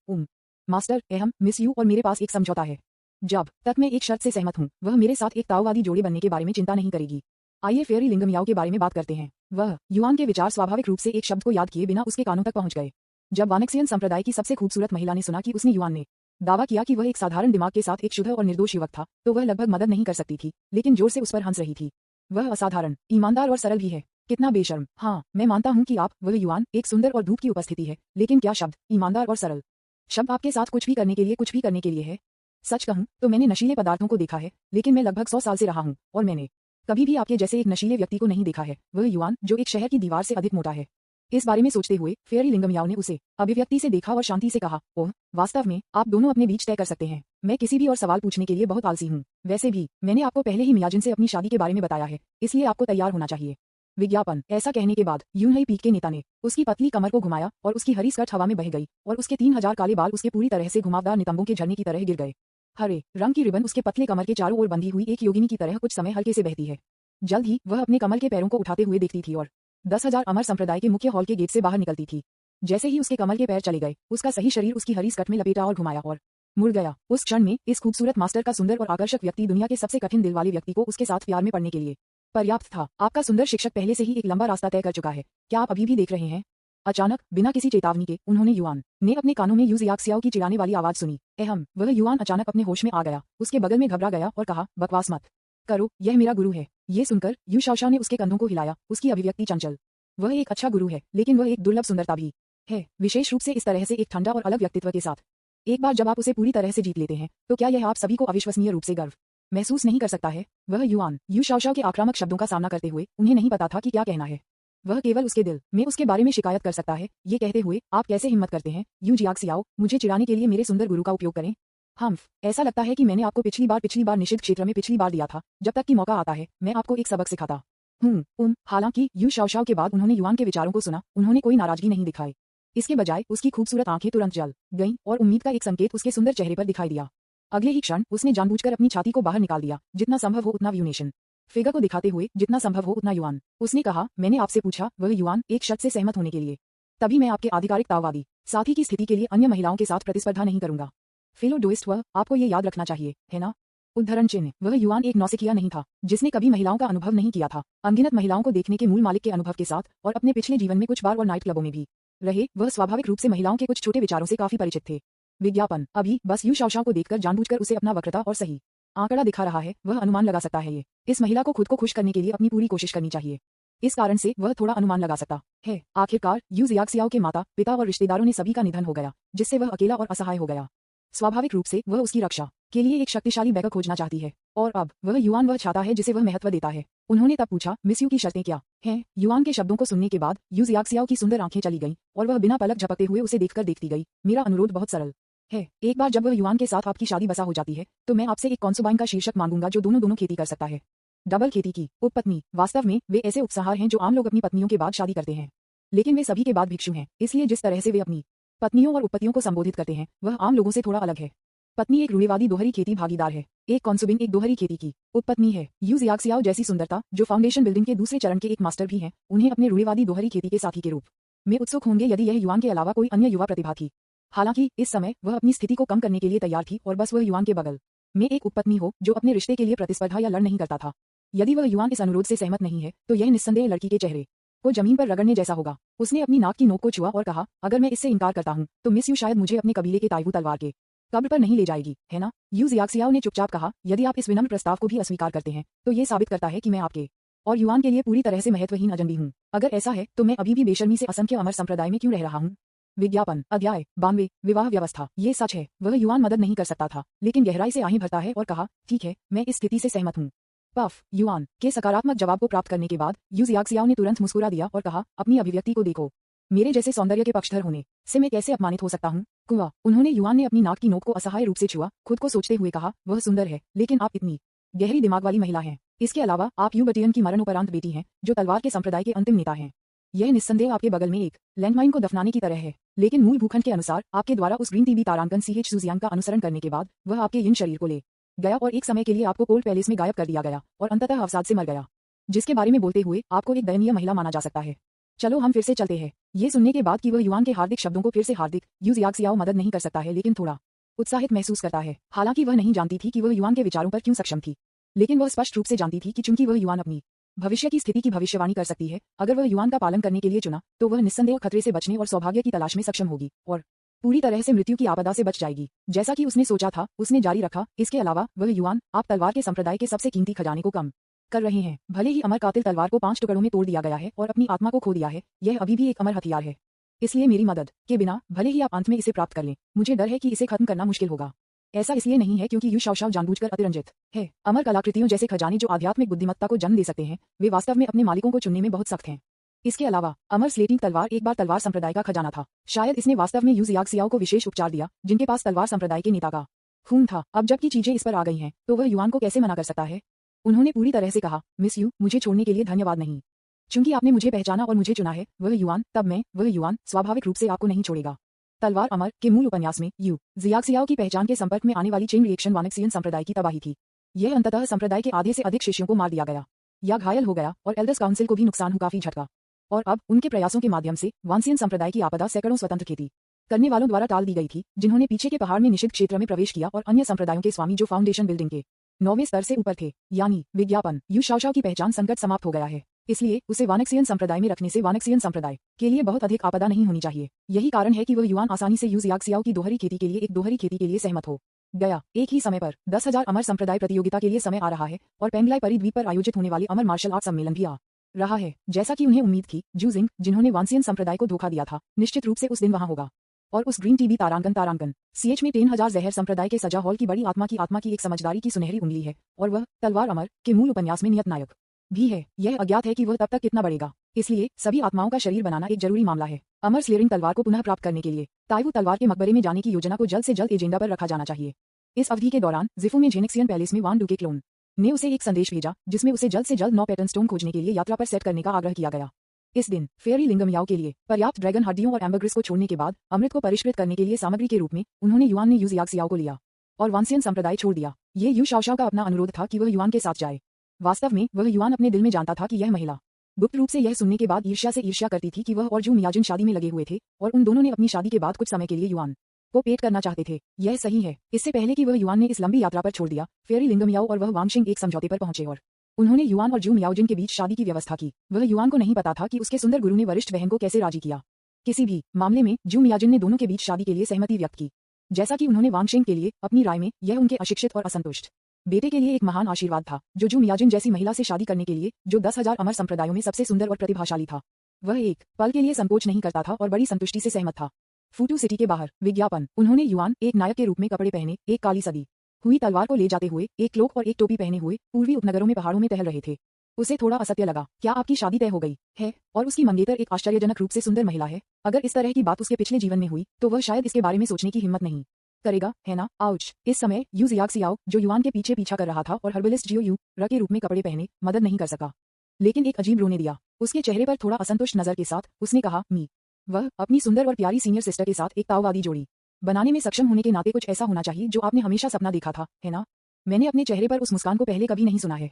मास्टर, अहम मिस यू और मेरे पास एक समझौता है। जब तक मैं एक शर्त से सहमत हूँ, वह मेरे साथ एक ताओवादी जोड़े बनने के बारे में चिंता नहीं करेगी। आइए फेयरी लिंगम याओ के बारे में बात करते हैं। वह युवान के विचार स्वाभाविक रूप से एक शब्द को याद किए बिना उसके कानों तक पहुंच गए। जब वानक्सियन संप्रदाय की सबसे खूबसूरत महिला ने सुना कि उसने युवान ने दावा किया कि वह एक साधारण दिमाग के साथ एक शुद्ध और निर्दोष युवक था, तो वह लगभग मदद नहीं कर सकती थी, लेकिन जोर से उस पर हंस रही थी। वह असाधारण, ईमानदार और सरल भी है। कितना बेशर्म। हाँ, मैं मानता हूँ कि आप, वह युवान, एक सुंदर और धूप की उपस्थिति है, लेकिन क्या शब्द ईमानदार और सरल शब्द आपके साथ कुछ भी करने के लिए है? सच कहूँ तो मैंने नशीले पदार्थों को देखा है, लेकिन मैं लगभग 100 साल से रहा हूँ और मैंने कभी भी आपके जैसे एक नशीले व्यक्ति को नहीं देखा है। वह युवान जो एक शहर की दीवार से अधिक मोटा है। इस बारे में सोचते हुए फेयरी लिंगम याओ ने उसे अभिव्यक्ति से देखा और शांति से कहा, ओह, वास्तव में आप दोनों अपने बीच तय कर सकते हैं। मैं किसी भी और सवाल पूछने के लिए बहुत आलसी हूँ। वैसे भी मैंने आपको पहले ही मियाजिन से अपनी शादी के बारे में बताया है, इसलिए आपको तैयार होना चाहिए। विज्ञापन, ऐसा कहने के बाद यूनही पीठ के नेता ने उसकी पतली कमर को घुमाया और उसकी हरी स्कर्ट हवा में बह गई और उसके 3000 काले बाल उसके पूरी तरह से घुमावदार नितंबों के झरने की तरह गिर गए। हरे रंग की रिबन उसके पतले कमर के चारों ओर बंधी हुई एक योगिनी की तरह कुछ समय हल्के से बहती है। जल्द ही वह अपने कमल के पैरों को उठाते हुए देखती थी और 10,000 अमर संप्रदाय के मुख्य हॉल के गेट से बाहर निकलती थी। जैसे ही उसके कमल के पैर चले गए, उसका सही शरीर उसकी हरी स्कर्ट में लपेटा और घुमाया और मुड़ गया। उस क्षण में इस खूबसूरत मास्टर का सुंदर और आकर्षक व्यक्ति दुनिया के सबसे कठिन दिल वाले व्यक्ति को उसके साथ प्यार में पड़ने के लिए पर्याप्त था। आपका सुंदर शिक्षक पहले से ही एक लंबा रास्ता तय कर चुका है। क्या आप अभी भी देख रहे हैं? अचानक बिना किसी चेतावनी के उन्होंने युआन ने अपने कानों में यू जियाक्सियाओ की चिढ़ाने वाली आवाज सुनी। वह युआन अचानक अपने होश में आ गया, उसके बगल में घबरा गया और कहा, बकवास मत करो, यह मेरा गुरु है। ये सुनकर यू शाओशाओ ने उसके कंधों को हिलाया, उसकी अभिव्यक्ति चंचल। वह एक अच्छा गुरु है, लेकिन वह एक दुर्लभ सुंदरता भी है, विशेष रूप से इस तरह से एक ठंडा और अलग व्यक्तित्व के साथ। एक बार जब आप उसे पूरी तरह से जीत लेते हैं, तो क्या यह आप सभी को अविश्वसनीय रूप से गर्व महसूस नहीं कर सकता है? वह युआन यू शाओशाओ के आक्रामक शब्दों का सामना करते हुए उन्हें नहीं पता था कि क्या कहना है। वह केवल उसके दिल में उसके बारे में शिकायत कर सकता है, ये कहते हुए, आप कैसे हिम्मत करते हैं यू जियाक्सियाओ, मुझे चिढ़ाने के लिए मेरे सुंदर गुरु का उपयोग करें। ऐसा लगता है कि मैंने आपको पिछली बार निषिद्ध क्षेत्र में पिछली बार दिया था। जब तक कि मौका आता है, मैं आपको एक सबक सिखाता हूँ। हालांकि यू शाओशाओ के बाद उन्होंने युआन के विचारों को सुना, उन्होंने कोई नाराजगी नहीं दिखाई। इसके बजाय उसकी खूबसूरत आंखें तुरंत जल गईं और उम्मीद का एक संकेत उसके सुंदर चेहरे पर दिखाई दिया। अगले ही क्षण उसने जानबूझकर अपनी छाती को बाहर निकाल दिया, जितना संभव हो उतना व्यूनेशन फिगर को दिखाते हुए, जितना संभव हो उतना युआन। उसने कहा, मैंने आपसे पूछा, वह युआन, एक शर्त से सहमत होने के लिए। तभी मैं आपके आधिकारिक ताववादी साथी की स्थिति के लिए अन्य महिलाओं के साथ प्रतिस्पर्धा नहीं करूंगा। फेलो डोइस्ट वह, आपको ये याद रखना चाहिए, है ना? उद्धरण चिन्ह। वह युआन एक नौसिखिया नहीं था, जिसने कभी महिलाओं का अनुभव नहीं किया था। अनगिनत महिलाओं को देखने के मूल मालिक के अनुभव के साथ और अपने पिछले जीवन में कुछ बार और नाइट क्लबों में भी रहे, वह स्वाभाविक रूप से महिलाओं के कुछ छोटे विचारों से काफी परिचित थे। विज्ञापन अभी बस यू शाओशाओ को देखकर जानबूझकर उसे अपना वक्रता और सही आंकड़ा दिखा रहा है, वह अनुमान लगा सकता है इस महिला को खुद को खुश करने के लिए अपनी पूरी कोशिश करनी चाहिए। इस कारण से वह थोड़ा अनुमान लगा सकता है। आखिरकार यू जियाक्सियाओ के माता पिता और रिश्तेदारों ने सभी का निधन हो गया, जिससे वह अकेला और असहाय हो गया। स्वाभाविक रूप से वह उसकी रक्षा के लिए एक शक्तिशाली बैकअप खोजना चाहती है, और अब वह युआन वह चाहता है जिसे वह महत्व देता है। उन्होंने तब पूछा, मिस यू की शर्तें क्या हैं? युआन के शब्दों को सुनने के बाद यू जियाक्सियाओ की सुंदर आंखें चली गईं और वह बिना पलक झपकते हुए उसे देखकर देखती गई। मेरा अनुरोध बहुत सरल है। एक बार जब वह युआन के साथ आपकी शादी बसा हो जाती है, तो मैं आपसे एक कॉन्सुबाइन का शीर्षक मांगूंगा जो दोनों खेती कर सकता है। डबल खेती की उपपत्नी। वास्तव में वे ऐसे उपसहार हैं जो आम लोग अपनी पत्नियों के बाद शादी करते हैं, लेकिन वे सभी के बाद भिक्षु हैं। इसलिए जिस तरह से वे अपनी पत्नियों और उपपत्तियों को संबोधित करते हैं, वह आम लोगों से थोड़ा अलग है। पत्नी एक रूढ़िवादी दोहरी खेती भागीदार है, एक कॉन्सुबिन एक दोहरी खेती की उपपत्नी है। यू जियाक्सियाओ जैसी सुंदरता, जो फाउंडेशन बिल्डिंग के दूसरे चरण के एक मास्टर भी हैं, उन्हें अपने रूढ़िवादी दोहरी खेती के साथी के रूप में उत्सुक होंगे यदि यह युआन के अलावा कोई अन्य युवा प्रतिभा थी। हालांकि इस समय वह अपनी स्थिति को कम करने के लिए तैयार थी और बस वह युआन के बगल में एक उपपत्नी हो जो अपने रिश्ते के लिए प्रतिस्पर्धा या लड़ नहीं करता था। यदि वह युआन इस अनुरोध से सहमत नहीं है, तो यह निस्संदेह लड़की के चेहरे को जमीन पर रगड़ने जैसा होगा। उसने अपनी नाक की नोक को छुआ और कहा, अगर मैं इससे इनकार करता हूं, तो मिस यू शायद मुझे अपने कबीले के ताइवू तलवार के कब्र पर नहीं ले जाएगी, है ना? यू जियाक्सियाओ ने चुपचाप कहा, यदि आप इस विनम्र प्रस्ताव को भी अस्वीकार करते हैं, तो ये साबित करता है कि मैं आपके और युआन के लिए पूरी तरह से महत्वहीन अजनबी हूँ। अगर ऐसा है, तो मैं अभी भी बेशर्मी से असंख्य अमर संप्रदाय में क्यों रह रहा हूँ? विज्ञापन अध्याय 92 विवाह व्यवस्था। ये सच है, वह युआन मदद नहीं कर सकता था, लेकिन गहराई से आहें भरता है और कहा, ठीक है, मैं इस स्थिति से सहमत हूँ। पफ युआन के सकारात्मक जवाब को प्राप्त करने के बाद यू जियाक्सियाओ ने तुरंत मुस्कुरा दिया और कहा, अपनी अभिव्यक्ति को देखो, मेरे जैसे सौंदर्य के पक्षधर होने से मैं कैसे अपमानित हो सकता हूँ? कुआ। उन्होंने युआन ने अपनी नाक की नोक को असहाय रूप से छुआ, खुद को सोचते हुए कहा, वह सुंदर है, लेकिन आप इतनी गहरी दिमाग वाली महिला हैं। इसके अलावा आप यू बटियन की मरणोपरांत बेटी हैं, जो तलवार के संप्रदाय के अंतिम नेता हैं। यह निस्संदेह आपके बगल में एक लैंडमाइन को दफनाने की तरह है, लेकिन मूल भूखंड के अनुसार आपके द्वारा उस ग्रीन टीवी तारांकन सीएच सुजियांग का अनुसरण करने के बाद वह आपके यिन शरीर को ले गया और एक समय के लिए आपको कोल्ड पैलेस में गायब कर दिया गया और अंततः अवसाद से मर गया, जिसके बारे में बोलते हुए आपको एक दयनीय महिला माना जा सकता है। चलो हम फिर से चलते हैं। ये सुनने के बाद कि वह युआन के हार्दिक शब्दों को फिर से हार्दिक यू जियाक्सियाओ मदद नहीं कर सकता है, लेकिन थोड़ा उत्साहित महसूस करता है। हालांकि वह नहीं जानती थी कि वह युआन के विचारों पर क्यों सक्षम थी, लेकिन वह स्पष्ट रूप से जानती थी कि चूंकि वह युआन अपनी भविष्य की स्थिति की भविष्यवाणी कर सकती है, अगर वह युआन का पालन करने के लिए चुना, तो वह निस्संदेह खतरे से बचने और सौभाग्य की तलाश में सक्षम होगी और पूरी तरह से मृत्यु की आपदा से बच जाएगी, जैसा कि उसने सोचा था। उसने जारी रखा, इसके अलावा वह युआन, आप तलवार के संप्रदाय के सबसे कीमती खजाने को कम कर रहे हैं। भले ही अमर कातिल तलवार को 5 टुकड़ों में तोड़ दिया गया है और अपनी आत्मा को खो दिया है, यह अभी भी एक अमर हथियार है। इसलिए मेरी मदद के बिना भले ही आप अंत में इसे प्राप्त कर लें, मुझे डर है कि इसे खत्म करना मुश्किल होगा। ऐसा इसलिए नहीं है क्योंकि यू शाओशाओ जानबूझकर अतिरंजित है। अमर कलाकृतियों जैसे खजाने जो आध्यात्मिक बुद्धिमत्ता को जन्म दे सकते हैं, वे वास्तव में अपने मालिकों को चुनने में बहुत सख्त हैं। इसके अलावा अमर स्लेटिंग तलवार एक बार तलवार संप्रदाय का खजाना था। शायद इसने वास्तव में यू जियाक्सियाओ को विशेष उपचार दिया, जिनके पास तलवार संप्रदाय के नेता का खून था। अब जबकि चीजें इस पर आ गई हैं, तो वह युआन को कैसे मना कर सकता है? उन्होंने पूरी तरह से कहा, मिस यू, मुझे छोड़ने के लिए धन्यवाद नहीं। चूंकि आपने मुझे पहचाना और मुझे चुना है, वह युआन, तब वह युआन स्वाभाविक रूप से आपको नहीं छोड़ेगा। तलवार अमर के मूल उपन्यास में यू जियाक्सियाओ की पहचान के संपर्क में आने वाली चेन रिएक्शन वानक्सियन संप्रदाय की तबाही थी। यह अंततः संप्रदाय के आधे से अधिक शिष्यों को मार दिया गया या घायल हो गया, और एल्डर्स काउंसिल को भी नुकसान हुआ, काफी झटका। और अब उनके प्रयासों के माध्यम से वानसियन संप्रदाय की आपदा सैकड़ों स्वतंत्र खेती करने वालों द्वारा टाल दी गई थी, जिन्होंने पीछे के पहाड़ में निषिद्ध क्षेत्र में प्रवेश किया और अन्य संप्रदायों के स्वामी जो फाउंडेशन बिल्डिंग के 9वें स्तर से ऊपर थे, यानी विज्ञापन यू शाओशाओ की पहचान संकट समाप्त हो गया है। इसलिए उसे वानक्सियन संप्रदाय में रखने से वानक्सियन संप्रदाय के लिए बहुत अधिक आपदा नहीं होनी चाहिए। यही कारण है कि वह युआन आसानी से यू जियाक्सियाओ की दोहरी खेती के लिए सहमत हो गया। एक ही समय पर 10,000 अमर संप्रदाय प्रतियोगिता के लिए समय आ रहा है और पेंगलाई परिद्वीप पर आयोजित होने वाले अमर मार्शल आर्ट सम्मेलन भी आ रहा है। जैसा कि उन्हें उम्मीद थी, जू जिंग, जिन्होंने वानसियन संप्रदाय को धोखा दिया था, निश्चित रूप से उस दिन वहां होगा। और उस ग्रीन टीवी तारांकन सीएच में 10,000 जहर संप्रदाय के सजा हॉल की बड़ी आत्मा की एक समझदारी की सुनहरी उंगली है, और वह तलवार अमर के मूल उपन्यास में नियत नायक भी है। यह अज्ञात है कि वह तब तक कितना बढ़ेगा, इसलिए सभी आत्माओं का शरीर बनाना एक जरूरी मामला है। अमर स्लेयरिंग तलवार को पुनः प्राप्त करने के लिए ताइवू तलवार के मकबरे में जाने की योजना को जल्द से जल्द एजेंडा पर रखा जाना चाहिए। इस अवधि के दौरान जिफू में जेनेक्सियन पैलेस में वान डू के क्लोन ने उसे एक संदेश भेजा, जिसमें उसे जल्द से जल्द 9 पैटर्न स्टोन खोजने के लिए यात्रा पर सेट करने का आग्रह किया गया। इस दिन फेयरी लिंगम याओ के लिए पर्याप्त ड्रैगन हड्डियों और एम्बरग्रिस को छोड़ने के बाद अमृत को परिष्कृत करने के लिए सामग्री के रूप में उन्होंने युआन ने यू जियाक्सियाओ को लिया और वानसियन संप्रदाय छोड़ दिया। ये यू शाओशाओ का अपना अनुरोध था कि वह युआन के साथ जाए। वास्तव में वह युआन अपने दिल में जानता था कि यह महिला गुप्त रूप से यह सुनने के बाद ईर्ष्या करती थी कि वह और जू मियाजुन शादी में लगे हुए थे और उन दोनों ने अपनी शादी के बाद कुछ समय के लिए युआन को पेट करना चाहते थे। यह सही है। इससे पहले कि वह युआन ने इस लंबी यात्रा पर छोड़ दिया, फेयरी लिंगम याओ और वह वांगशिंग एक समझौते पर पहुंचे और उन्होंने युआन और जू मियाओजिन के बीच शादी की व्यवस्था की। वह युआन को नहीं पता था कि उसके सुंदर गुरु ने वरिष्ठ बहन को कैसे राजी किया। किसी भी मामले में जू मियाजिन ने दोनों के बीच शादी के लिए सहमति व्यक्त की। जैसा कि उन्होंने वांगशिंग के लिए अपनी राय में, यह उनके अशिक्षित और असंतुष्ट बेटे के लिए एक महान आशीर्वाद था, जो जू मियाजिन जैसी महिला से शादी करने के लिए, जो 10,000 अमर संप्रदायों में सबसे सुंदर और प्रतिभाशाली था। वह एक पल के लिए संकोच नहीं करता था और बड़ी संतुष्टि से सहमत था। फूटू सिटी के बाहर विज्ञापन। उन्होंने युआन, एक नायक के रूप में कपड़े पहने, एक काली सदी हुई तलवार को ले जाते हुए, एक क्लोक और एक टोपी पहने हुए पूर्वी उपनगरों में पहाड़ों में टहल रहे थे। उसे थोड़ा असत्य लगा। क्या आपकी शादी तय हो गई है और उसकी मंगेतर एक आश्चर्यजनक रूप से सुंदर महिला है? अगर इस तरह की बात उसके पिछले जीवन में हुई तो वह शायद इसके बारे में सोचने की हिम्मत नहीं करेगा, है ना? आउच। इस समय यू जियाक्सियाओ, जो युआन के पीछा कर रहा था और हर्बलिस्ट जियो यू र के रूप में कपड़े पहने, मदद नहीं कर सका, लेकिन एक अजीब रोने दिया। उसके चेहरे पर थोड़ा असंतुष्ट नजर के साथ उसने कहा, मी। वह अपनी सुंदर और प्यारी सीनियर सिस्टर के साथ एक ताओवादी जोड़ी बनाने में सक्षम होने के नाते कुछ ऐसा होना चाहिए जो आपने हमेशा सपना देखा था, है ना? मैंने अपने चेहरे पर उस मुस्कान को पहले कभी नहीं सुना है।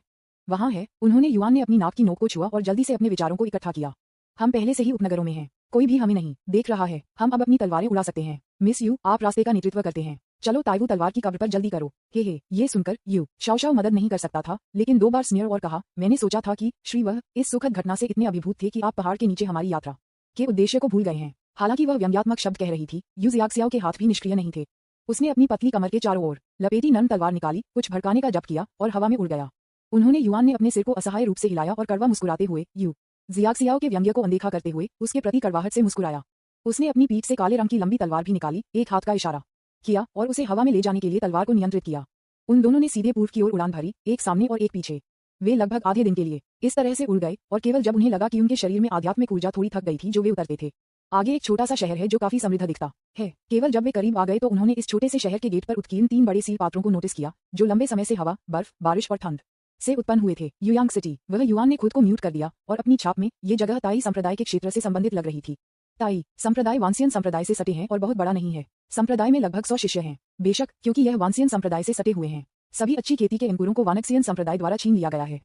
वहाँ है। उन्होंने युआन ने अपनी नाक की नोक को छुआ और जल्दी से अपने विचारों को इकट्ठा किया। हम पहले से ही उपनगरों में हैं, कोई भी हमें नहीं देख रहा है, हम अब अपनी तलवारें उड़ा सकते हैं। मिस यू, आप रास्ते का नेतृत्व करते हैं, चलो ताइवू तलवार की कब्र पर जल्दी करो। हे, ये सुनकर यू शाओशाओ मदद नहीं कर सकता था, लेकिन 2 बार स्नेर और कहा, मैंने सोचा था कि श्री वह इस सुखद घटना से इतने अभिभूत थे कि आप पहाड़ के नीचे हमारी यात्रा के उद्देश्य को भूल गए हैं। हालांकि वह व्यंग्यात्मक शब्द कह रही थी, यू जियाक्सियाओ के हाथ भी निष्क्रिय नहीं थे। उसने अपनी पतली कमर के चारों ओर लपेटी नर्म तलवार निकाली, कुछ भड़काने का जप किया और हवा में उड़ गया। उन्होंने युआन ने अपने सिर को असहाय रूप से हिलाया और कड़वा मुस्कुराते हुए यू जियाक्सियाओ के व्यंग्य को अनदेखा करते हुए उसके प्रति कड़वाहट से मुस्कुराया। उसने अपनी पीठ से काले रंग की लंबी तलवार भी निकाली, एक हाथ का इशारा किया और उसे हवा में ले जाने के लिए तलवार को नियंत्रित किया। उन दोनों ने सीधे पूर्व की ओर उड़ान भरी, एक सामने और एक पीछे। वे लगभग आधे दिन के लिए इस तरह से उड़ गए और केवल जब उन्हें लगा कि उनके शरीर में आध्यात्मिक ऊर्जा थोड़ी थक गई थी, जो वे उतरते थे। आगे एक छोटा सा शहर है जो काफी समृद्ध दिखता है। केवल जब वे करीब आ गए तो उन्होंने इस छोटे से शहर के गेट पर उत्कीर्ण 3 बड़े सील पात्रों को नोटिस किया, जो लंबे समय से हवा, बर्फ, बारिश और ठंड से उत्पन्न हुए थे। युयांग सिटी। वह युआन ने खुद को म्यूट कर दिया और अपनी छाप में ये जगह ताई संप्रदाय के क्षेत्र से संबंधित लग रही थी। ताई संप्रदाय वानसियन संप्रदाय से सटे हैं और बहुत बड़ा नहीं है। संप्रदाय में लगभग 100 शिष्य हैं। बेशक, क्योंकि यह वानसियन संप्रदाय से सटे हुए हैं, सभी अच्छी खेती के अंकुरों को वानक्सियन संप्रदाय द्वारा छीन लिया गया है।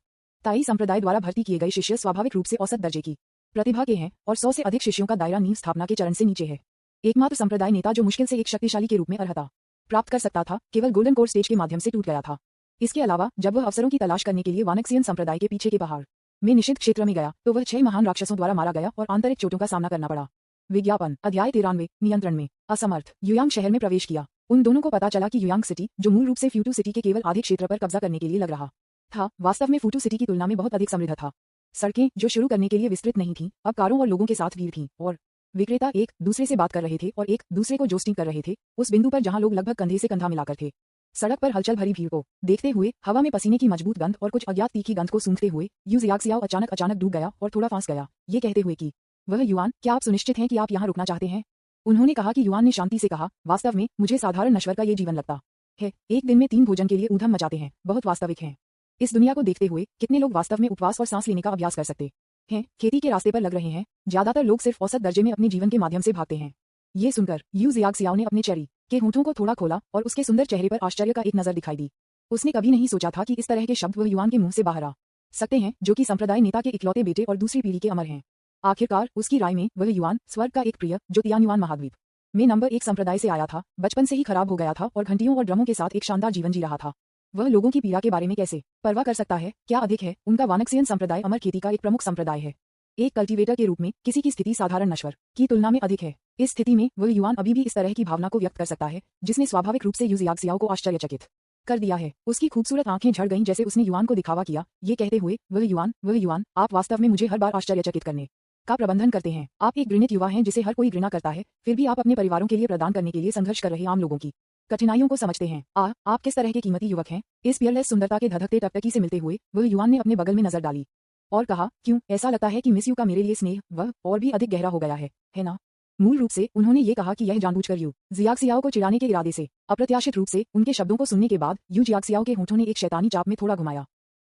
ताई संप्रदाय द्वारा भर्ती किए गए शिष्य स्वाभाविक रूप से औसत दर्जे की प्रतिभा के हैं और 100 से अधिक शिष्यों का दायरा नींव स्थापना के चरण से नीचे है। एकमात्र संप्रदाय नेता जो मुश्किल से एक शक्तिशाली के रूप में अर्हता प्राप्त कर सकता था, केवल गोल्डन कोर स्टेज के माध्यम से टूट गया था। इसके अलावा जब वह अवसरों की तलाश करने के लिए वानक्सियन संप्रदाय के पीछे के पहाड़ में निषिद्ध क्षेत्र में गया तो वह 6 महान राक्षसों द्वारा मारा गया और आंतरिक चोटों का सामना करना पड़ा। विज्ञापन। अध्याय 93। नियंत्रण में असमर्थ। युयांग शहर में प्रवेश किया। उन दोनों को पता चला कि युयांग सिटी, जो मूल रूप से फ्यूटू सिटी के केवल आधे क्षेत्र पर कब्जा करने के लिए लग रहा था, वास्तव में फ्यूटू सिटी की तुलना में बहुत अधिक समृद्ध था। सड़कें, जो शुरू करने के लिए विस्तृत नहीं थीं, अब कारों और लोगों के साथ भीड़ थीं और विक्रेता एक दूसरे से बात कर रहे थे और एक दूसरे को जोस्टिंग कर रहे थे, उस बिंदु पर जहां लोग लगभग कंधे से कंधा मिलाकर थे। सड़क पर हलचल भरी भीड़ को देखते हुए, हवा में पसीने की मजबूत गंध और कुछ अज्ञात तीखी गंध को सूंघते हुए यू जियाक्सियाओ अचानक डूब गया और थोड़ा फांस गया, ये कहते हुए कि वह युआन, क्या आप सुनिश्चित हैं कि आप यहाँ रुकना चाहते हैं? उन्होंने कहा कि युआन ने शांति से कहा, वास्तव में मुझे साधारण नश्वर का ये जीवन लगता है। एक दिन में 3 भोजन के लिए ऊधम मचाते हैं, बहुत वास्तविक हैं। इस दुनिया को देखते हुए कितने लोग वास्तव में उपवास और सांस लेने का अभ्यास कर सकते हैं? खेती के रास्ते पर लग रहे हैं। ज्यादातर लोग सिर्फ औसत दर्जे में अपने जीवन के माध्यम से भागते हैं। ये सुनकर यू जियाक्सियाओ ने अपने चेरी के होंठों को थोड़ा खोला और उसके सुंदर चेहरे पर आश्चर्य का एक नजर दिखाई दी। उसने कभी नहीं सोचा था कि इस तरह के शब्द वह युआन के मुंह से बाहर आ सकते हैं, जो कि संप्रदाय नेता के इकलौते बेटे और दूसरी पीढ़ी के अमर हैं। आखिरकार उसकी राय में वह युआन, स्वर्ग का एक प्रिय, जो तियान्युआन महाद्वीप में नंबर 1 संप्रदाय से आया था, बचपन से ही खराब हो गया था और घंटियों और ड्रमों के साथ एक शानदार जीवन जी रहा था। वह लोगों की पीड़ा के बारे में कैसे परवाह कर सकता है? क्या अधिक है, उनका वानक्सियन संप्रदाय अमर खेती का एक प्रमुख संप्रदाय है। एक कल्टीवेटर के रूप में किसी की स्थिति साधारण नश्वर की तुलना में अधिक है। इस स्थिति में वह युवान अभी भी इस तरह की भावना को व्यक्त कर सकता है जिसने स्वाभाविक रूप से यू जियाक्सियाओ को आश्चर्यचकित कर दिया है। उसकी खूबसूरत आंखें झड़ गईं जैसे उसने युवान को दिखावा किया, ये कहते हुए, वह युवान, आप वास्तव में मुझे हर बार आश्चर्यचकित करने का प्रबंधन करते हैं। आप एक घृणित युवा हैं जिसे हर कोई घृणा करता है, फिर भी आप अपने परिवारों के लिए प्रदान करने के लिए संघर्ष कर रहे आम लोगों की कठिनाइयों को समझते हैं। आप किस तरह के कीमती युवक हैं? इस पियरलेस सुंदरता के धधकते टकटकी से मिलते हुए वह युवान ने अपने बगल में नजर डाली और कहा, क्यों ऐसा लगता है कि मिस यू का मेरे लिए स्नेह वह और भी अधिक गहरा हो गया है ना? मूल रूप से उन्होंने ये कहा कि यह जानबूझकर यू जियाक्सियाओ को चिढ़ाने के इरादे से। अप्रत्याशित रूप से उनके शब्दों को सुनने के बाद यू जियाक्सियाओ के होठों ने एक शैतानी चाप में थोड़ा घुमाया,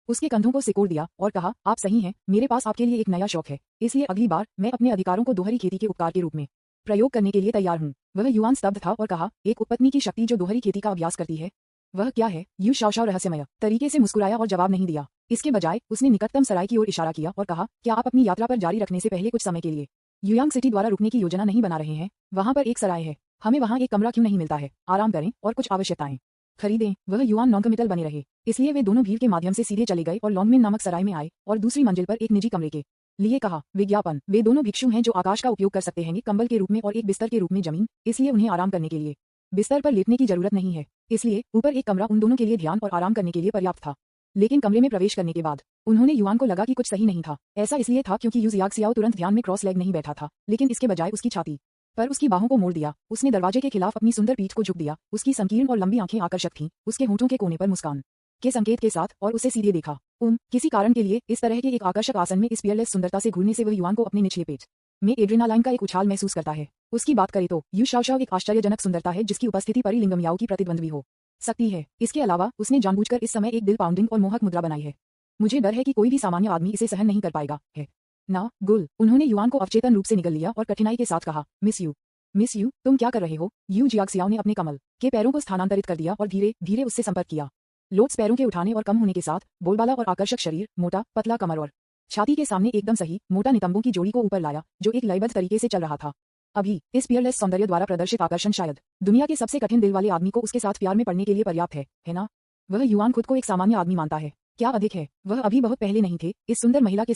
उसके कंधों को सिकोड़ दिया और कहा, आप सही हैं, मेरे पास आपके लिए एक नया शौक है, इसलिए अगली बार मैं अपने अधिकारों को दोहरी खेती के उपकार के रूप में प्रयोग करने के लिए तैयार हूँ। वह युवान स्तब्ध था और कहा, एक उपपत्नी की शक्ति जो दोहरी खेती का अभ्यास करती है, वह क्या है? यू शाओशाओ रहस्यमय तरीके से मुस्कुराया और जवाब नहीं दिया। इसके बजाय उसने निकटतम सराय की ओर इशारा किया और कहा, क्या आप अपनी यात्रा पर जारी रखने से पहले कुछ समय के लिए युयांग सिटी द्वारा रुकने की योजना नहीं बना रहे हैं? वहां पर एक सराय है, हमें वहां एक कमरा क्यों नहीं मिलता है? आराम करें और कुछ आवश्यकताएं खरीदें। वह युवान नॉनकमिटल बने रहे, इसलिए वे दोनों भीड़ के माध्यम से सीधे चले गए और लॉन्गमिन नामक सराय में आए और दूसरी मंजिल पर एक निजी कमरे के लिए कहा। विज्ञापन, वे दोनों भिक्षु हैं जो आकाश का उपयोग कर सकते हैं कंबल के रूप में और एक बिस्तर के रूप में जमीन, इसलिए उन्हें आराम करने के लिए बिस्तर पर लेटने की जरूरत नहीं है, इसलिए ऊपर एक कमरा उन दोनों के लिए ध्यान और आराम करने के लिए पर्याप्त था। लेकिन कमरे में प्रवेश करने के बाद उन्होंने युवान को लगा कि कुछ सही नहीं था। ऐसा इसलिए था क्योंकि यू जियाक्सियाओ तुरंत ध्यान में क्रॉस लेग नहीं बैठा था, लेकिन इसके बजाय उसकी छाती पर उसकी बाहों को मोड़ दिया। उसने दरवाजे के खिलाफ अपनी सुंदर पीठ को झुक दिया, उसकी संकीर्ण और लंबी आंखें आकर्षक थीं, उसके होंठों के कोने पर मुस्कान के संकेत के साथ, और उसे सीधे देखा। किसी कारण के लिए इस तरह के एक आकर्षक आसन में इस पियरलेस सुंदरता से घूरने से वह युवान को अपने निचले पेट में एड्रेनालाइन का एक उछाल महसूस करता है। उसकी बात करें तो यू शाओशाओ एक आश्चर्यजनक सुंदरता है जिसकी उपस्थिति परिलिंगमयाओ की प्रतिद्वंद्वी हो सकती है। इसके अलावा उसने जानबूझकर इस समय एक दिल पाउंडिंग और मोहक मुद्रा बनाई है। मुझे डर है कि कोई भी सामान्य आदमी इसे सहन नहीं कर पाएगा है ना? गुल, उन्होंने युवान को अवचेतन रूप से निगल लिया और कठिनाई के साथ कहा, मिस यू, तुम क्या कर रहे हो? यू जियाक्सियाओ ने अपने कमल के पैरों को स्थानांतरित कर दिया और धीरे धीरे उससे संपर्क किया। लोट्स पैरों के उठाने और कम होने के साथ बोलबाला और आकर्षक शरीर, मोटा पतला कमर और छाती के सामने एकदम सही मोटा नितंबों की जोड़ी को ऊपर लाया जो एक लयबद्ध तरीके से चल रहा था। अभी इस पियरलेस सौंदर्य द्वारा प्रदर्शित आकर्षण शायद दुनिया के सबसे कठिन दिल वाले आदमी को उसके साथ प्यार में पड़ने के लिए पर्याप्त है ना? वह युवान खुद को एक सामान्य आदमी मानता है, क्या अधिक है? वह अभी बहुत पहले नहीं थे। इस सुंदर महिला के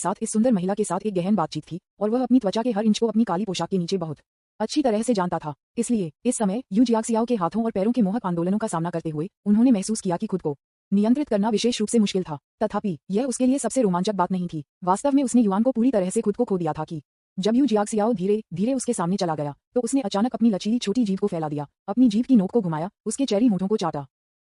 साथ एक गहन बातचीत थी और वह अपनी त्वचा के हर इंच को अपनी काली पोशाक के नीचे बहुत अच्छी तरह से जानता था। इसलिए इस समय यू जियाक्सियाओ के हाथों और पैरों के मोहक आंदोलनों का सामना करते हुए उन्होंने महसूस किया कि खुद को नियंत्रित करना विशेष रूप से मुश्किल था। तथापि यह उसके लिए सबसे रोमांचक बात नहीं थी। वास्तव में उसने युवान को पूरी तरह से खुद को खो दिया था कि जब यू जियाक्सियाओ धीरे धीरे उसके सामने चला गया तो उसने अचानक अपनी लचीली छोटी जीभ को फैला दिया, अपनी जीभ की नोक को घुमाया, उसके चेरी होठों को चाटा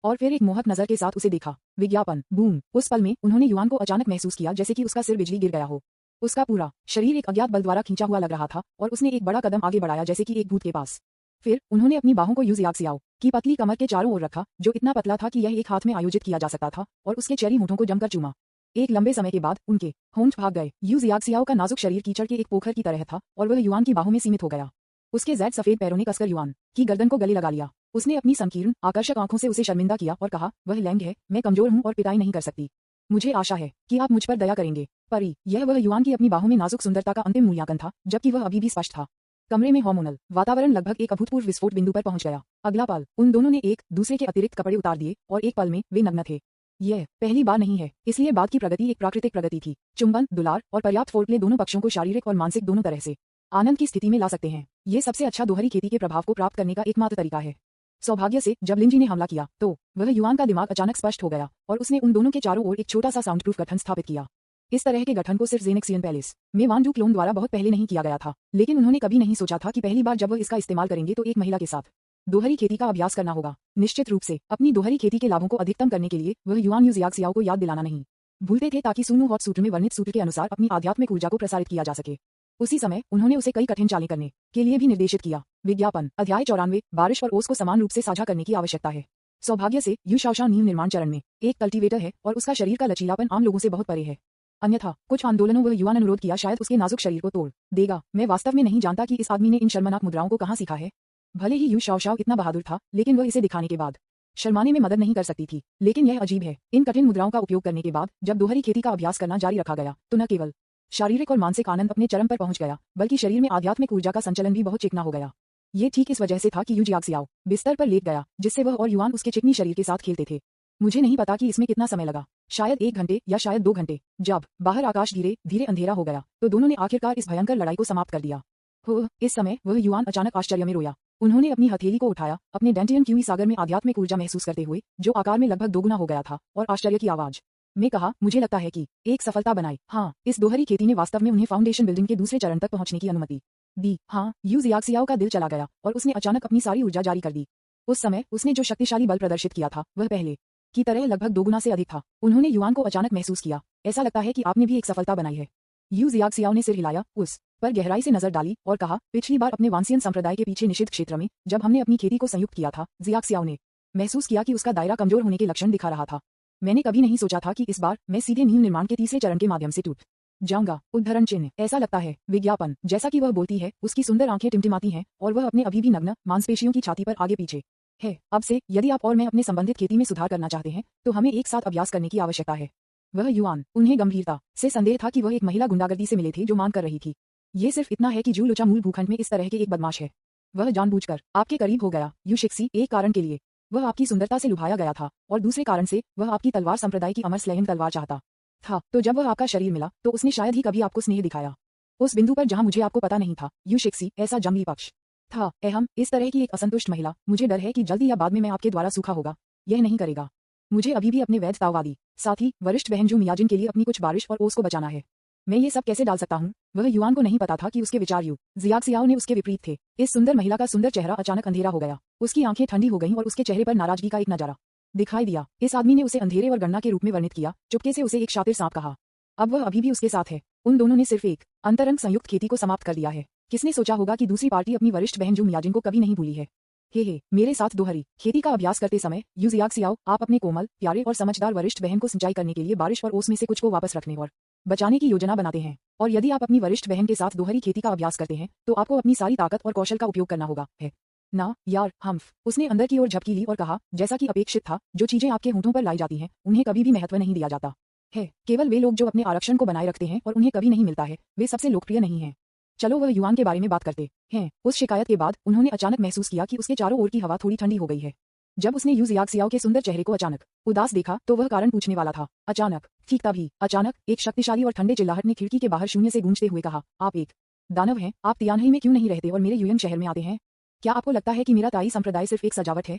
और फिर एक मोहक नजर के साथ उसे देखा। विज्ञापन, बूम। उस पल में उन्होंने युवान को अचानक महसूस किया जैसे कि उसका सिर बिजली गिर गया हो। उसका पूरा शरीर एक अज्ञात बल द्वारा खींचा हुआ लग रहा था और उसने एक बड़ा कदम आगे बढ़ाया जैसे कि एक भूत के पास। फिर उन्होंने अपनी बाहों को यू जियाक्सियाओ की पतली कमर के चारों ओर रखा जो इतना पतला था कि यह एक हाथ में आयोजित किया जा सकता था, और उसके चेरी होठों को जमकर चूमा। एक लंबे समय के बाद उनके होंठ भाग गए। यू जियाक्सियाओ का नाजुक शरीर कीचड़ के एक पोखर की तरह था और वह युवान की बाहों में सीमित हो गया। उसके ज़ैद सफेद पैरों ने कसकर युवान की गर्दन को गले लगा लिया। उसने अपनी संकीर्ण आकर्षक आंखों से उसे शर्मिंदा किया और कहा, वह लैंग है, मैं कमजोर हूं और पिटाई नहीं कर सकती। मुझे आशा है कि आप मुझ पर दया करेंगे। परी, यह वह युवान की अपनी बाहों में नाजुक सुंदरता का अंतिम मूल्यांकन था, जबकि वह अभी भी स्पष्ट था। कमरे में हार्मोनल वातावरण लगभग एक अभूतपूर्व विस्फोट बिंदु पर पहुंच गया। अगला पल उन दोनों ने एक दूसरे के अतिरिक्त कपड़े उतार दिए और एक पल में वे नग्न थे। यह पहली बार नहीं है, इसलिए बाद की प्रगति एक प्राकृतिक प्रगति थी। चुंबन, दुलार और पर्याप्त फोरप्ले दोनों पक्षों को शारीरिक और मानसिक दोनों तरह से आनंद की स्थिति में ला सकते हैं। ये सबसे अच्छा दोहरी खेती के प्रभाव को प्राप्त करने का एकमात्र तरीका है। सौभाग्य से जब लिंजी ने हमला किया तो वह युवान का दिमाग अचानक स्पष्ट हो गया और उसने उन दोनों के चारों ओर एक छोटा सा साउंड प्रूफ गठन स्थापित किया। इस तरह के गठन को सिर्फ जेनेक्सियन पैलेस में वान डू क्लोन द्वारा बहुत पहले नहीं किया गया था, लेकिन उन्होंने कभी नहीं सोचा था कि पहली बार जब वह इसका इस्तेमाल करेंगे तो एक महिला के साथ दोहरी खेती का अभ्यास करना होगा। निश्चित रूप से अपनी दोहरी खेती के लाभों को अधिकतम करने के लिए वह युवान यू जियाक्सियाओ को याद दिलाना नहीं भूलते थे ताकि सुनु हॉट सूत्र में वर्णित सूत्र के अनुसार अपनी आध्यात्मिक ऊर्जा को प्रसारित किया जा सके। उसी समय उन्होंने उसे कई कठिन चालें करने के लिए भी निर्देशित किया। विज्ञापन, अध्याय 94, बारिश और ओस को समान रूप से साझा करने की आवश्यकता है। सौभाग्य से यू शाओशाओ नींव निर्माण चरण में एक कल्टीवेटर है और उसका शरीर का लचीलापन आम लोगों से बहुत परे है। अन्यथा कुछ आंदोलनों वह युवान अनुरोध किया शायद उसके नाजुक शरीर को तोड़ देगा। मैं वास्तव में नहीं जानता कि इस आदमी ने इन शर्मनाक मुद्राओं को कहाँ सीखा है। भले ही यू शाओशाओ इतना बहादुर था, लेकिन वह इसे दिखाने के बाद शर्माने में मदद नहीं कर सकती थी। लेकिन यह अजीब है, इन कठिन मुद्राओं का उपयोग करने के बाद जब दोहरी खेती का अभ्यास करना जारी रखा गया तो न केवल शारीरिक और मानसिक आनंद अपने चरम पर पहुंच गया, बल्कि शरीर में आध्यात्मिक ऊर्जा का संचलन भी बहुत चिकना हो गया। ये ठीक इस वजह से था कि यू जियाक्सियाओ बिस्तर पर लेट गया, जिससे वह और युवान उसके चिकनी शरीर के साथ खेलते थे। मुझे नहीं पता कि इसमें कितना समय लगा, शायद 1 घंटे या शायद 2 घंटे। जब बाहर आकाश धीरे धीरे अंधेरा हो गया तो दोनों ने आखिरकार इस भयंकर लड़ाई को समाप्त कर दिया। हो, इस समय वह युआन अचानक आश्चर्य में रोया। उन्होंने अपनी हथेली को उठाया, अपने डेंटियन क्यूई सागर में आध्यात्मिक ऊर्जा महसूस करते हुए, जो आकार में लगभग दोगुना हो गया था, और आश्चर्य की आवाज में कहा, मुझे लगता है कि एक सफलता बनाई। हाँ, इस दोहरी खेती ने वास्तव में उन्हें फाउंडेशन बिल्डिंग के दूसरे चरण तक पहुंचने की अनुमति दी। हाँ, यू जियाक्सियाओ का दिल चला गया और उसने अचानक अपनी सारी ऊर्जा जारी कर दी। उस समय उसने जो शक्तिशाली बल प्रदर्शित किया था वह पहले की तरह लगभग दोगुना से अधिक था। उन्होंने युआन को अचानक महसूस किया, ऐसा लगता है कि आपने भी एक सफलता बनाई है। यू जियाक्सियाओ ने सिर हिलाया, उस पर गहराई से नजर डाली और कहा, पिछली बार अपने वांसियन संप्रदाय के पीछे निषिद्ध क्षेत्र में जब हमने अपनी खेती को संयुक्त किया था, जियाक्सियाओ ने महसूस किया कि उसका दायरा कमजोर होने के लक्षण दिखा रहा था। मैंने कभी नहीं सोचा था कि इस बार मैं सीधे नींव निर्माण के तीसरे चरण के माध्यम से टूट जाऊंगा। उद्धरण चिन्ह, ऐसा लगता है विज्ञापन। जैसा कि वह बोलती है, उसकी सुंदर आंखें टिमटिमाती हैं और वह अपने अभी भी नग्न मांसपेशियों की छाती पर आगे पीछे है। अब से यदि आप और मैं अपने संबंधित खेती में सुधार करना चाहते हैं तो हमें एक साथ अभ्यास करने की आवश्यकता है। वह युआन, उन्हें गंभीरता से संदेह था कि वह एक महिला गुंडागर्दी से मिले थे जो मांग कर रही थी। ये सिर्फ इतना है कि जू लोचा मूल भूखंड में इस तरह के एक बदमाश है। वह जानबूझकर आपके करीब हो गया, यू शिक्सी। एक कारण के लिए वह आपकी सुंदरता से लुभाया गया था और दूसरे कारण से वह आपकी तलवार संप्रदाय की अमर स्लेहिम तलवार चाहता था। तो जब वह आपका शरीर मिला तो उसने शायद ही कभी आपको स्नेह दिखाया, उस बिंदु पर जहां मुझे आपको पता नहीं था, यू शिक्सी। ऐसा जंगली पक्ष था। अहम, इस तरह की एक असंतुष्ट महिला, मुझे डर है कि जल्दी या बाद में मैं आपके द्वारा सूखा होगा। यह नहीं करेगा। मुझे अभी भी अपने वैधतावादी साथी वरिष्ठ बहन जू मियाजिन के लिए अपनी कुछ बारिश और ओस को बचाना है। मैं ये सब कैसे डाल सकता हूँ? वह युआन को नहीं पता था कि उसके विचार यू जियाक्सियाओ ने उसके विपरीत थे। इस सुंदर महिला का सुंदर चेहरा अचानक अंधेरा हो गया, उसकी आंखें ठंडी हो गईं और उसके चेहरे पर नाराजगी का एक नजारा दिखाई दिया। इस आदमी ने उसे अंधेरे और गणना के रूप में वर्णित किया, चुपके से उसे एक शातिर सांप कहा। अब वह अभी भी उसके साथ है। उन दोनों ने सिर्फ एक अंतरंग संयुक्त खेती को समाप्त कर दिया है। किसने सोचा होगा कि दूसरी पार्टी अपनी वरिष्ठ बहन जू मियाजिन को कभी नहीं भूली है। हे, मेरे साथ दोहरी खेती का अभ्यास करते समय यू जियाक्सियाओ, आप अपने कोमल, प्यारे और समझदार वरिष्ठ बहन को सिंचाई करने के लिए बारिश और ओस में से कुछ को वापस रखने और बचाने की योजना बनाते हैं। और यदि आप अपनी वरिष्ठ बहन के साथ दोहरी खेती का अभ्यास करते हैं तो आपको अपनी सारी ताकत और कौशल का उपयोग करना होगा, है ना यार? हम्फ, उसने अंदर की ओर झपकी ली और कहा, जैसा कि अपेक्षित था, जो चीजें आपके होंठों पर लाई जाती हैं उन्हें कभी भी महत्व नहीं दिया जाता है। केवल वे लोग जो अपने आरक्षण को बनाए रखते हैं और उन्हें कभी नहीं मिलता है, वे सबसे लोकप्रिय नहीं हैं। चलो वह युआन के बारे में बात करते हैं। उस शिकायत के बाद उन्होंने अचानक महसूस किया कि उसके चारों ओर की हवा थोड़ी ठंडी हो गई है। जब उसने यू जियाक्सियाओ के सुंदर चेहरे को अचानक उदास देखा तो वह कारण पूछने वाला था। अचानक, ठीक तभी, अचानक एक शक्तिशाली और ठंडे चिल्लाहट ने खिड़की के बाहर शून्य से गूंजते हुए कहा, आप एक दानव हैं। आप तियानही में क्यों नहीं रहते और मेरे युयंग शहर में आते हैं? क्या आपको लगता है कि मेरा ताई संप्रदाय सिर्फ एक सजावट है?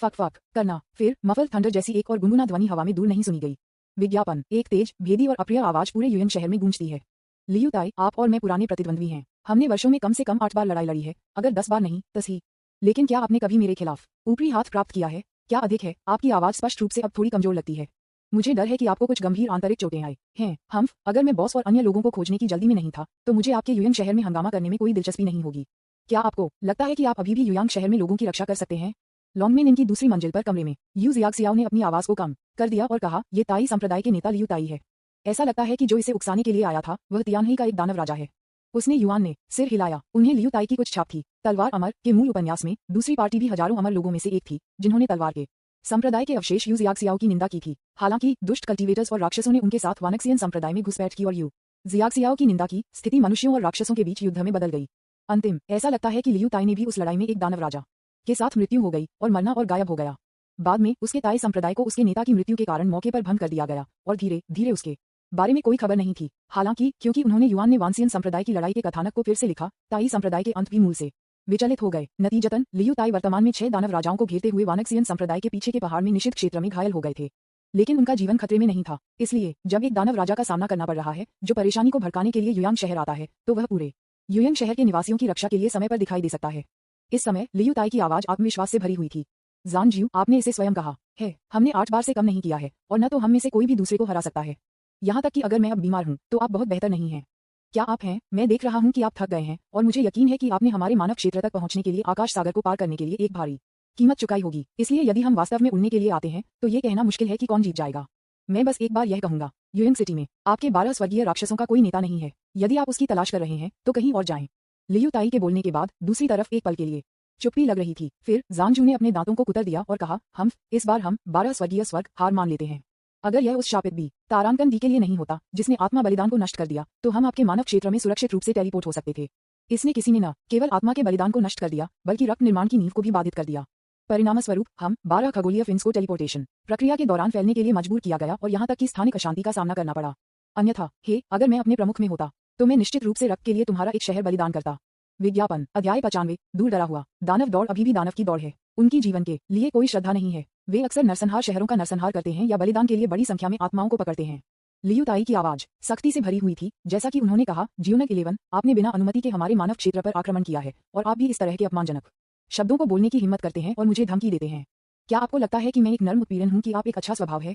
फक फक करना। फिर मफल थंडर जैसी एक और गुनगुना ध्वनि हवा में दूर नहीं सुनी गई। विज्ञापन, एक तेज, भेदी और अप्रिय आवाज पूरे युयंग शहर में गूंजती है। लियू ताई, आप और मैं पुराने प्रतिद्वंद्वी हैं। हमने वर्षों में कम से कम 8 बार लड़ाई लड़ी है, अगर 10 बार नहीं 10 ही। लेकिन क्या आपने कभी मेरे खिलाफ ऊपरी हाथ प्राप्त किया है? क्या अधिक है? आपकी आवाज स्पष्ट रूप से अब थोड़ी कमजोर लगती है। मुझे डर है कि आपको कुछ गंभीर आंतरिक चोटें आई हैं। हम्फ, अगर मैं बॉस और अन्य लोगों को खोजने की जल्दी में नहीं था तो मुझे आपके युयंग शहर में हंगामा करने में कोई दिलचस्पी नहीं होगी। क्या आपको लगता है कि आप अभी भी युयांग शहर में लोगों की रक्षा कर सकते हैं? लॉन्गमेन इनकी दूसरी मंजिल पर कमरे में यू जियाक्सियाओ ने अपनी आवाज को कम कर दिया और कहा, ये ताई संप्रदाय के नेता लियू ताई है। ऐसा लगता है कि जो इसे उकसाने के लिए आया था वह तियानही का एक दानव राजा है। उसने युआन ने सिर हिलाया। उन्हें लियू ताई की कुछ छाप थी। तलवार अमर के मूल उपन्यास में दूसरी पार्टी भी हजारों अमर लोगों में से एक थी जिन्होंने तलवार के संप्रदाय के अवशेष यू जियाक्सियाओ की निंदा की थी। हालांकि दुष्ट कल्टीवेटर्स और राक्षसों ने उनके साथ वानक्सियन संप्रदाय में घुसपैठ की और यू जियाक्सियाओ की निंदा की। स्थिति मनुष्यों और राक्षसों के बीच युद्ध में बदल गई। अंतिम, ऐसा लगता है कि लियू ताई ने भी उस लड़ाई में एक दानव राजा के साथ मृत्यु हो गई और मरना और गायब हो गया। बाद में उसके ताई संप्रदाय को उसके नेता की मृत्यु के कारण मौके पर भंग कर दिया गया और धीरे धीरे उसके बारे में कोई खबर नहीं थी। हालांकि क्योंकि उन्होंने युआन ने वानसियन संप्रदाय की लड़ाई के कथानक को फिर से लिखा, ताई संप्रदाय के अंत भी मूल से विचलित हो गए। नतीजतन लियू ताई वर्तमान में 6 दानव राजाओं को घेरते हुए वानक्सियन संप्रदाय के पीछे के पहाड़ में निषिद्ध क्षेत्र में घायल हो गए थे। लेकिन उनका जीवन खतरे में नहीं था। इसलिए जब एक दानव राजा का सामना करना पड़ रहा है जो परेशानी को भड़काने के लिए युयांग शहर आता है तो वह पूरे युयांग शहर के निवासियों की रक्षा के लिए समय पर दिखाई दे सकता है। इस समय लियू ताई की आवाज आत्मविश्वास से भरी हुई थी। जान जियू, आपने इसे स्वयं कहा है, हमने 8 बार से कम नहीं किया है और न तो हम में से कोई भी दूसरे को हरा सकता है। यहाँ तक कि अगर मैं अब बीमार हूँ तो आप बहुत बेहतर नहीं हैं। क्या आप हैं? मैं देख रहा हूँ कि आप थक गए हैं और मुझे यकीन है कि आपने हमारे मानव क्षेत्र तक पहुँचने के लिए आकाश सागर को पार करने के लिए एक भारी कीमत चुकाई होगी। इसलिए यदि हम वास्तव में उड़ने के लिए आते हैं तो ये कहना मुश्किल है कि कौन जीत जाएगा। मैं बस एक बार यह कहूंगा, युयांग सिटी में आपके 12 स्वर्गीय राक्षसों का कोई नेता नहीं है। यदि आप उसकी तलाश कर रहे हैं तो कहीं और जाएं। लियू ताई के बोलने के बाद दूसरी तरफ एक पल के लिए चुप्पी लग रही थी। फिर जांगजू ने अपने दांतों को कुतर दिया और कहा, हम इस बार हम 12 स्वर्गीय स्वर्ग हार मान लेते हैं। अगर यह उस शापित भी तारांकन दी के लिए नहीं होता जिसने आत्मा बलिदान को नष्ट कर दिया तो हम आपके मानव क्षेत्र में सुरक्षित रूप से टेलीपोर्ट हो सकते थे। इसने किसी ने न केवल आत्मा के बलिदान को नष्ट कर दिया बल्कि रक्त निर्माण की नींव को भी बाधित कर दिया। परिणामस्वरूप हम 12 खगोलीय फिन्स को टेलीपोर्टेशन प्रक्रिया के दौरान फैलने के लिए मजबूर किया गया और यहाँ तक कि स्थानिक अशांति का सामना करना पड़ा। अन्यथा अगर मैं अपने प्रमुख में होता तो मैं निश्चित रूप से रक्त के लिए तुम्हारा एक शहर बलिदान करता। विज्ञापन अध्याय 95 दूर डरा हुआ दानव दौड़ अभी भी दानव की दौड़ है। उनकी जीवन के लिए कोई श्रद्धा नहीं है। वे अक्सर नरसंहार शहरों का नरसंहार करते हैं या बलिदान के लिए बड़ी संख्या में आत्माओं को पकड़ते हैं। लियू ताई की आवाज सख्ती से भरी हुई थी, जैसा कि उन्होंने कहा, जियोनक 11, आपने बिना अनुमति के हमारे मानव क्षेत्र पर आक्रमण किया है और आप भी इस तरह के अपमानजनक शब्दों को बोलने की हिम्मत करते हैं और मुझे धमकी देते हैं। क्या आपको लगता है कि मैं एक नर्म उत्पीड़न हूं कि आप एक अच्छा स्वभाव है?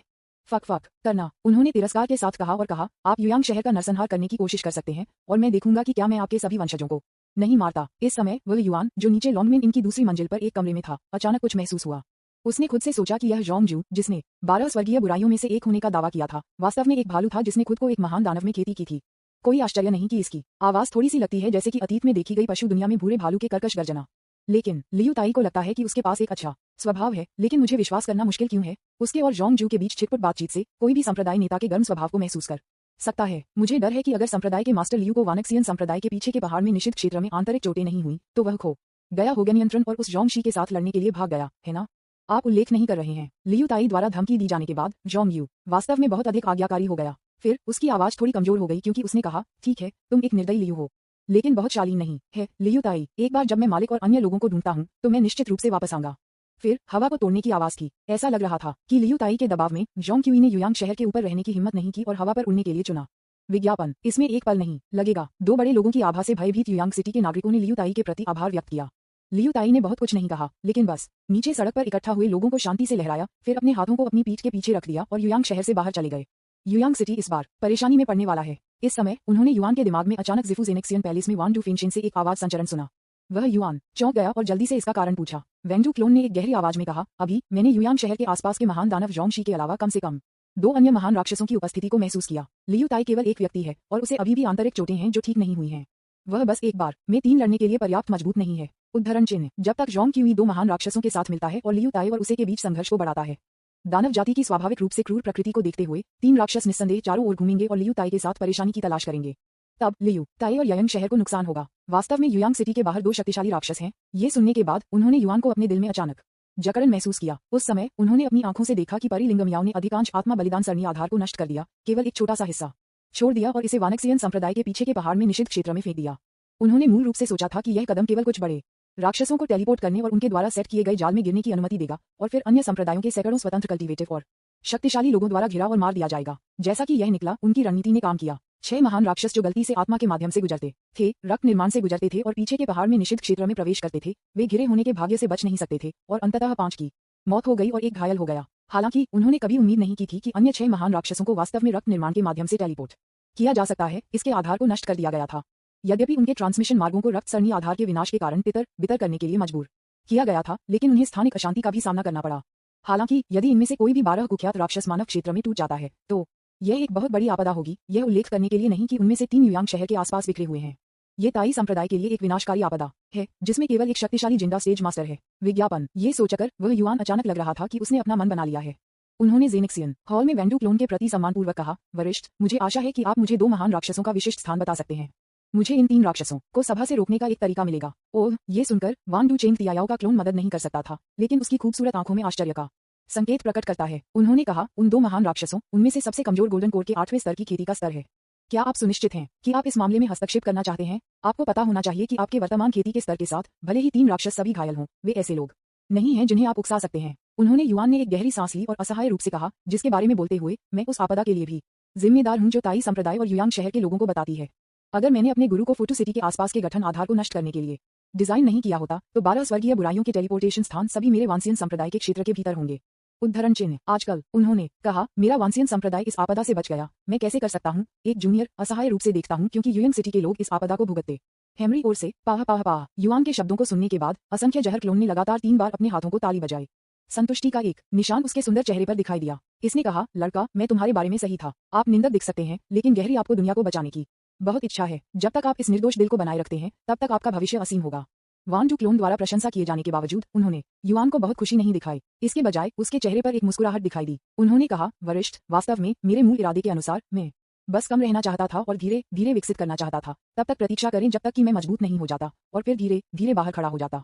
फक करना, उन्होंने तिरस्कार के साथ कहा और कहा, आप युयांग शहर का नरसंहार करने की कोशिश कर सकते हैं और मैं देखूंगा कि क्या मैं आपके सभी वंशजों को नहीं मारता। इस समय वह युआन, जो नीचे लॉन्ग में इनकी दूसरी मंजिल पर एक कमरे में था, अचानक कुछ महसूस हुआ। उसने खुद से सोचा कि यह जोंग-जू, जिसने 12 स्वर्गीय बुराइयों में से एक होने का दावा किया था, वास्तव में एक भालू था जिसने खुद को एक महान दानव में खेती की थी। कोई आश्चर्य नहीं कि इसकी आवाज थोड़ी सी लगती है जैसे कि अतीत में देखी गई पशु दुनिया में भूरे भालू के कर्कश गर्जना। लेकिन लियू ताई को लगता है कि उसके पास एक अच्छा स्वभाव है, लेकिन मुझे विश्वास करना मुश्किल क्यों है? उसके और जोंग-जू के बीच छिटपुट बातचीत से कोई भी संप्रदाय नेता के गर्म स्वभाव को महसूस कर सकता है। मुझे डर है कि अगर संप्रदाय के मास्टर लियू को वानक्सियन संप्रदाय के पीछे के पहाड़ में निषिद्ध क्षेत्र में आंतरिक चोटें नहीं हुई तो वह खो गया होगा नियंत्रण और उस जोंग शी के साथ लड़ने के लिए भाग गया, है ना? आप उल्लेख नहीं कर रहे हैं। लियू ताई द्वारा धमकी दी जाने के बाद जोंग यू वास्तव में बहुत अधिक आज्ञाकारी हो गया। फिर उसकी आवाज थोड़ी कमजोर हो गई क्योंकि उसने कहा, ठीक है, तुम एक निर्दयी लियू हो, लेकिन बहुत शालीन नहीं है। लियू ताई, एक बार जब मैं मालिक और अन्य लोगों को ढूंढता हूं तो मैं निश्चित रूप से वापस आऊंगा। फिर हवा को तोड़ने की आवाज की। ऐसा लग रहा था कि लियू ताई के दबाव में जोंग क्यूई ने युयांग शहर के ऊपर रहने की हिम्मत नहीं की और हवा पर उड़ने के लिए चुना। विज्ञापन इसमें एक पल नहीं लगेगा। 2 बड़े लोगों की आभा से भयभीत युयांग सिटी के नागरिकों ने लियू ताई के प्रति आभार व्यक्त किया। लियू ताई ने बहुत कुछ नहीं कहा, लेकिन बस नीचे सड़क पर इकट्ठा हुए लोगों को शांति से लहराया, फिर अपने हाथों को अपनी पीठ के पीछे रख दिया और युयांग शहर से बाहर चले गए। युयांग सिटी इस बार परेशानी में पड़ने वाला है। इस समय उन्होंने युआन के दिमाग में अचानक जिफू जेनेक्सियन पैलेस में वान डू फिनशिन से एक आवाज संचरण सुना। वह युआन चौंक गया और जल्दी से इसका कारण पूछा। वेंडू क्लोन ने एक गहरी आवाज में कहा, अभी मैंने युयांग शहर के आसपास के महान दानव जोंग शी के अलावा कम से कम 2 अन्य महान राक्षसों की उपस्थिति को महसूस किया। लियू ताई केवल एक व्यक्ति है और उसे अभी भी आंतरिक चोटें हैं जो ठीक नहीं हुई हैं। वह बस एक बार में 3 लड़ने के लिए पर्याप्त मजबूत नहीं है। उद्धरण चिन्ह, जब तक जोंग क्यूई 2 महान राक्षसों के साथ मिलता है और लियू ताई और उसे के बीच संघर्ष को बढ़ाता है। दानव जाति की स्वाभाविक रूप से क्रूर प्रकृति को देखते हुए 3 राक्षस निस्संदेह चारों ओर घूमेंगे और लियू ताई के साथ परेशानी की तलाश करेंगे। तब लियू ताई और युयांग शहर को नुकसान होगा। वास्तव में युयांग सिटी के बाहर 2 शक्तिशाली राक्षस हैं। ये सुनने के बाद उन्होंने युआन को अपने दिल में अचानक जकड़न महसूस किया। उस समय उन्होंने अपनी आंखों से देखा कि परिलिंगमियाओं ने अधिकांश आत्मा बलिदान सरणी आधार को नष्ट कर दिया, केवल एक छोटा सा हिस्सा छोड़ दिया और इसे वानक्सियन संप्रदाय के पीछे के पहाड़ में निषिद्ध क्षेत्र में फेंक दिया। उन्होंने मूल रूप से सोचा था कि यह कदम केवल कुछ बड़े राक्षसों को टेलीपोर्ट करने और उनके द्वारा सेट किए गए जाल में गिरने की अनुमति देगा और फिर अन्य संप्रदायों के सैकड़ों स्वतंत्र कल्टीवेटिव और शक्तिशाली लोगों द्वारा घिरा और मार दिया जाएगा। जैसा कि यह निकला, उनकी रणनीति ने काम किया। 6 महान राक्षस जो गलती से आत्मा के माध्यम से गुजरते थे, रक्त निर्माण से गुजरते थे और पीछे के पहाड़ में निषिद्ध क्षेत्र में प्रवेश करते थे, वे घिरे होने के भाग्य से बच नहीं सकते थे और अंततः 5 की मौत हो गई और एक घायल हो गया। हालांकि उन्होंने कभी उम्मीद नहीं की थी कि अन्य 6 महान राक्षसों को वास्तव में रक्त निर्माण के माध्यम से टेलीपोर्ट किया जा सकता है। इसके आधार को नष्ट कर दिया गया था। यद्यपि उनके ट्रांसमिशन मार्गों को रक्त सरणी आधार के विनाश के कारण तितर बितर करने के लिए मजबूर किया गया था, लेकिन उन्हें स्थानिक अशांति का भी सामना करना पड़ा। हालांकि यदि इनमें से कोई भी 12 कुख्यात राक्षस मानव क्षेत्र में टूट जाता है तो यह एक बहुत बड़ी आपदा होगी। यह उल्लेख करने के लिए नहीं कि उनमें से 3 युयांग शहर के आसपास बिखरे हुए हैं। ये ताई संप्रदाय के लिए एक विनाशकारी आपदा है जिसमें केवल एक शक्तिशाली जिंदा स्टेज मास्टर है। विज्ञापन ये सोचकर वह युआन अचानक लग रहा था कि उसने अपना मन बना लिया है। उन्होंने जेनेक्सियन हॉल में वेंडू क्लोन के प्रति सम्मानपूर्वक कहा, वरिष्ठ, मुझे आशा है कि आप मुझे 2 महान राक्षसों का विशिष्ट स्थान बता सकते हैं। मुझे इन 3 राक्षसों को सभा से रोकने का एक तरीका मिलेगा। ओह, ये सुनकर वान डू चेंग तियाओ का क्लोन मदद नहीं कर सकता था, लेकिन उसकी खूबसूरत आंखों में आश्चर्य का संकेत प्रकट करता है। उन्होंने कहा, उन 2 महान राक्षसों उनमें से सबसे कमजोर गोल्डन कोर के 8वें स्तर की खेती का स्तर है। क्या आप सुनिश्चित हैं कि आप इस मामले में हस्तक्षेप करना चाहते हैं? आपको पता होना चाहिए कि आपके वर्तमान खेती के स्तर के साथ भले ही 3 राक्षस सभी घायल हों, वे ऐसे लोग नहीं हैं जिन्हें आप उकसा सकते हैं। उन्होंने युआन ने एक गहरी सांस ली और असहाय रूप से कहा, जिसके बारे में बोलते हुए मैं उस आपदा के लिए भी जिम्मेदार हूं जो ताई संप्रदाय और युयांग शहर के लोगों को बताती है। अगर मैंने अपने गुरु को फोटो सिटी के आसपास के गठन आधार को नष्ट करने के लिए डिजाइन नहीं किया होता तो 12 स्वर्गीय बुराइयों के टेलीपोर्टेशन स्थान सभी मेरे वानसियन संप्रदाय के क्षेत्र के भीतर होंगे। उद्धरण चिन्ह, आजकल उन्होंने कहा, मेरा वानसियन संप्रदाय इस आपदा से बच गया। मैं कैसे कर सकता हूँ? एक जूनियर असहाय रूप से देखता हूँ क्योंकि युयांग सिटी के लोग इस आपदा को भुगतते। हेमरी ओर से पाह पाह पाह। युआन के शब्दों को सुनने के बाद असंख्य जहर क्लोन ने लगातार 3 बार अपने हाथों को ताली बजाई। संतुष्टि का एक निशान उसके सुंदर चेहरे पर दिखाई दिया। इसने कहा, लड़का, मैं तुम्हारे बारे में सही था। आप निंदक दिख सकते हैं, लेकिन गहरी आपको दुनिया को बचाने की बहुत इच्छा है। जब तक आप इस निर्दोष दिल को बनाए रखते हैं, तब तक आपका भविष्य असीम होगा। वान डू क्लोन द्वारा प्रशंसा किए जाने के बावजूद उन्होंने युआन को बहुत खुशी नहीं दिखाई। इसके बजाय उसके चेहरे पर एक मुस्कुराहट दिखाई दी। उन्होंने कहा, वरिष्ठ, वास्तव में मेरे मूल इरादे के अनुसार मैं बस कम रहना चाहता था और धीरे धीरे विकसित करना चाहता था। तब तक प्रतीक्षा करें जब तक कि मैं मजबूत नहीं हो जाता और फिर धीरे धीरे बाहर खड़ा हो जाता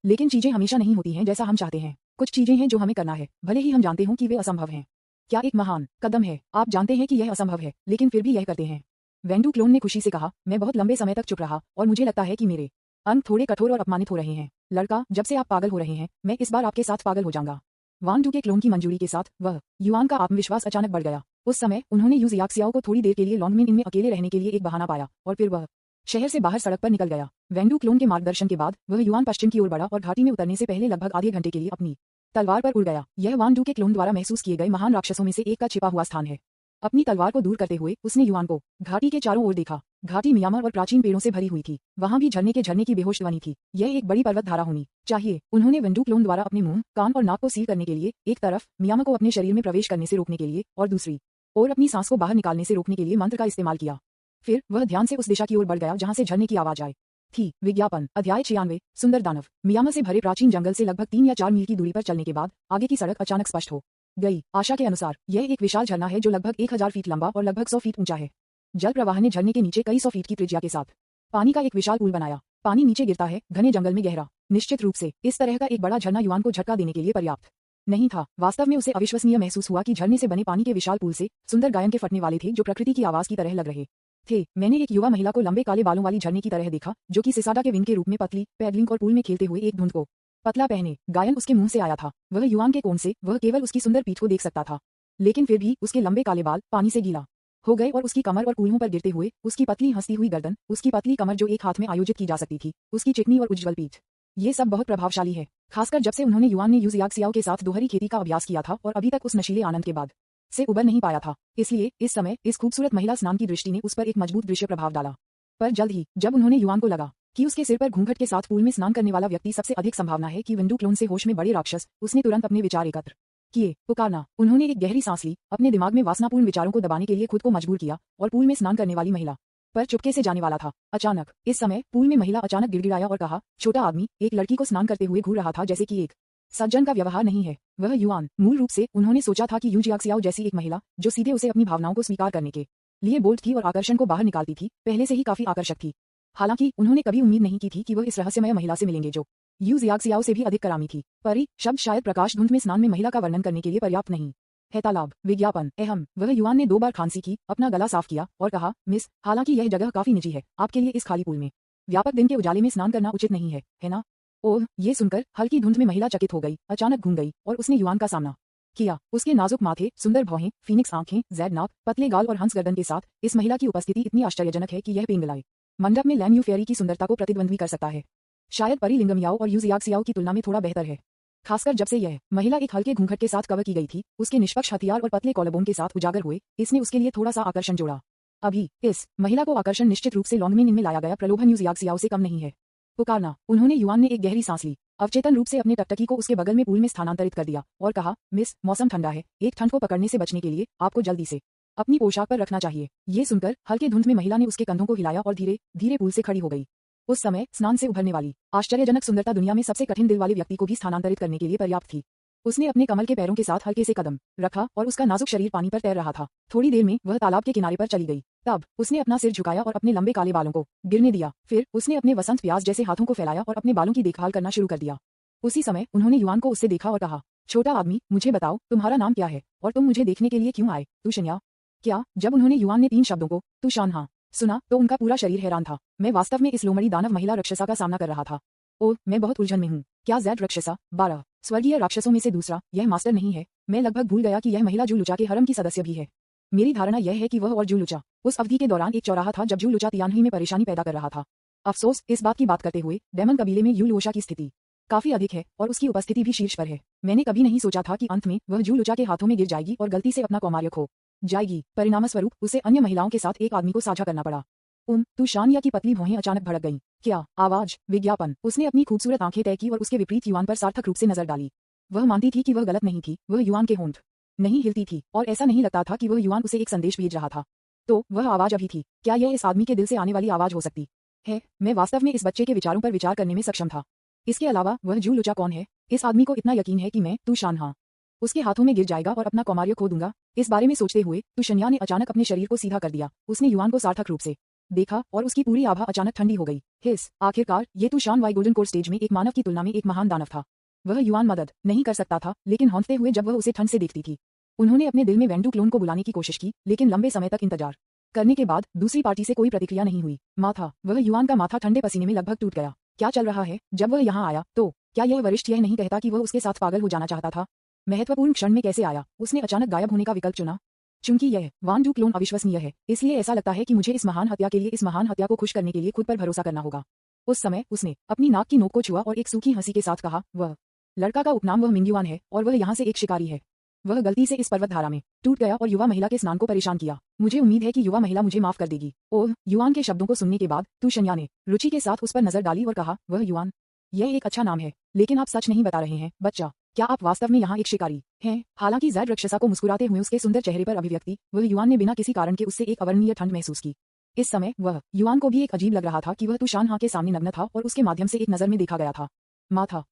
लेकिन चीजें हमेशा नहीं होती हैं जैसा हम चाहते हैं। कुछ चीजें हैं जो हमें करना है, भले ही हम जानते हों कि वे असंभव हैं। क्या एक महान कदम है, आप जानते हैं कि यह असंभव है लेकिन फिर भी यह करते हैं। वेंडू क्लोन ने खुशी से कहा, मैं बहुत लंबे समय तक चुप रहा और मुझे लगता है कि मेरे अंक थोड़े कठोर और अपमानित हो रहे हैं। लड़का, जब से आप पागल हो रहे हैं, मैं इस बार आपके साथ पागल हो जाऊंगा। वान डू के क्लोन की मंजूरी के साथ वह युआन का आत्मविश्वास अचानक बढ़ गया। उस समय उन्होंने यू जियाक्सियाओ को थोड़ी देर के लिए लॉन्गमिन इनमें अकेले रहने के लिए एक बहाना पाया और फिर वह शहर से बाहर सड़क पर निकल गया। वेंडू क्लोन के मार्गदर्शन के बाद वह युआन पश्चिम की ओर बढ़ा और घाटी में उतरने से पहले लगभग आधे घंटे के लिए अपनी तलवार पर उड़ गया। यह वान डू के क्लोन द्वारा महसूस किए गए महान राक्षसों में से एक का छिपा हुआ स्थान है। अपनी तलवार को दूर करते हुए उसने युआन को घाटी के चारों ओर देखा। घाटी मियामर और प्राचीन पेड़ों से भरी हुई थी। वहां भी झरने की बेहोश ध्वनि थी। यह एक बड़ी पर्वत धारा होनी चाहिए। उन्होंने वेंडू क्लोन द्वारा अपने मुंह, कान और नाक को सील करने के लिए एक तरफ मियामा को अपने शरीर में प्रवेश करने से रोकने के लिए और दूसरी और अपनी सांस को बाहर निकालने से रोकने के लिए मंत्र का इस्तेमाल किया। फिर वह ध्यान से उस दिशा की ओर बढ़ गया जहां से झरने की आवाज आए थी। विज्ञापन अध्याय 96 सुंदर दानव। मियामा से भरे प्राचीन जंगल से लगभग 3 या 4 मील की दूरी पर चलने के बाद आगे की सड़क अचानक स्पष्ट हो गई। आशा के अनुसार यह एक विशाल झरना है जो लगभग 1000 फीट लंबा और लगभग 100 फीट ऊंचा है। जल प्रवाह ने झरने के नीचे कई 100 फीट की त्रिज्या के साथ पानी का एक विशाल पुल बनाया। पानी नीचे गिरता है, घने जंगल में गहरा। निश्चित रूप से इस तरह का एक बड़ा झरना युआन को झटका देने के लिए पर्याप्त नहीं था। वास्तव में उसे अविश्वसनीय महसूस हुआ कि झरने से बने पानी के विशाल पुल से सुंदर गायन के फटने वाले थे जो प्रकृति की आवाज की तरह लग रहे थे। मैंने एक युवा महिला को लंबे काले बालों वाली झरने की तरह देखा जो कि सिसाडा के विंग के रूप में पतली पैडलिंग और पूल में खेलते हुए एक धुंध को पतला पहने गायन उसके मुंह से आया था। वह युआन के कोण से वह केवल उसकी सुंदर पीठ को देख सकता था, लेकिन फिर भी उसके लंबे काले बाल पानी से गीला हो गए और उसकी कमर और कूल्हों पर गिरते हुए उसकी पतली हंसती हुई गर्दन, उसकी पतली कमर जो एक हाथ में आयोजित की जा सकती थी, उसकी चिकनी और उज्ज्वल पीठ, ये सब बहुत प्रभावशाली है। खासकर जब से उन्होंने युआन ने यूजियाक्सियाओ के साथ दोहरी खेती का अभ्यास किया था और अभी तक उस नशीले आनंद के बाद से उबर नहीं पाया था। इसलिए इस समय इस खूबसूरत महिला स्नान की दृष्टि ने उस पर एक मजबूत दृश्य प्रभाव डाला। पर जल्द ही जब उन्होंने युआन को लगा कि उसके सिर पर घूंघट के साथ पूल में स्नान करने वाला व्यक्ति सबसे अधिक संभावना है कि वेंडू क्लोन से होश में बड़े राक्षस, उसने तुरंत अपने विचार एकत्र किए। पुकारना। उन्होंने एक गहरी सांस ली, अपने दिमाग में वासनापूर्ण विचारों को दबाने के लिए खुद को मजबूर किया और पूल में स्नान करने वाली महिला पर चुपके से जाने वाला था। अचानक इस समय पूल में महिला अचानक गिड़गिड़ाया और कहा, छोटा आदमी एक लड़की को स्नान करते हुए घूर रहा था जैसे कि एक सज्जन का व्यवहार नहीं है। वह युआन। मूल रूप से उन्होंने सोचा था कि यूजियाक्सियाओ जैसी एक महिला जो सीधे उसे अपनी भावनाओं को स्वीकार करने के लिए बोल्ड थी और आकर्षण को बाहर निकालती थी, पहले से ही काफी आकर्षक थी। हालांकि उन्होंने कभी उम्मीद नहीं की थी कि वह इस रहस्यमय महिला से मिलेंगे जो यूजियाक्सियाओ से भी अधिक करामी थी। परी शब्द शायद प्रकाश धुंध में स्नान में महिला का वर्णन करने के लिए पर्याप्त नहीं है। तालाब। विज्ञापन अहम। वह युआन ने 2 बार खांसी की, अपना गला साफ किया और कहा, मिस, हालांकि यह जगह काफी निजी है, आपके लिए इस खाली पूल में व्यापक दिन के उजाले में स्नान करना उचित नहीं है ना? ओह, ये सुनकर हल्की धुंध में महिला चकित हो गई, अचानक घूम गई और उसने युआन का सामना किया। उसके नाजुक माथे, सुंदर भौहें, फीनिक्स आंखें, जैड नाक, पतले गाल और हंस गर्दन के साथ इस महिला की उपस्थिति इतनी आश्चर्यजनक है कि यह पेंगलाई मंडप में लैम यू फेयरी की सुंदरता को प्रतिद्वंद्वी कर सकता है। शायद परी लिंगमियाओ और यूजियाक्सियाओ की तुलना में थोड़ा बेहतर है, खासकर जब से यह महिला एक हल्के घूंघट के साथ कवर की गई थी। उसके निष्पक्ष हथियार और पतले कॉलरबोन के साथ उजागर हुए, इसने उसके लिए थोड़ा सा आकर्षण जोड़ा। अभी इस महिला को आकर्षण निश्चित रूप से लॉन्गमेन इनमें लाया गया प्रलोभन यूजियाक्सियाओ से कम नहीं है। पुकारना। उन्होंने युआन ने एक गहरी सांस ली, अवचेतन रूप से अपने टकटकी को उसके बगल में पूल में स्थानांतरित कर दिया और कहा, मिस, मौसम ठंडा है, एक ठंड को पकड़ने से बचने के लिए आपको जल्दी से अपनी पोशाक पर रखना चाहिए। ये सुनकर हल्के धुंध में महिला ने उसके कंधों को हिलाया और धीरे धीरे पूल से खड़ी हो गई। उस समय स्नान से उभरने वाली आश्चर्यजनक सुंदरता दुनिया में सबसे कठिन दिल वाले व्यक्ति को भी स्थानांतरित करने के लिए पर्याप्त थी। उसने अपने कमल के पैरों के साथ हल्के से कदम रखा और उसका नाजुक शरीर पानी पर तैर रहा था। थोड़ी देर में वह तालाब के किनारे पर चली गई। तब उसने अपना सिर झुकाया और अपने लंबे काले बालों को गिरने दिया। फिर उसने अपने वसंत प्याज जैसे हाथों को फैलाया और अपने बालों की देखभाल करना शुरू कर दिया। उसी समय उन्होंने युआन को उससे देखा और कहा, छोटा आदमी, मुझे बताओ तुम्हारा नाम क्या है और तुम मुझे देखने के लिए क्यों आए? तू शन्या? क्या? जब उन्होंने युआन ने 3 शब्दों को तू शान हाँ सुना तो उनका पूरा शरीर हैरान था। मैं वास्तव में इस लोमड़ी दानव महिला राक्षसा का सामना कर रहा था। ओह, मैं बहुत उलझन में हूँ। क्या जैड राक्षसा 12 स्वर्गीय राक्षसों में से दूसरा यह मास्टर नहीं है? मैं लगभग भूल गया कि यह महिला जू लुचा के हरम की सदस्य भी है। मेरी धारणा यह है कि वह और जू लुचा उस अवधि के दौरान एक चौराहा था जब जू लुचा तियानही में परेशानी पैदा कर रहा था। अफसोस, इस बात की बात करते हुए डेमन कबीले में यू लोशा की स्थिति काफी अधिक है और उसकी उपस्थिति भी शीर्ष पर है। मैंने कभी नहीं सोचा था कि अंत में वह जू लुचा के हाथों में गिर जाएगी और गलती से अपना कौमार्य खो जाएगी। परिणामस्वरूप उसे अन्य महिलाओं के साथ एक आदमी को साझा करना पड़ा। तू शानिया की पतली भौहें अचानक भड़क गईं। क्या? आवाज। विज्ञापन। उसने अपनी खूबसूरत आंखें तय की और उसके विपरीत युआन पर सार्थक रूप से नजर डाली। वह मानती थी कि वह गलत नहीं थी। वह युआन के होंठ नहीं हिलती थी और ऐसा नहीं लगता था कि वह युआन उसे एक संदेश भेज रहा था। तो वह आवाज अभी थी। क्या यह इस आदमी के दिल से आने वाली आवाज हो सकती है? मैं वास्तव में इस बच्चे के विचारों पर विचार करने में सक्षम था। इसके अलावा वह जू लुचा कौन है? इस आदमी को इतना यकीन है कि मैं तू शान हाँ उसके हाथों में गिर जाएगा और अपना कौमार्य खो दूंगा। इस बारे में सोचते हुए तुशन्या ने अचानक अपने शरीर को सीधा कर दिया। उसने युआन को सार्थक रूप से देखा और उसकी पूरी आभा अचानक ठंडी हो गई। आखिरकार ये तूशान वाई गोल्डन कोर स्टेज में एक मानव की तुलना में एक महान दानव था। वह युआन मदद नहीं कर सकता था, लेकिन हौंकते हुए जब वह उसे ठंड से देखती थी। उन्होंने अपने दिल में वेंडू क्लोन को बुलाने की कोशिश की, लेकिन लंबे समय तक इंतजार करने के बाद दूसरी पार्टी से कोई प्रतिक्रिया नहीं हुई। वह युआन का माथा ठंडे पसीने में लगभग टूट गया। क्या चल रहा है? जब वह यहाँ आया तो क्या यह वरिष्ठ यह नहीं कहता कि वह उसके साथ पागल हो जाना चाहता था? महत्वपूर्ण क्षण में कैसे आया? उसने अचानक गायब होने का विकल्प चुना। चूंकि यह वान डू क्लोन अविश्वसनीय है, इसलिए ऐसा लगता है कि मुझे इस महान हत्या को खुश करने के लिए खुद पर भरोसा करना होगा। उस समय उसने अपनी नाक की नोक को छुआ और एक सूखी हंसी के साथ कहा, वह लड़का का उपनाम वह मिंग्युआन है और वह यहाँ से एक शिकारी है। वह गलती से इस पर्वत धारा में टूट गया और युवा महिला के स्नान को परेशान किया। मुझे उम्मीद है कि युवा महिला मुझे माफ कर देगी। ओह, युआन के शब्दों को सुनने के बाद तुशन्या ने रुचि के साथ उस पर नजर डाली और कहा, वह युआन? यह एक अच्छा नाम है, लेकिन आप सच नहीं बता रहे हैं बच्चा। क्या आप वास्तव में यहाँ एक शिकारी हैं? हालांकि ज़ैड राक्षसा को मुस्कुराते हुए उसके सुंदर चेहरे पर अभिव्यक्ति, वह युआन ने बिना किसी कारण के उससे एक अवर्णनीय ठंड महसूस की। इस समय वह युआन को भी एक अजीब लग रहा था कि वह तुशान हाँ के सामने नग्न था और उसके माध्यम से एक नजर में देखा गया था।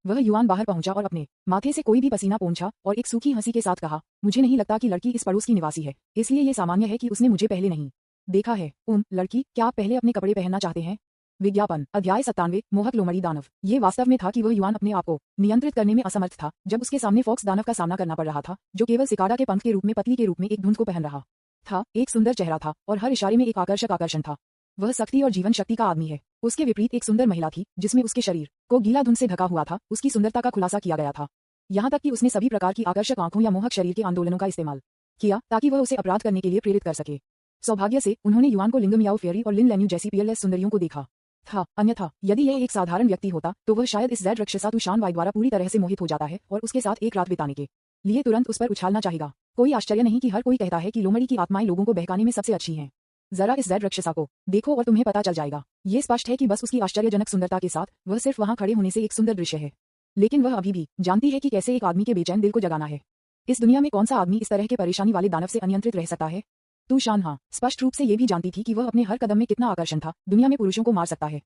वह युआन बाहर पहुंचा और अपने माथे से कोई भी पसीना पोंछा और एक सूखी हंसी के साथ कहा, मुझे नहीं लगता कि लड़की इस पड़ोस की निवासी है, इसलिए ये सामान्य है कि उसने मुझे पहले नहीं देखा है। लड़की, क्या आप पहले अपने कपड़े पहनना चाहते हैं? विज्ञापन अध्याय 97 मोहक लोमड़ी दानव। ये वास्तव में था कि वह युआन अपने आप को नियंत्रित करने में असमर्थ था जब उसके सामने फॉक्स दानव का सामना करना पड़ रहा था, जो केवल सिकाडा के पंख के रूप में पतली के रूप में एक धुंध को पहन रहा था। एक सुंदर चेहरा था और हर इशारे में एक आकर्षण था। वह शक्ति और जीवन शक्ति का आदमी है। उसके विपरीत एक सुंदर महिला थी जिसमें उसके शरीर को गीला धुंध से ढका हुआ था। उसकी सुंदरता का खुलासा किया गया था, यहाँ तक कि उसने सभी प्रकार की आकर्षक आंखों या मोहक शरीर के आंदोलनों का इस्तेमाल किया ताकि वह उसे अपराध करने के लिए प्रेरित कर सके। सौभाग्य से उन्होंने युआन को लिंगम याओ फेयरी और लिन लेन्यू जैसी पीएलएस सुंदरियों को देखा था, अन्यथा यदि यह एक साधारण व्यक्ति होता तो वह शायद इस ज़ैड राक्षसा तुशान वाई द्वारा पूरी तरह से मोहित हो जाता है और उसके साथ एक रात बिताने के लिए तुरंत उस पर उछालना चाहेगा। कोई आश्चर्य नहीं कि हर कोई कहता है कि लोमड़ी की आत्माएं लोगों को बहकाने में सबसे अच्छी हैं। जरा इस ज़ैड राक्षसा को देखो और तुम्हें पता चल जाएगा। ये स्पष्ट है कि बस उसकी आश्चर्यजनक सुंदरता के साथ वह सिर्फ वहां खड़े होने से एक सुंदर दृश्य है, लेकिन वह अभी भी जानती है कि कैसे एक आदमी के बेचैन दिल को जगाना है। इस दुनिया में कौन सा आदमी इस तरह के परेशानी वाले दानव से अनियंत्रित रह सकता है? तुशान हाँ स्पष्ट रूप से ये भी जानती थी कि वह अपने हर कदम में कितना आकर्षण था, दुनिया में पुरुषों को मार सकता है।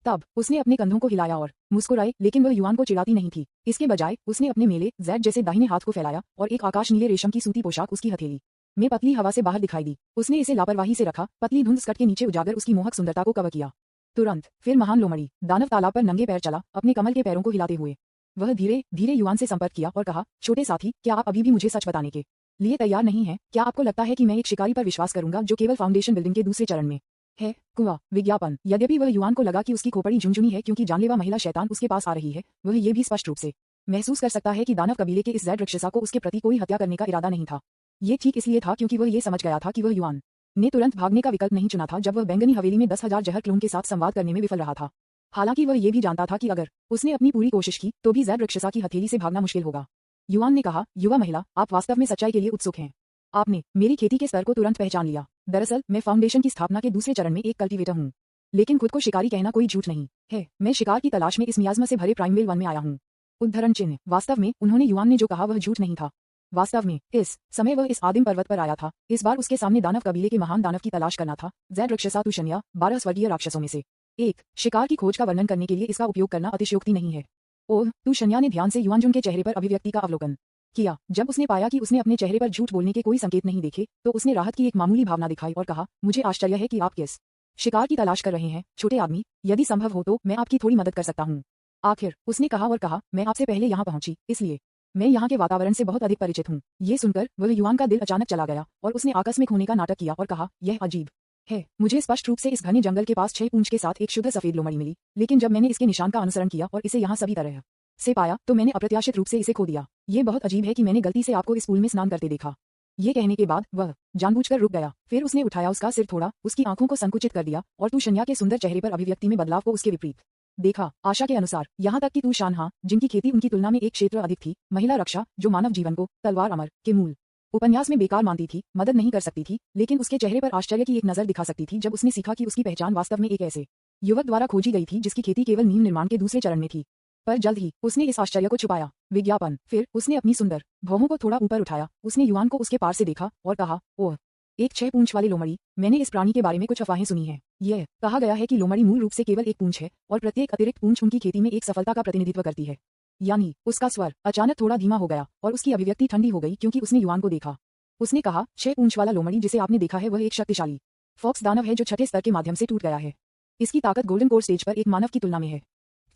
तब उसने अपने कंधों को हिलाया और मुस्कुराई, लेकिन वह युआन को चिढ़ाती नहीं थी। इसके बजाय उसने अपने मेले ज़ैड जैसे दाहिने हाथ को फैलाया और एक आकाश नीले रेशम की सूती पोशाक उसकी हथेली में पतली हवा से बाहर दिखाई दी। उसने इसे लापरवाही से रखा, पतली धुंध स्कर्ट के नीचे उजागर उसकी मोहक सुंदरता को कवर किया। तुरंत फिर महान लोमड़ी दानव तालाब पर नंगे पैर चला, अपने कमल के पैरों को हिलाते हुए। वह धीरे धीरे युआन से संपर्क किया और कहा, छोटे साथी, क्या आप अभी भी मुझे सच बताने के लिए तैयार नहीं हैं? क्या आपको लगता है कि मैं एक शिकारी पर विश्वास करूंगा जो केवल फाउंडेशन बिल्डिंग के दूसरे चरण में है? कुआं विज्ञापन। यद्यपि वह युआन को लगा कि उसकी खोपड़ी झुंझुनी है क्योंकि जानलेवा महिला शैतान उसके पास आ रही है, वह ये भी स्पष्ट रूप से महसूस कर सकता है कि दानव कबीले के इस ज़ैड राक्षसा को उसके प्रति कोई हत्या करने का इरादा नहीं था। ये ठीक इसलिए था क्योंकि वह ये समझ गया था कि वह युआन ने तुरंत भागने का विकल्प नहीं चुना था जब वह बैंगनी हवेली में 10,000 जहर क्लोन के साथ संवाद करने में विफल रहा था। हालांकि वह ये भी जानता था कि अगर उसने अपनी पूरी कोशिश की तो भी ज़ैड राक्षसा की हथेली से भागना मुश्किल होगा। युआन ने कहा, युवा महिला, आप वास्तव में सच्चाई के लिए उत्सुक हैं। आपने मेरी खेती के स्तर को तुरंत पहचान लिया। दरअसल मैं फाउंडेशन की स्थापना के दूसरे चरण में एक कल्टीवेटर हूँ, लेकिन खुद को शिकारी कहना कोई झूठ नहीं है। मैं शिकार की तलाश में इस मियाज़्मा से भरे प्राइमवेल वन में आया हूँ। उद्धरण चिन्ह। वास्तव में उन्होंने युआन ने जो कहा वह झूठ नहीं था। वास्तव में इस समय वह इस आदिम पर्वत पर आया था। इस बार उसके सामने दानव कबीले के महान दानव की तलाश करना था। ज़ैड राक्षसा तुशन्या 12 स्वर्गीय राक्षसों में से एक। शिकार की खोज का वर्णन करने के लिए इसका उपयोग करना अतिशयोक्ति नहीं है। ओह, तुशन्या ने ध्यान से युआनजुन के चेहरे पर अभिव्यक्ति का अवलोकन किया। जब उसने पाया कि उसने अपने चेहरे पर झूठ बोलने के कोई संकेत नहीं देखे तो उसने राहत की एक मामूली भावना दिखाई और कहा, मुझे आश्चर्य है कि आप किस शिकार की तलाश कर रहे हैं, छोटे आदमी। यदि संभव हो तो मैं आपकी थोड़ी मदद कर सकता हूँ। आखिर उसने कहा और कहा, मैं आपसे पहले यहाँ पहुंची, इसलिए मैं यहाँ के वातावरण से बहुत अधिक परिचित हूँ। ये सुनकर वह युआन का दिल अचानक चला गया और उसने आकस्मिक होने का नाटक किया और कहा, यह अजीब है। मुझे स्पष्ट रूप से इस घने जंगल के पास 6 पूंछ के साथ एक शुद्ध सफेद लोमड़ी मिली, लेकिन जब मैंने इसके निशान का अनुसरण किया और इसे यहाँ सभी तरह से पाया तो मैंने अप्रत्याशित रूप से इसे खो दिया। ये बहुत अजीब है कि मैंने गलती से आपको इस पूल में स्नान करते देखा। ये कहने के बाद वह जानबूझकर रुक गया। फिर उसने उठाया उसका सिर, थोड़ा उसकी आंखों को संकुचित कर दिया और तुशन्या के सुंदर चेहरे पर अभिव्यक्ति में बदलाव को उसके विपरीत देखा। आशा के अनुसार यहाँ तक कि तुशान हाँ, जिनकी खेती उनकी तुलना में एक क्षेत्र अधिक थी, महिला रक्षा जो मानव जीवन को तलवार अमर के मूल उपन्यास में बेकार मानती थी, मदद नहीं कर सकती थी, लेकिन उसके चेहरे पर आश्चर्य की एक नजर दिखा सकती थी जब उसने सीखा कि उसकी पहचान वास्तव में एक ऐसे युवक द्वारा खोजी गई थी जिसकी खेती केवल नींव निर्माण के दूसरे चरण में थी। पर जल्द ही उसने इस आश्चर्य को छुपाया। विज्ञापन। फिर उसने अपनी सुंदर भौहों को थोड़ा ऊपर उठाया। उसने युआन को उसके पार से देखा और कहा, ओह, एक 6 पूंछ वाली लोमड़ी। मैंने इस प्राणी के बारे में कुछ अफवाहें सुनी हैं। यह कहा गया है कि लोमड़ी मूल रूप से केवल एक पूंछ है और प्रत्येक अतिरिक्त पूंछ उनकी खेती में एक सफलता का प्रतिनिधित्व करती है। यानी उसका स्वर अचानक थोड़ा धीमा हो गया और उसकी अभिव्यक्ति ठंडी हो गई क्योंकि उसने युआन को देखा। उसने कहा, 6 पूंछ वाला लोमड़ी जिसे आपने देखा है वह एक शक्तिशाली फॉक्स दानव है जो छठे स्तर के माध्यम से टूट गया है। इसकी ताकत गोल्डन कोर स्टेज पर एक मानव की तुलना में है।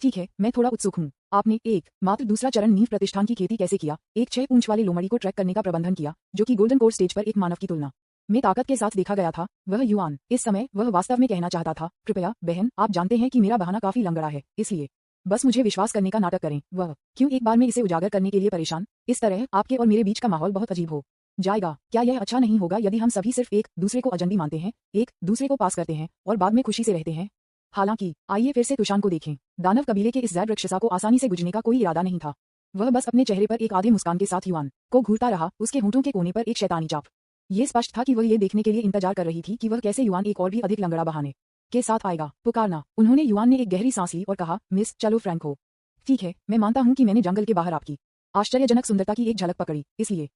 ठीक है, मैं थोड़ा उत्सुक हूँ। आपने एक मात्र दूसरा चरण नींव प्रतिष्ठान की खेती कैसे किया? एक 6 पूंछ वाले लोमड़ी को ट्रैक करने का प्रबंधन किया, जो कि गोल्डन कोर स्टेज पर एक मानव की तुलना में ताकत के साथ देखा गया था। वह युआन इस समय वह वास्तव में कहना चाहता था, कृपया बहन, आप जानते हैं कि मेरा बहाना काफी लंगड़ा है, इसलिए बस मुझे विश्वास करने का नाटक करें। वह क्यों एक बार में इसे उजागर करने के लिए परेशान? इस तरह आपके और मेरे बीच का माहौल बहुत अजीब हो जाएगा। क्या यह अच्छा नहीं होगा यदि हम सभी सिर्फ एक दूसरे को अजनबी मानते हैं, एक दूसरे को पास करते हैं और बाद में खुशी से रहते हैं? हालांकि आइए फिर से तुशान को देखें। दानव कबीले के इस जैड राक्षसा को आसानी से गुजरने का कोई इरादा नहीं था। वह बस अपने चेहरे पर एक आधे मुस्कान के साथ युआन को घूरता रहा, उसके होंठों के कोने पर एक शैतानी चाप। ये स्पष्ट था कि वह ये देखने के लिए इंतजार कर रही थी कि वह कैसे युआन एक और भी अधिक लंगड़ा बहाने के साथ आएगा। पुकारना। उन्होंने युआन ने एक गहरी सांस ली और कहा, मिस, चलो फ्रैंको। ठीक है, मैं मानता हूँ कि मैंने जंगल के बाहर आपकी आश्चर्यजनक सुंदरता की एक झलक पकड़ी, इसलिए